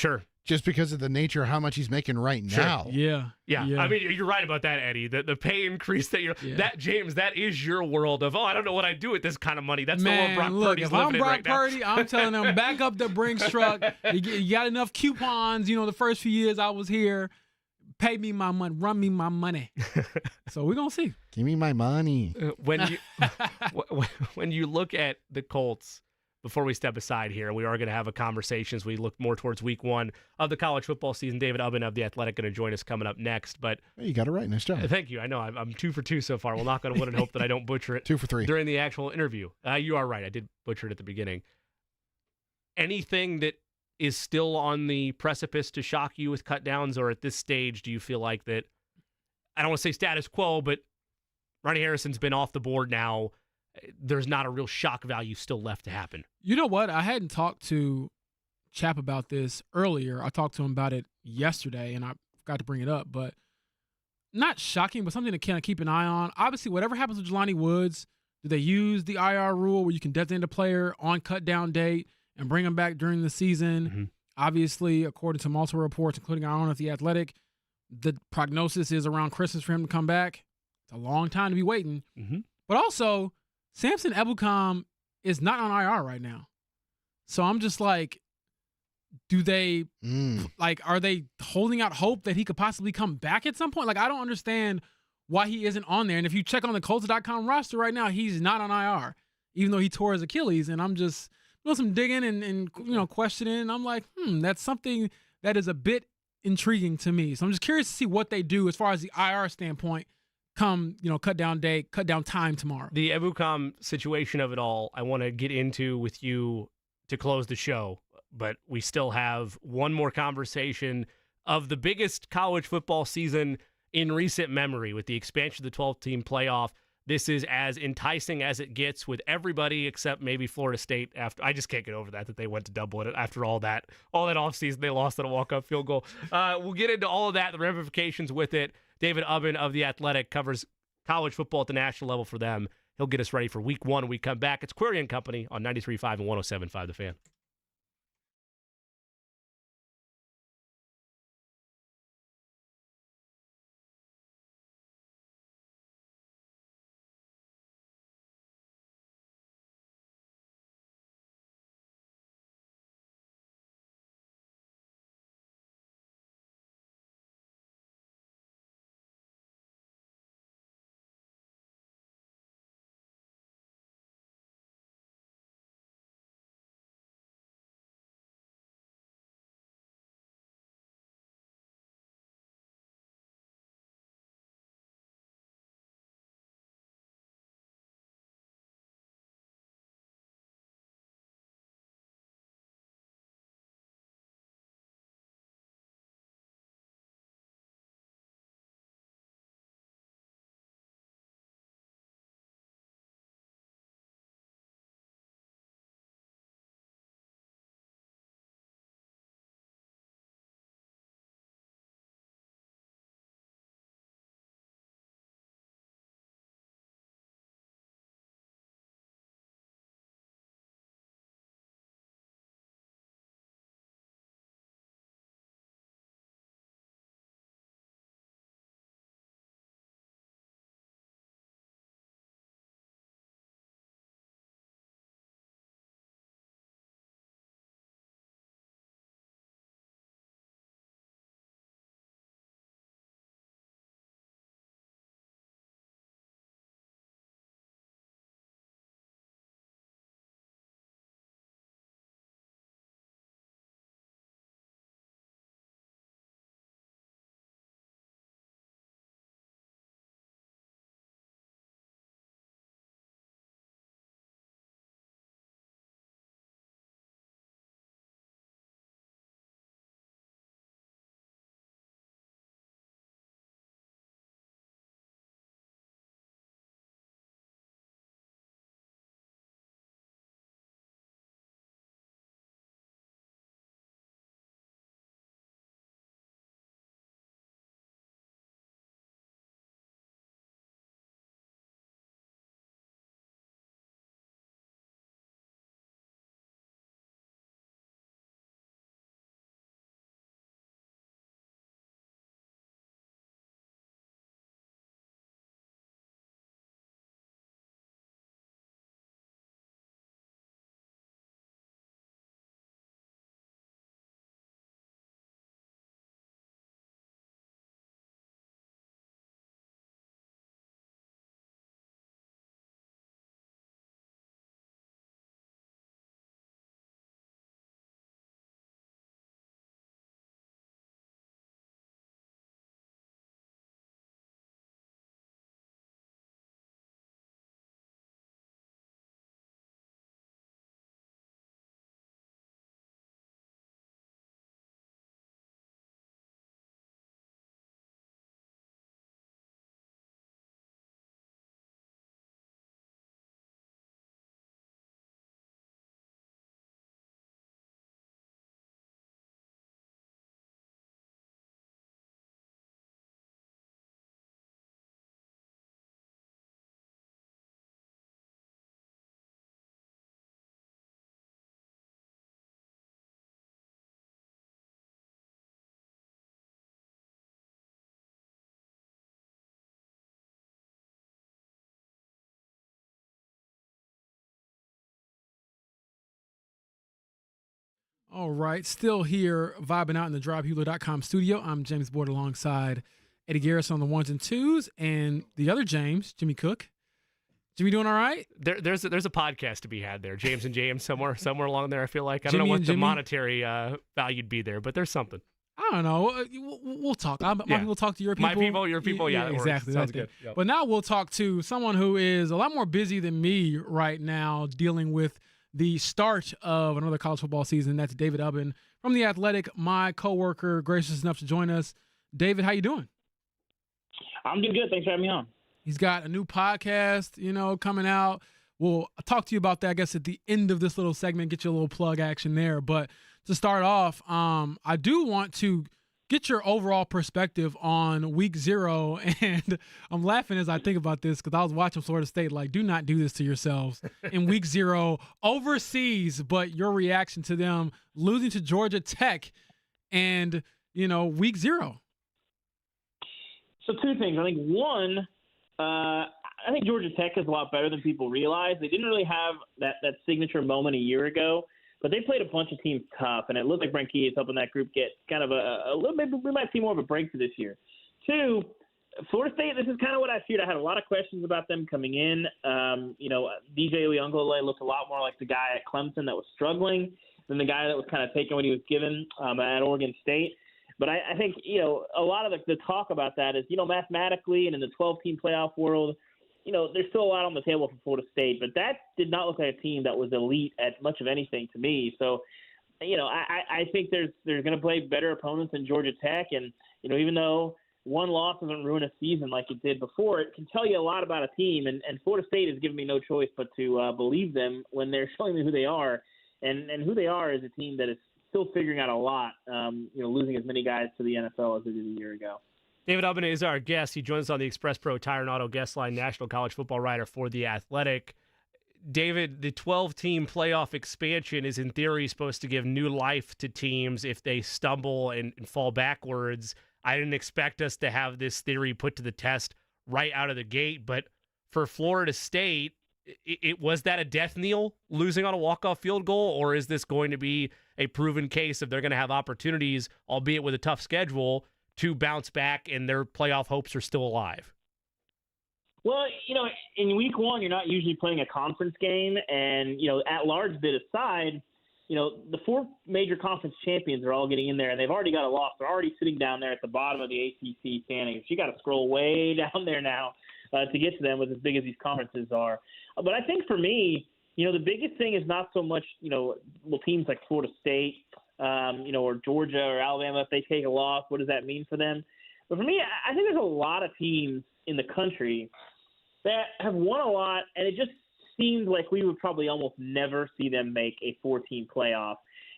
just because of the nature of how much he's making right now. Yeah. I mean, you're right about that, Eddie. The pay increase that James, that is your world of, I don't know what I'd do with this kind of money. That's the world Brock Purdy's living in right now. If I'm Brock Purdy, I'm telling him, back up the Brinks truck. You got enough coupons. The first few years I was here, pay me my money, run me my money. So we're going to see. Give me my money. When you look at the Colts, before we step aside here, we are going to have a conversation as we look more towards week 1 of the college football season. David Ubben of The Athletic going to join us coming up next. But hey, you got it right. Nice job. Thank you. I know I'm 2 for 2 so far. We'll knock on wood and hope that I don't butcher it 2 for 3 during the actual interview. You are right. I did butcher it at the beginning. anything that is still on the precipice to shock you with cut downs, or at this stage, do you feel like that, I don't want to say status quo, but Ronnie Harrison's been off the board now. There's not a real shock value still left to happen. You know what? I hadn't talked to Chap about this earlier. I talked to him about it yesterday, and I forgot to bring it up, but not shocking, but something to kind of keep an eye on. Obviously, whatever happens with Jelani Woods, do they use the IR rule where you can designate a player on cut down date and bring them back during the season? Mm-hmm. Obviously, according to multiple reports, including our own at The Athletic, the prognosis is around Christmas for him to come back. It's a long time to be waiting. Mm-hmm. But also, Samson Ebukam is not on IR right now. So I'm just like, do they, are they holding out hope that he could possibly come back at some point? Like, I don't understand why he isn't on there. And if you check on the Colts.com roster right now, he's not on IR, even though he tore his Achilles. And I'm just doing some digging and questioning. And I'm like, that's something that is a bit intriguing to me. So I'm just curious to see what they do as far as the IR standpoint come, cut down day, cut down time tomorrow. The Ebukam situation of it all, I want to get into with you to close the show, but we still have one more conversation of the biggest college football season in recent memory with the expansion of the 12-team playoff. This is as enticing as it gets with everybody except maybe Florida State. After I just can't get over that they went to double it after all that offseason. They lost on a walk-up field goal. We'll get into all of that, the ramifications with it. David Ubben of The Athletic covers college football at the national level for them. He'll get us ready for week one when we come back. It's Query & Company on 93.5 and 107.5 The Fan. All right, still here, vibing out in the DriveHuler.com studio. I'm James Board alongside Eddie Garrison on the ones and twos, and the other James, Jimmy Cook. Jimmy doing all right? There's a podcast to be had there, James and James, somewhere along there. I feel like I don't Jimmy know and what the Jimmy? monetary value'd be there, but there's something. I don't know. We'll talk. My people talk to your people. My people, your people. Yeah, that works. exactly. Sounds that thing. good. Yep. But now we'll talk to someone who is a lot more busy than me right now, dealing with the start of another college football season. That's David Ubben from The Athletic, my coworker, gracious enough to join us. David, how you doing? I'm doing good. Thanks for having me on. He's got a new podcast, coming out. We'll talk to you about that, I guess, at the end of this little segment, get you a little plug action there. But to start off, I do want to get your overall perspective on week 0. And I'm laughing as I think about this because I was watching Florida State, like, do not do this to yourselves in week 0 overseas, but your reaction to them losing to Georgia Tech and, week 0. So two things. I think one, I think Georgia Tech is a lot better than people realize. They didn't really have that signature moment a year ago, but they played a bunch of teams tough, and it looked like Brent Key is helping that group get kind of a little. Maybe we might see more of a breakthrough this year. Two, Florida State. This is kind of what I feared. I had a lot of questions about them coming in. DJ Uyunglele looked a lot more like the guy at Clemson that was struggling than the guy that was kind of taking what he was given at Oregon State. But I think, a lot of the talk about that is, mathematically and in the 12-team playoff world, there's still a lot on the table for Florida State. But that did not look like a team that was elite at much of anything to me. So, I think there's going to play better opponents than Georgia Tech. And, even though one loss doesn't ruin a season like it did before, it can tell you a lot about a team. And Florida State has given me no choice but to believe them when they're showing me who they are. And who they are is a team that is still figuring out a lot, losing as many guys to the NFL as they did a year ago. David Ubben is our guest. He joins us on the Express Pro Tire and Auto guest line, national college football writer for The Athletic. David, the 12-team playoff expansion is in theory supposed to give new life to teams if they stumble and fall backwards. I didn't expect us to have this theory put to the test right out of the gate, but for Florida State, was that a death knell, losing on a walk-off field goal, or is this going to be a proven case of they're going to have opportunities, albeit with a tough schedule, to bounce back and their playoff hopes are still alive? Well, in week 1, you're not usually playing a conference game. And, at-large bid aside, the 4 major conference champions are all getting in there, and they've already got a loss. They're already sitting down there at the bottom of the ACC standings. You got to scroll way down there now to get to them with as big as these conferences are. But I think for me, the biggest thing is not so much, teams like Florida State, or Georgia or Alabama, if they take a loss, what does that mean for them? But for me, I think there's a lot of teams in the country that have won a lot, and it just seems like we would probably almost never see them make a 4-team playoff.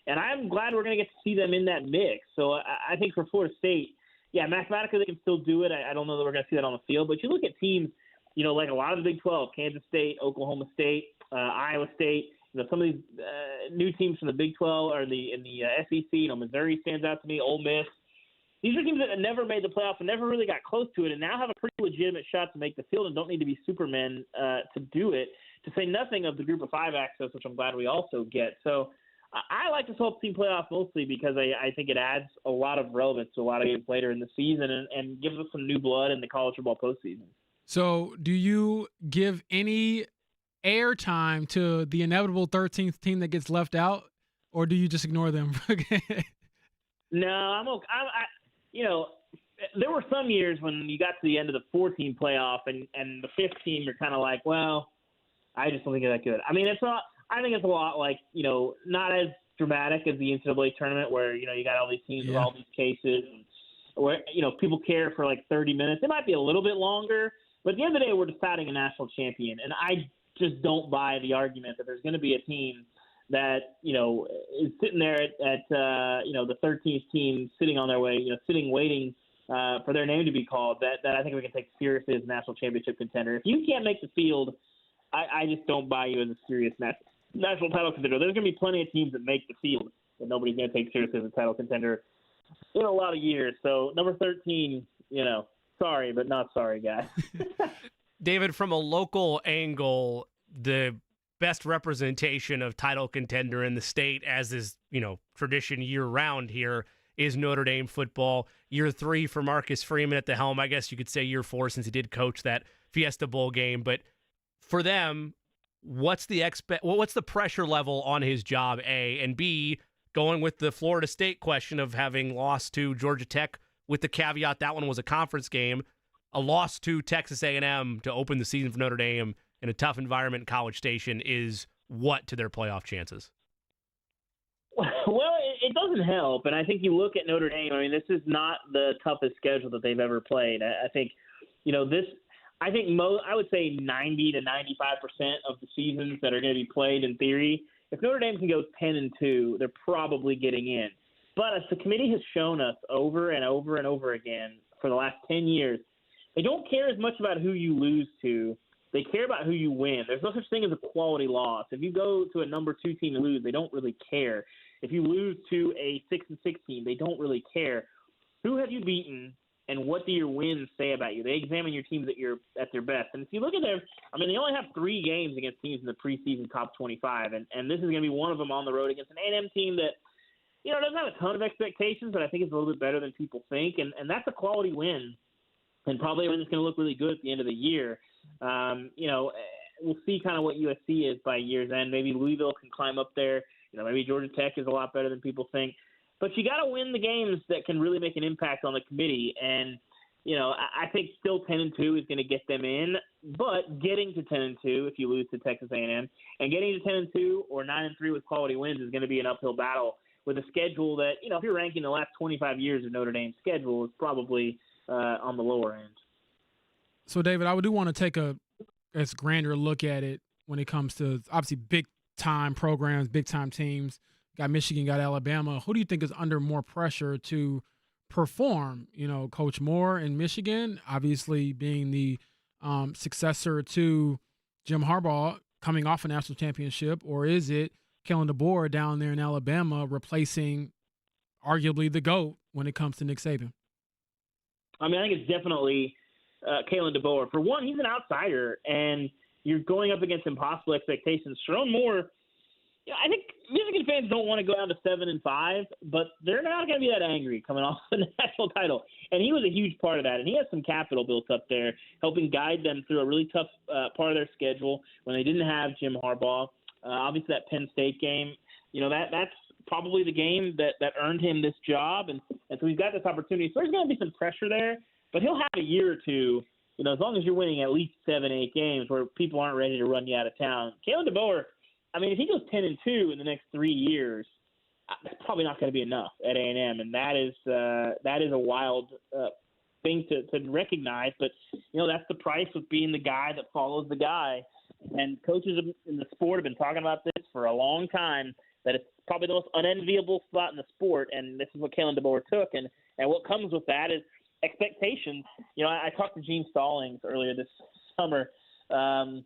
And I'm glad we're going to get to see them in that mix. So I think for Florida State, yeah, mathematically they can still do it. I don't know that we're going to see that on the field. But you look at teams, like a lot of the Big 12, Kansas State, Oklahoma State, Iowa State, some of these new teams from the Big 12 or in the SEC, Missouri stands out to me, Ole Miss. These are teams that have never made the playoffs and never really got close to it and now have a pretty legitimate shot to make the field and don't need to be Supermen to do it, to say nothing of the Group of 5 access, which I'm glad we also get. So I like this whole team playoff mostly because I think it adds a lot of relevance to a lot of games later in the season and gives us some new blood in the college football postseason. So do you give any airtime to the inevitable 13th team that gets left out, or do you just ignore them? No, I'm okay. There were some years when you got to the end of the 4-team playoff and the 5th team, you're kind of like, well, I just don't think they're that good. I mean, I think it's a lot like, not as dramatic as the NCAA tournament where, you got all these teams with all these cases where, people care for like 30 minutes. It might be a little bit longer, but at the end of the day, we're deciding a national champion. And I just don't buy the argument that there's going to be a team that, is sitting there at the 13th team sitting on their way, waiting for their name to be called, that I think we can take seriously as a national championship contender. If you can't make the field, I just don't buy you as a serious national title contender. There's going to be plenty of teams that make the field that nobody's going to take seriously as a title contender in a lot of years. So number 13, sorry, but not sorry, guys. David, from a local angle, the best representation of title contender in the state, as is, tradition year-round here, is Notre Dame football. Year 3 for Marcus Freeman at the helm. I guess you could say year 4 since he did coach that Fiesta Bowl game. But for them, what's the pressure level on his job, A? And B, going with the Florida State question of having lost to Georgia Tech with the caveat that one was a conference game, a loss to Texas A&M to open the season for Notre Dame in a tough environment in College Station is what to their playoff chances? Well, it doesn't help, and I think you look at Notre Dame. I mean, this is not the toughest schedule that they've ever played. I think, I would say 90 to 95% of the seasons that are going to be played in theory, if Notre Dame can go 10-2, they're probably getting in. But as the committee has shown us over and over and over again for the last 10 years, they don't care as much about who you lose to. They care about who you win. There's no such thing as a quality loss. If you go to a number 2 team and lose, they don't really care. If you lose to a 6-6 team, they don't really care. Who have you beaten, and what do your wins say about you? They examine your teams at their best. And if you look at they only have 3 games against teams in the preseason top 25, and this is going to be one of them on the road against an A&M team that, doesn't have a ton of expectations, but I think it's a little bit better than people think, and that's a quality win, and probably one that's going to look really good at the end of the year. We'll see kind of what USC is by year's end. Maybe Louisville can climb up there. Maybe Georgia Tech is a lot better than people think. But you got to win the games that can really make an impact on the committee. And, I think still 10-2 is going to get them in. But getting to 10-2 if you lose to Texas A&M, and getting to 10-2 or 9-3 with quality wins is going to be an uphill battle with a schedule that, if you're ranking the last 25 years of Notre Dame's schedule, is probably on the lower end. So, David, I do want to take a grander look at it when it comes to obviously big-time programs, big-time teams. Got Michigan, got Alabama. Who do you think is under more pressure to perform? Coach Moore in Michigan, obviously being the successor to Jim Harbaugh coming off a national championship, or is it Kellen DeBoer down there in Alabama replacing arguably the GOAT when it comes to Nick Saban? I think it's definitely Kalen DeBoer. For one, he's an outsider, and you're going up against impossible expectations. Sharon Moore, I think Michigan fans don't want to go down to 7-5, but they're not going to be that angry coming off the national title. And he was a huge part of that, and he has some capital built up there, helping guide them through a really tough part of their schedule when they didn't have Jim Harbaugh. Obviously, that Penn State game, that's probably the game that earned him this job, and so he's got this opportunity. So there's going to be some pressure there. But he'll have a year or two, as long as you're winning at least 7-8 games where people aren't ready to run you out of town. Kalen DeBoer, if he goes 10-2 in the next 3 years, that's probably not going to be enough at A&M, and that is a wild thing to recognize. But that's the price of being the guy that follows the guy. And coaches in the sport have been talking about this for a long time, that it's probably the most unenviable spot in the sport, and this is what Kalen DeBoer took. And what comes with that is expectations. I talked to Gene Stallings earlier this summer, kind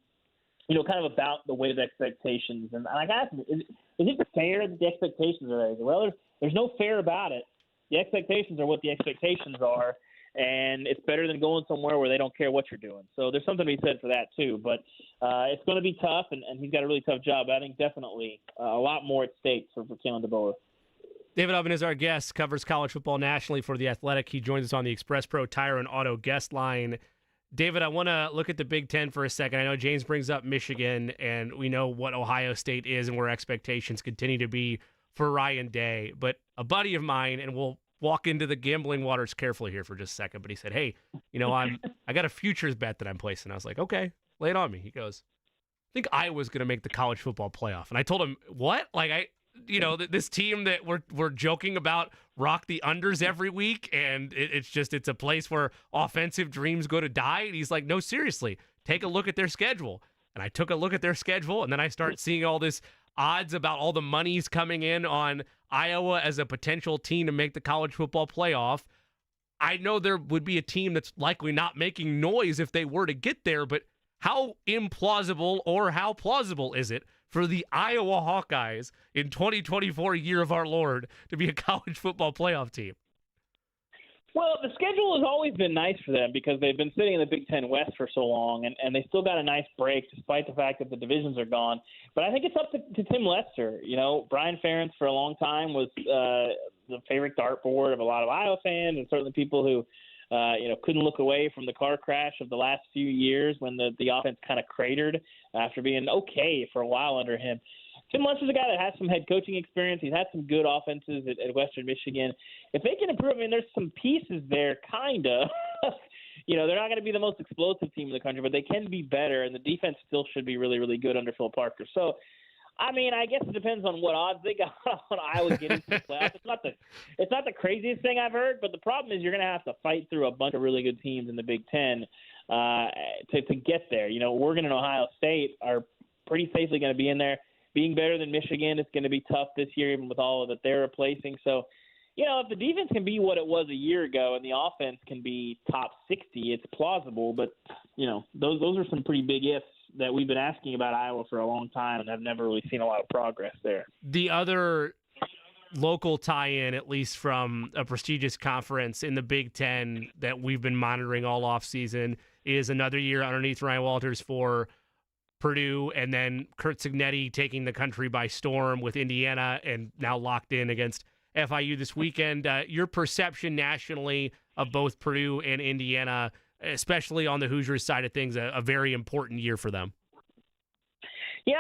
of about the weight of expectations. And I asked him, is it fair that the expectations are there? Well, there's no fair about it. The expectations are what the expectations are, and it's better than going somewhere where they don't care what you're doing. So there's something to be said for that too. But it's going to be tough, and he's got a really tough job. I think definitely a lot more at stake for Kalen DeBoer. David Oven is our guest, covers college football nationally for The Athletic. He joins us on the Express Pro Tire and Auto guest line. David, I want to look at the Big Ten for a second. I know James brings up Michigan, and we know what Ohio State is and where expectations continue to be for Ryan Day. But a buddy of mine, and we'll walk into the gambling waters carefully here for just a second, but he said, hey, I got a futures bet that I'm placing. I was like, okay, lay it on me. He goes, I think Iowa's going to make the college football playoff. And I told him, what? This team that we're joking about rock the unders every week, and it's a place where offensive dreams go to die. And he's like, no, seriously, take a look at their schedule. And I took a look at their schedule, and then I start seeing all this odds about all the monies coming in on Iowa as a potential team to make the college football playoff. I know there would be a team that's likely not making noise if they were to get there, but how implausible or how plausible is it for the Iowa Hawkeyes in 2024, year of our Lord, to be a college football playoff team? Well, the schedule has always been nice for them because they've been sitting in the Big Ten West for so long, and they still got a nice break despite the fact that the divisions are gone. But I think it's up to Tim Lester. You know, Brian Ferentz for a long time was the favorite dartboard of a lot of Iowa fans and certainly people who, couldn't look away from the car crash of the last few years when the offense kind of cratered after being okay for a while under him. Tim Lester's a guy that has some head coaching experience. He's had some good offenses at Western Michigan. If they can improve, I mean, there's some pieces there, kind of. They're not going to be the most explosive team in the country, but they can be better, and the defense still should be really, really good under Phil Parker. So, I mean, I guess it depends on what odds they got on Iowa getting to the playoffs. It's not the craziest thing I've heard, but the problem is you're going to have to fight through a bunch of really good teams in the Big Ten to get there. You know, Oregon and Ohio State are pretty safely going to be in there. Being better than Michigan, it's going to be tough this year, even with all of that they're replacing. So, if the defense can be what it was a year ago and the offense can be top 60, it's plausible. But, those are some pretty big ifs that we've been asking about Iowa for a long time, and I've never really seen a lot of progress there. The other local tie-in, at least from a prestigious conference in the Big Ten that we've been monitoring all offseason, is another year underneath Ryan Walters for Purdue, and then Curt Cignetti taking the country by storm with Indiana and now locked in against FIU this weekend. Your perception nationally of both Purdue and Indiana, especially on the Hoosiers side of things, a very important year for them. Yeah,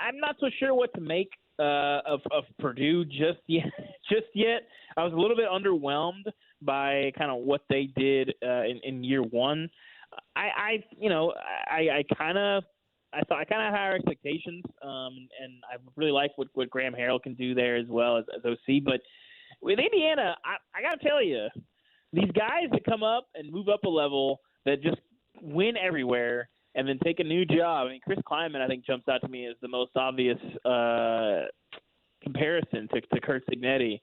I'm not so sure what to make of Purdue just yet. I was a little bit underwhelmed by kind of what they did in year one. I kind of had higher expectations, and I really like what Graham Harrell can do there as well as OC. But with Indiana, I got to tell you, these guys that come up and move up a level that just win everywhere and then take a new job. I mean, Chris Klieman, I think, jumps out to me as the most obvious comparison to Curt Cignetti.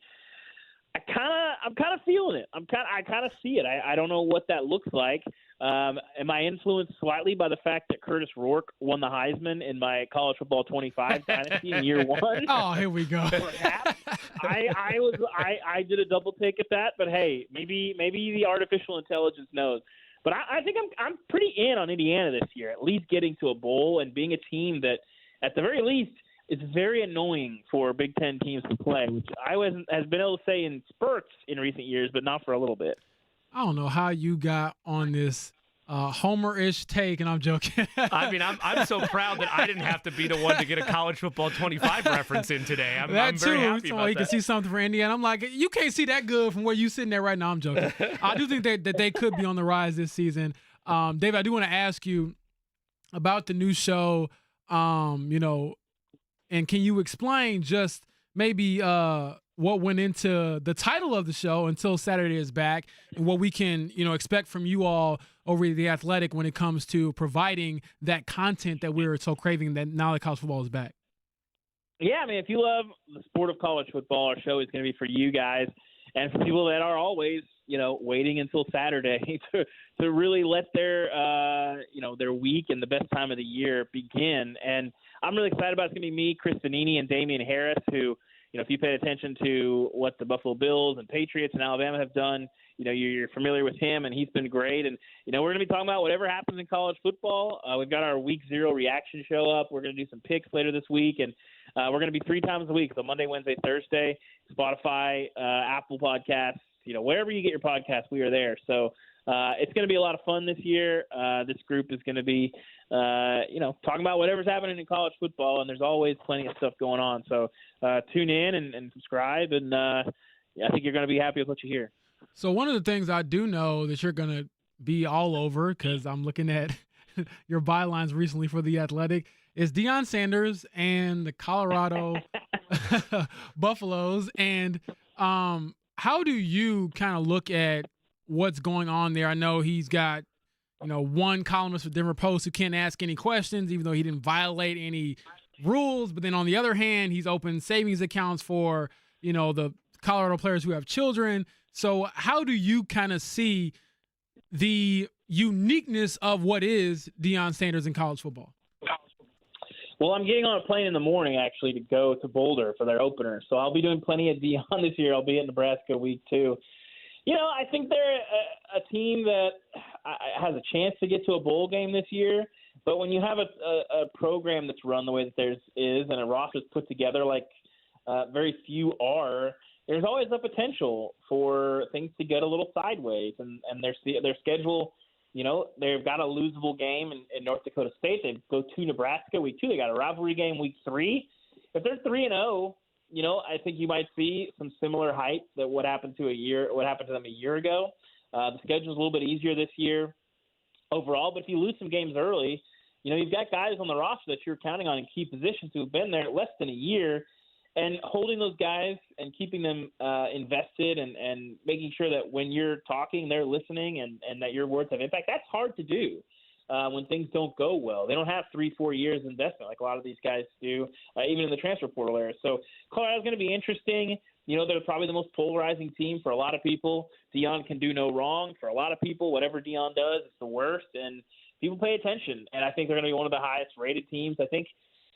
I'm kind of feeling it. I kind of see it. I don't know what that looks like. Am I influenced slightly by the fact that Curtis Rourke won the Heisman in my college football 25 dynasty in year one? Oh, here we go. Perhaps. I did a double take at that, but hey, maybe the artificial intelligence knows. But I think I'm pretty in on Indiana this year, at least getting to a bowl and being a team that, at the very least, it's very annoying for Big Ten teams to play, which Iowa has been able to say in spurts in recent years, but not for a little bit. I don't know how you got on this Homer-ish take, and I'm joking. I mean, I'm so proud that I didn't have to be the one to get a college football 25 reference in today. I'm very happy about that. You can see something for Indiana. I'm like, you can't see that good from where you sitting there right now. I'm joking. I do think that they could be on the rise this season. Dave, I do want to ask you about the new show, and can you explain just maybe what went into the title of the show Until Saturday is Back, and what we can, expect from you all over The Athletic when it comes to providing that content that we're so craving that now that college football is back? Yeah, I mean, if you love the sport of college football, our show is going to be for you guys and for people that are always, waiting until Saturday to really let their week and the best time of the year begin. And I'm really excited about it. It's going to be me, Chris Vanini, and Damian Harris, who, if you paid attention to what the Buffalo Bills and Patriots and Alabama have done, you're familiar with him, and he's been great. And, we're going to be talking about whatever happens in college football. We've got our Week 0 reaction show up. We're going to do some picks later this week, and we're going to be 3 times a week, so Monday, Wednesday, Thursday, Spotify, Apple Podcasts, wherever you get your podcasts, we are there. So it's going to be a lot of fun this year. This group is going to be, talking about whatever's happening in college football, and there's always plenty of stuff going on. So tune in and subscribe, and I think you're going to be happy with what you hear. So one of the things I do know that you're going to be all over, because I'm looking at your bylines recently for The Athletic, is Deion Sanders and the Colorado Buffaloes. And how do you kind of look at what's going on there? I know he's got, one columnist for Denver Post who can't ask any questions, even though he didn't violate any rules. But then on the other hand, he's opened savings accounts for, the Colorado players who have children. So how do you kind of see the uniqueness of what is Deion Sanders in college football? Well, I'm getting on a plane in the morning, actually, to go to Boulder for their opener. So I'll be doing plenty of Deion this year. I'll be at Nebraska week 2. I think they're a team that has a chance to get to a bowl game this year. But when you have a program that's run the way that theirs is and a roster that's put together like very few are, there's always the potential for things to get a little sideways. And their schedule, they've got a losable game in North Dakota State. They go to Nebraska week 2. They got a rivalry game week 3. If they're 3-0, I think you might see some similar height that what happened to them a year ago. The schedule's a little bit easier this year overall, but if you lose some games early, you've got guys on the roster that you're counting on in key positions who have been there less than a year, and holding those guys and keeping them invested and making sure that when you're talking, they're listening and that your words have impact, that's hard to do. When things don't go well. They don't have 3-4 years investment like a lot of these guys do, even in the transfer portal era. So Colorado's going to be interesting. They're probably the most polarizing team for a lot of people. Deion can do no wrong. For a lot of people, whatever Deion does, it's the worst. And people pay attention. And I think they're going to be one of the highest rated teams.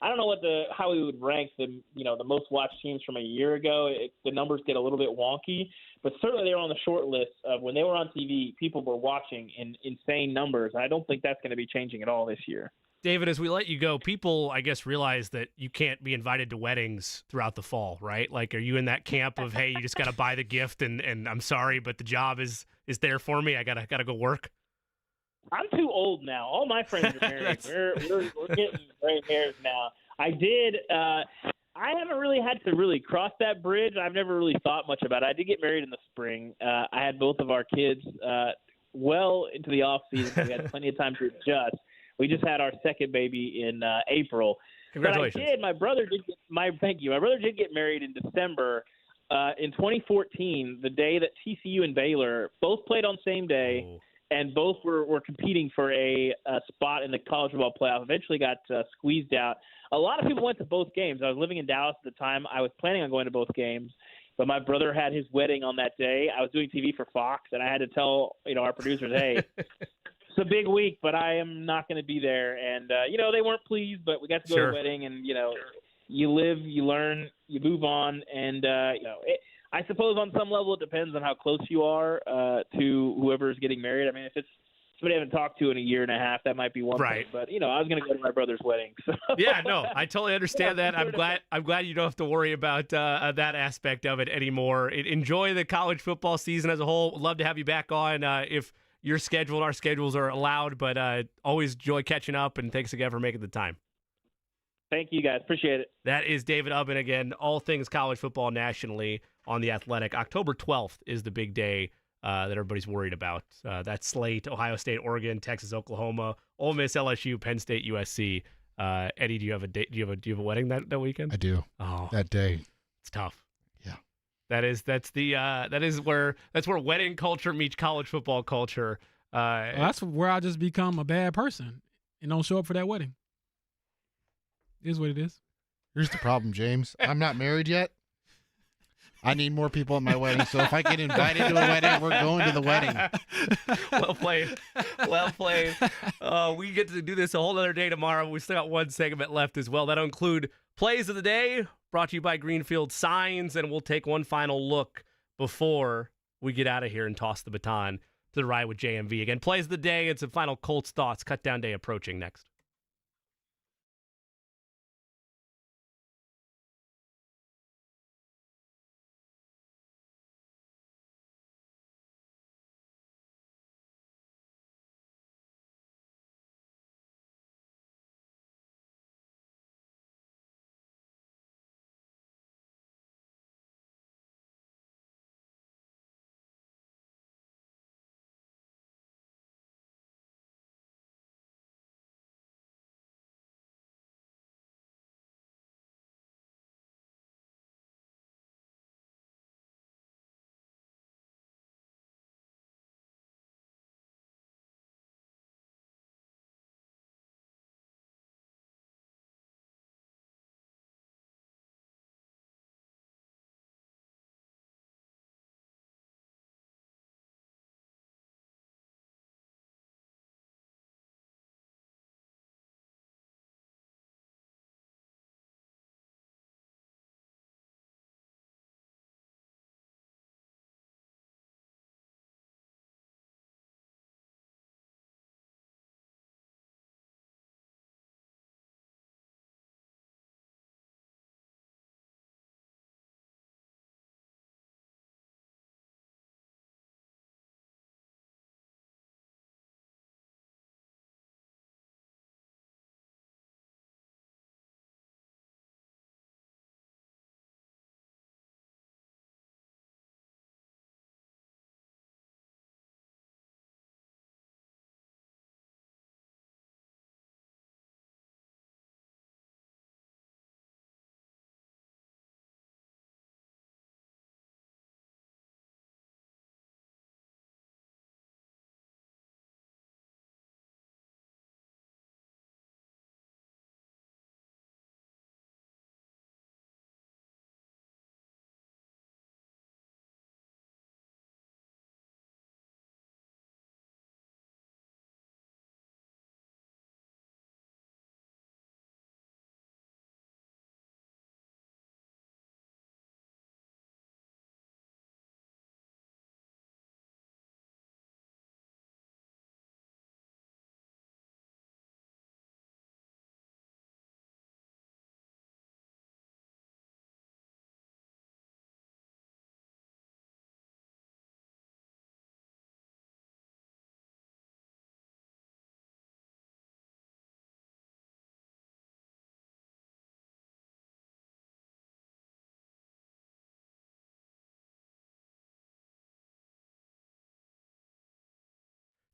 I don't know how we would rank the most watched teams from a year ago. The numbers get a little bit wonky, but certainly they were on the short list of when they were on TV, people were watching in insane numbers. And I don't think that's going to be changing at all this year. David, as we let you go, people, I guess, realize that you can't be invited to weddings throughout the fall, right? Like, are you in that camp of, hey, you just got to buy the gift and I'm sorry, but the job is there for me. I gotta go work. I'm too old now. All my friends are married. We're getting gray hairs now. I haven't really had to really cross that bridge. I've never really thought much about it. I did get married in the spring. I had both of our kids well into the off season, so we had plenty of time to adjust. We just had our second baby in April. Congratulations. But my brother thank you. My brother did get married in December in 2014, the day that TCU and Baylor both played on the same day. Oh. And both were competing for a spot in the college football playoff. Eventually got squeezed out. A lot of people went to both games. I was living in Dallas at the time. I was planning on going to both games, but my brother had his wedding on that day. I was doing TV for Fox, and I had to tell our producers, hey, it's a big week, but I am not going to be there. And, they weren't pleased, but we got to go to the wedding, and, you live, you learn, you move on, and, I suppose on some level it depends on how close you are to whoever is getting married. I mean, if it's somebody I haven't talked to in a year and a half, that might be one thing. But I was going to go to my brother's wedding. So. Yeah, no, I totally understand that. I'm glad you don't have to worry about that aspect of it anymore. Enjoy the college football season as a whole. Would love to have you back on if your schedule and our schedules are allowed. But always enjoy catching up, and thanks again for making the time. Thank you, guys. Appreciate it. That is David Ubben again. All things college football nationally on The Athletic. October 12th is the big day that everybody's worried about. That slate: Ohio State, Oregon, Texas, Oklahoma, Ole Miss, LSU, Penn State, USC. Eddie, do you have a date? Do you have a wedding that weekend? I do. Oh, that day. It's tough. Yeah. That's where wedding culture meets college football culture. Well, that's where I just become a bad person and don't show up for that wedding. It is what it is. Here's the problem, James. I'm not married yet. I need more people at my wedding. So if I get invited to a wedding, we're going to the wedding. Well played. Well played. We get to do this a whole other day tomorrow. We still got one segment left as well. That'll include plays of the day, brought to you by Greenfield Signs, and we'll take one final look before we get out of here and toss the baton to the ride with JMV. Again, plays of the day and some final Colts thoughts. Cut down day approaching next.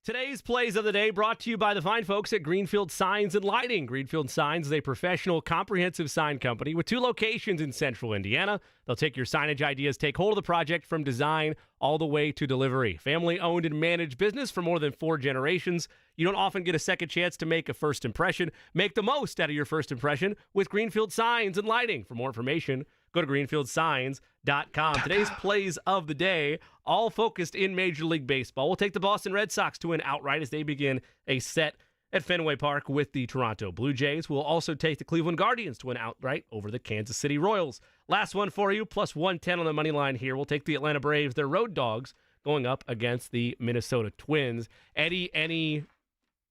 Today's plays of the day brought to you by the fine folks at Greenfield Signs and Lighting. Greenfield Signs is a professional, comprehensive sign company with 2 locations in central Indiana. They'll take your signage ideas, take hold of the project from design all the way to delivery. Family-owned and managed business for more than 4 generations. You don't often get a second chance to make a first impression. Make the most out of your first impression with Greenfield Signs and Lighting. For more information, go to greenfieldsigns.com. Today's plays of the day, all focused in Major League Baseball. We'll take the Boston Red Sox to win outright as they begin a set at Fenway Park with the Toronto Blue Jays. We'll also take the Cleveland Guardians to win outright over the Kansas City Royals. Last one for you, plus 110 on the money line here. We'll take the Atlanta Braves, their road dogs, going up against the Minnesota Twins. Eddie, any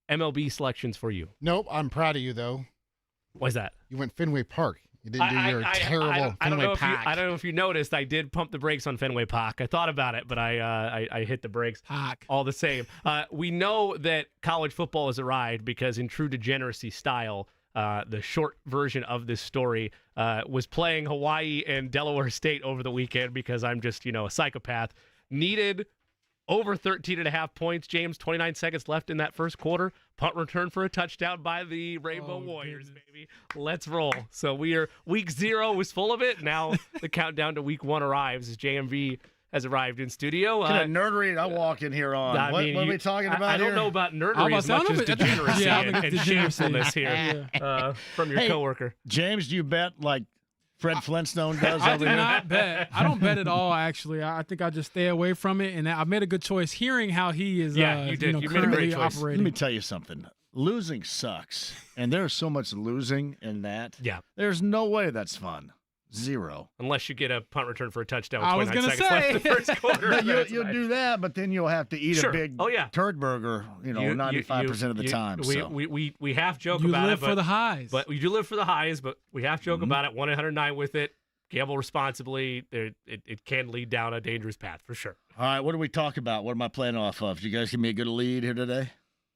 MLB selections for you? Nope. I'm proud of you, though. Why's that? You went Fenway Park. You didn't do your terrible Fenway Park. I don't know if you noticed, I did pump the brakes on Fenway Park. I thought about it, but I hit the brakes all the same. We know that college football has arrived because in true degeneracy style, the short version of this story was playing Hawaii and Delaware State over the weekend because I'm just, a psychopath. Needed over 13.5 points, James, 29 seconds left in that first quarter. Punt return for a touchdown by the Rainbow Warriors, baby. Let's roll. So week 0 was full of it. Now the countdown to week 1 arrives as JMV has arrived in studio. What kind of nerdery I walk in here on? What are we talking about I don't know about nerdery as much as degeneracy and shamefulness here from your coworker. James, do you bet like Fred Flintstone does I over do here? not bet. I don't bet at all, actually. I think I just stay away from it, and I made a good choice hearing how he is you did. You made a great choice. operating. Let me tell you something. Losing sucks, and there's so much losing in that. Yeah. There's no way that's fun. 0. Unless you get a punt return for a touchdown. I with was 29 gonna seconds left in the first quarter. You'll do that, but then you'll have to eat a big turd burger, 95% of the time. We half joke You about live it. for the highs. But we do live for the highs, but we half joke about it. 1-809 with it. Gamble responsibly. It can lead down a dangerous path for sure. All right, what do we talk about? What am I playing off of? Did you guys give me a good lead here today?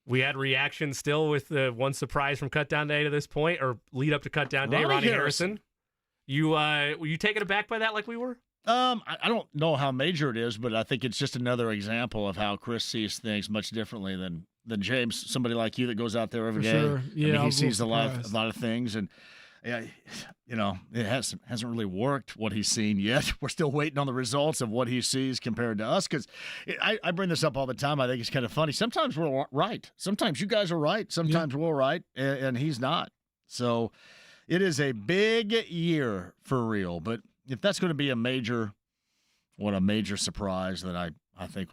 We had reaction still with the one surprise from cutdown day to this point, or lead up to cutdown day. Ronnie Harrison. Were you taken aback by that like we were? I don't know how major it is, but I think it's just another example of how Chris sees things much differently than James, somebody like you that goes out there every day. Sure. Yeah, I mean, he I'm sees a lot surprised. of things, and it hasn't really worked what he's seen yet. We're still waiting on the results of what he sees compared to us. Because I bring this up all the time. I think it's kind of funny. Sometimes we're right. Sometimes you guys are right. Sometimes we're right, and he's not. So it is a big year for real. But if that's going to be a major surprise, then I think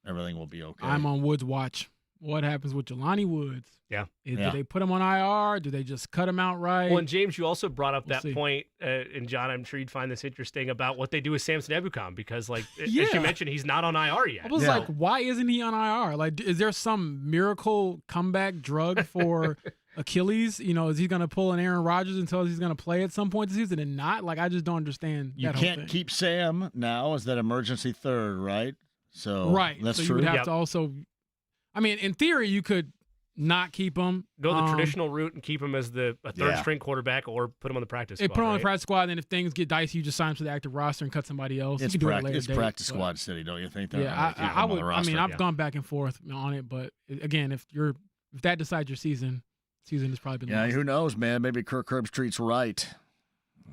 everything will be okay. I'm on Woods' watch. What happens with Jelani Woods? Yeah. Do they put him on IR? Do they just cut him outright? Well, and James, you also brought up We'll see. point, and John, I'm sure you'd find this interesting about what they do with Samson Ebukam because, as you mentioned, he's not on IR yet. I was like, why isn't he on IR? Like, is there some miracle comeback drug for Achilles? Is he going to pull an Aaron Rodgers and tell us he's going to play at some point this season and not? Like, I just don't understand You that whole can't thing. keep Sam now as that emergency third, right? So Right. that's so true. you would have to also – I mean, in theory, you could not keep him. Go the traditional route and keep him as a third-string quarterback or put him on the practice squad. Put him on the practice squad, and then if things get dicey, you just sign him to the active roster and cut somebody else. It's you can do it at a later date, practice but- squad city, don't you think? Yeah, I would. I mean, I've gone back and forth on it, but again, if that decides your season has probably been lost. Who knows, man? Maybe Kirk Herbstreit's right.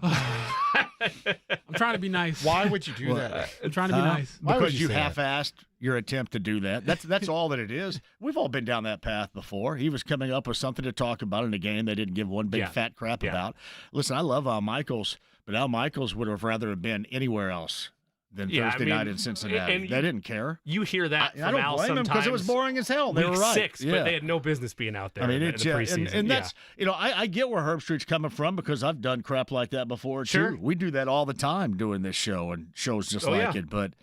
I'm trying to be nice. Why would you do that? I'm trying to be nice. Why would Because you you say that? half-assed your attempt to do that. That's all that it is. We've all been down that path before. He was coming up with something to talk about in a game they didn't give one big fat crap about. Listen, I love Al Michaels, but Al Michaels would have rather have been anywhere else than Thursday night in Cincinnati. and they didn't care. You hear that I from don't Al blame him because it was sometimes. boring as hell. They Week were right. 6, but they had no business being out there. I mean, in the preseason. and that's I get where Herbstreit's coming from because I've done crap like that before too. Sure. We do that all the time doing this show and shows just like it. But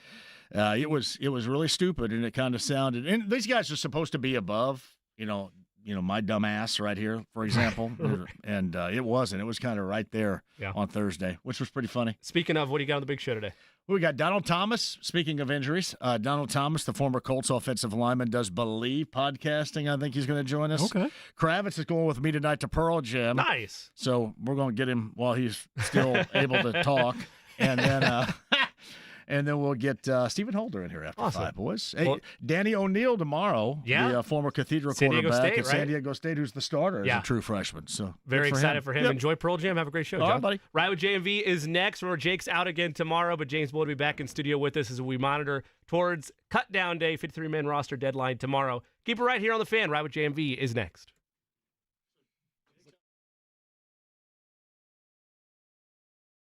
it was really stupid, and it kind of sounded. And these guys are supposed to be above, my dumb ass right here, for example, and it wasn't. It was kind of right there on Thursday, which was pretty funny. Speaking of, what do you got on the big show today? We got Donald Thomas. Speaking of injuries, Donald Thomas, the former Colts offensive lineman, does Believe podcasting. I think he's going to join us. Okay. Kravitz is going with me tonight to Pearl Jam. Nice. So we're going to get him while he's still able to talk. And then And then we'll get Stephen Holder in here after 5, boys. Hey, Well, Danny O'Neal tomorrow, the former Cathedral San Diego quarterback State, at San Diego State, who's the starter as a true freshman. So very excited for him. Yep. Enjoy Pearl Jam. Have a great show, John. All right, buddy. Ride with JMV is next. Remember, Jake's out again tomorrow, but James will be back in studio with us as we monitor towards cut down day, 53-man roster deadline tomorrow. Keep it right here on the Fan. Ride with JMV is next.